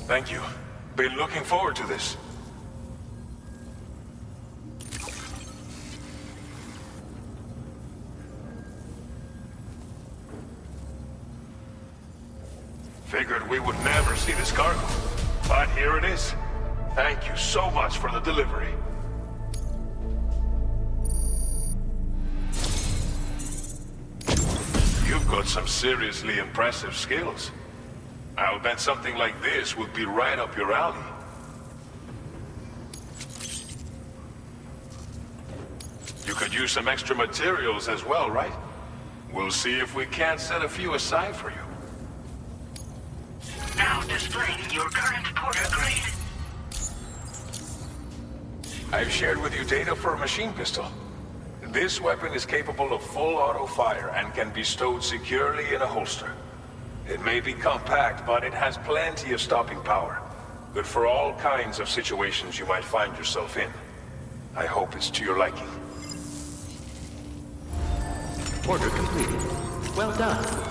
Thank you. Been looking forward to this. would never see this cargo. But here it is. Thank you so much for the delivery. You've got some seriously impressive skills. I'll bet something like this would be right up your alley. You could use some extra materials as well, right? We'll see if we can't set a few aside for you. Now displaying your current Porter grade. I've shared with you data for a machine pistol. This weapon is capable of full auto fire and can be stowed securely in a holster. It may be compact, but it has plenty of stopping power. Good for all kinds of situations you might find yourself in. I hope it's to your liking. Order completed. Well done.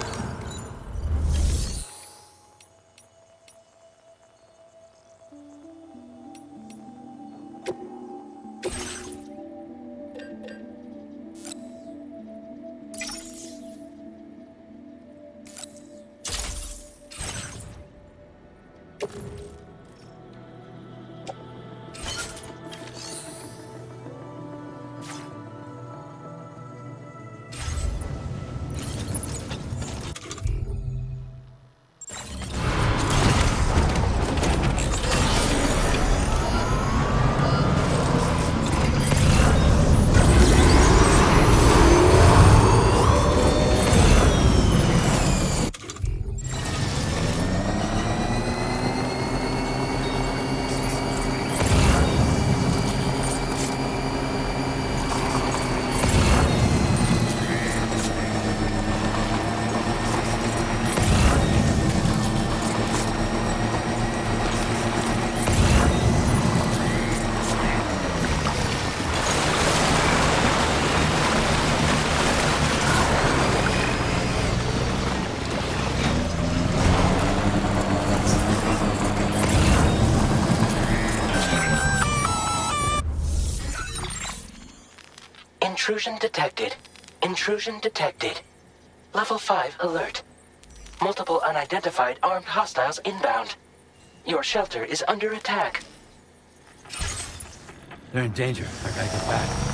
Intrusion detected. Intrusion detected. Level 5 alert. Multiple unidentified armed hostiles inbound. Your shelter is under attack. They're in danger. I gotta get back.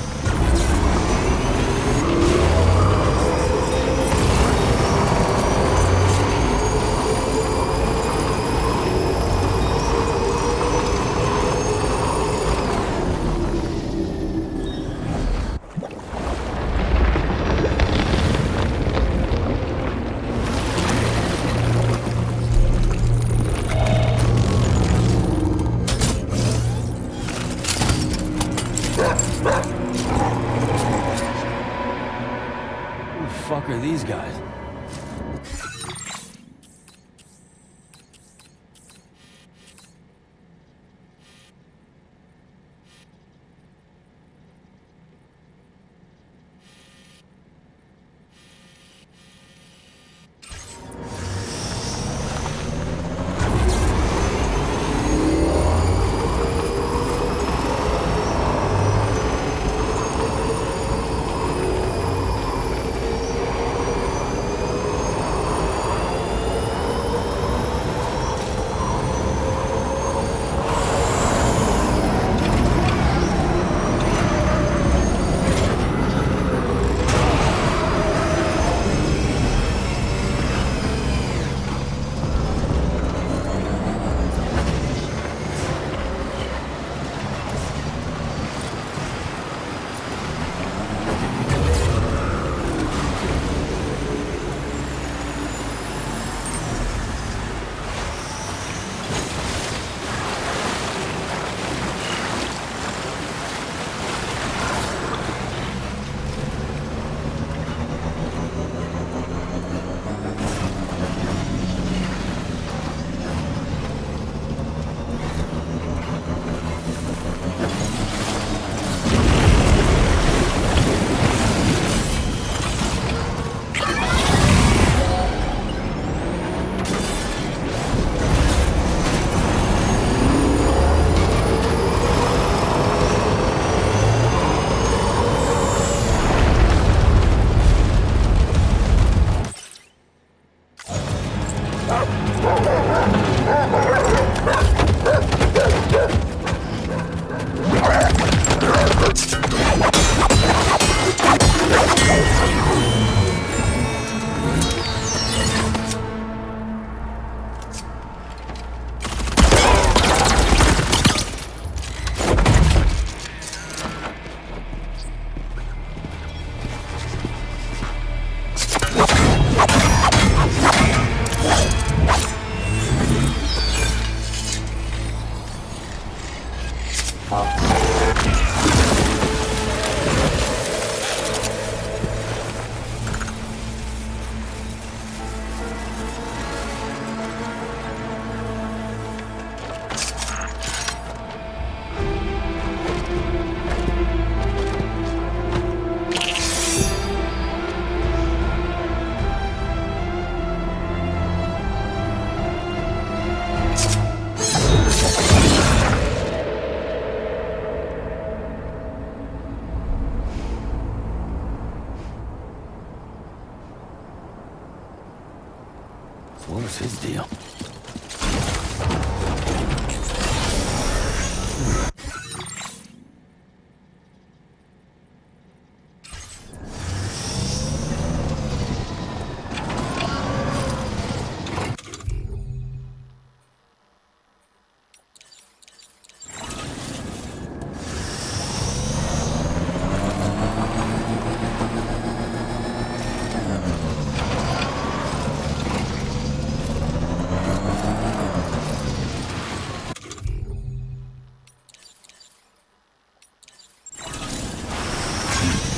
What was his deal?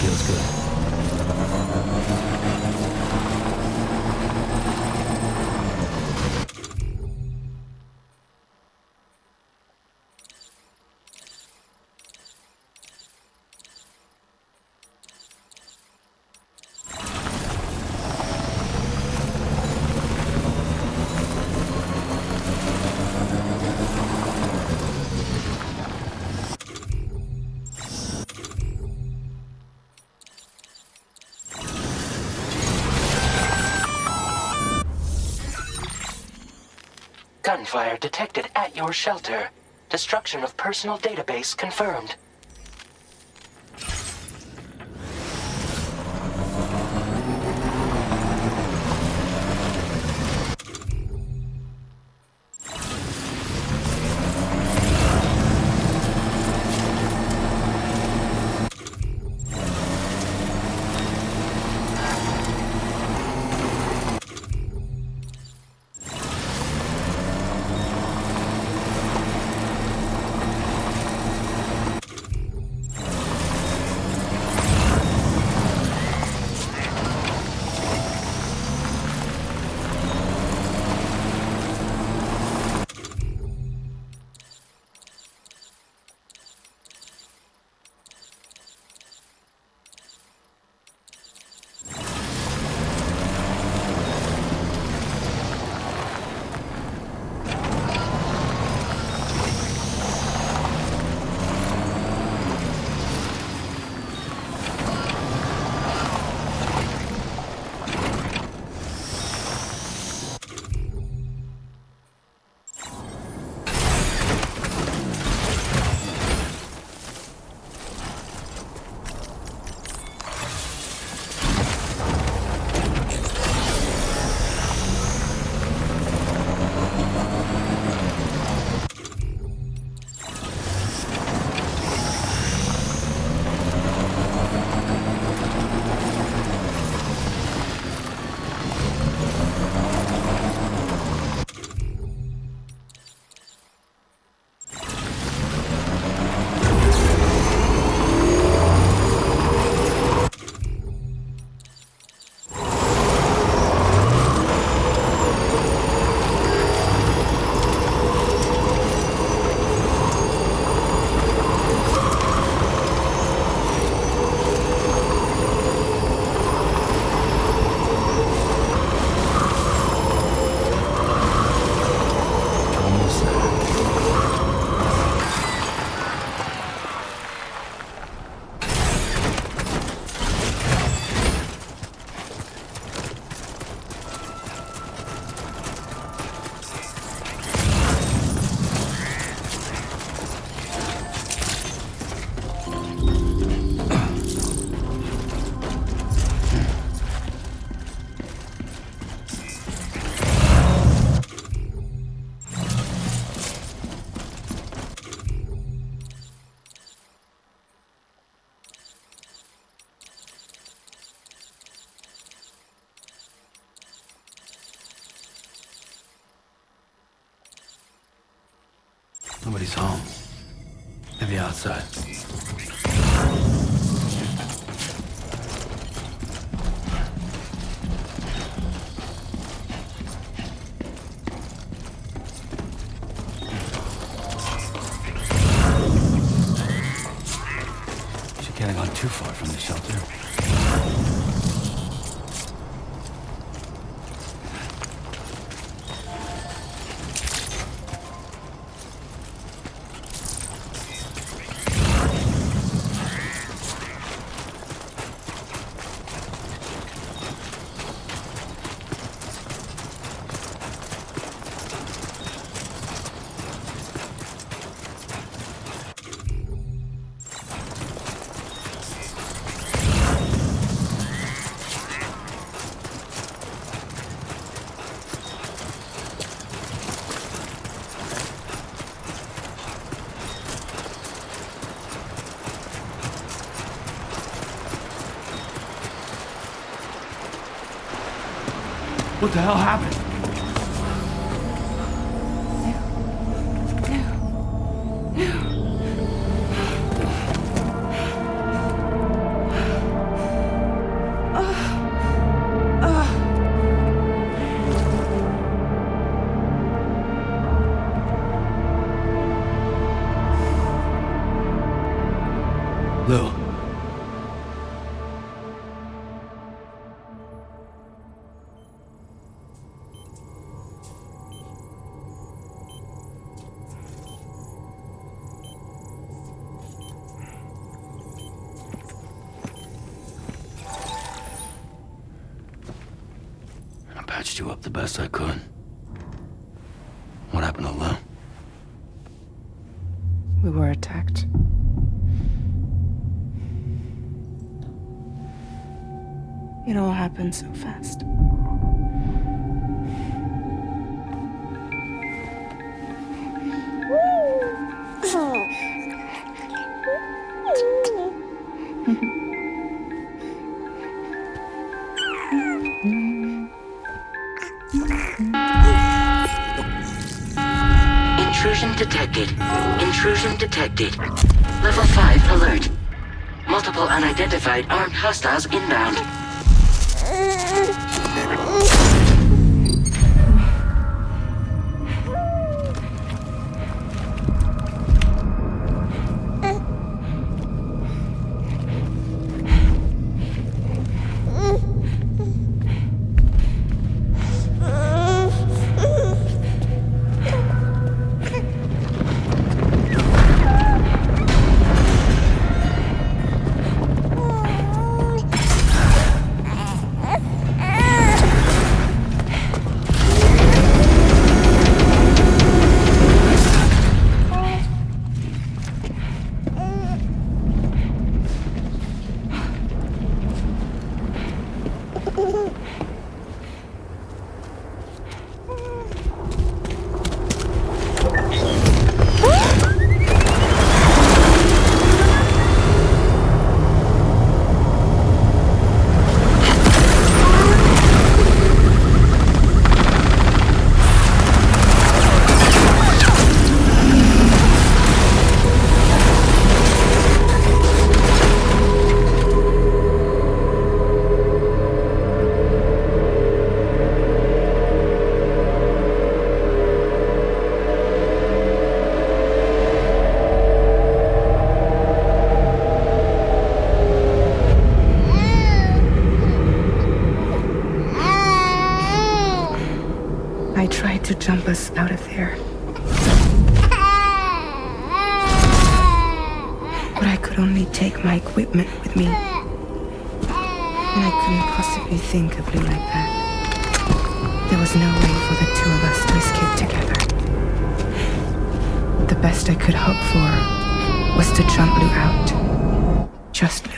Feels good. Gunfire detected at your shelter. Destruction of personal database confirmed. Nobody's home. Maybe outside. She can't have gone too far from the shelter. What the hell happened? Lou. I patched you up the best I could. What happened to Lou? We were attacked. It all happened so fast. Intrusion detected. Intrusion detected. Level 5 alert. Multiple unidentified armed hostiles inbound. I tried to jump us out of there. But I could only take my equipment with me. And I couldn't possibly think of Lou like that. There was no way for the two of us to escape together. The best I could hope for was to jump Lou out. Just Lou.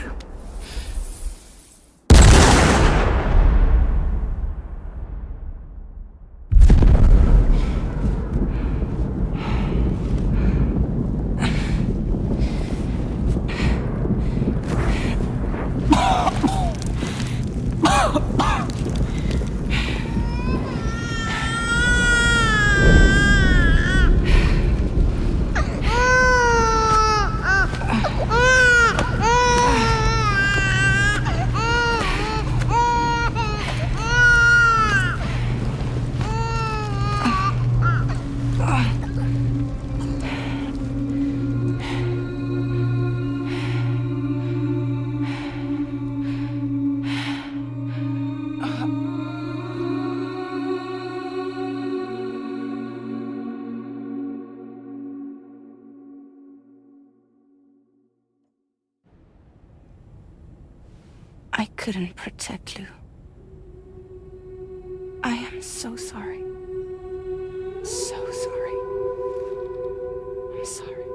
couldn't protect Lou. I am so sorry. So sorry. I'm sorry.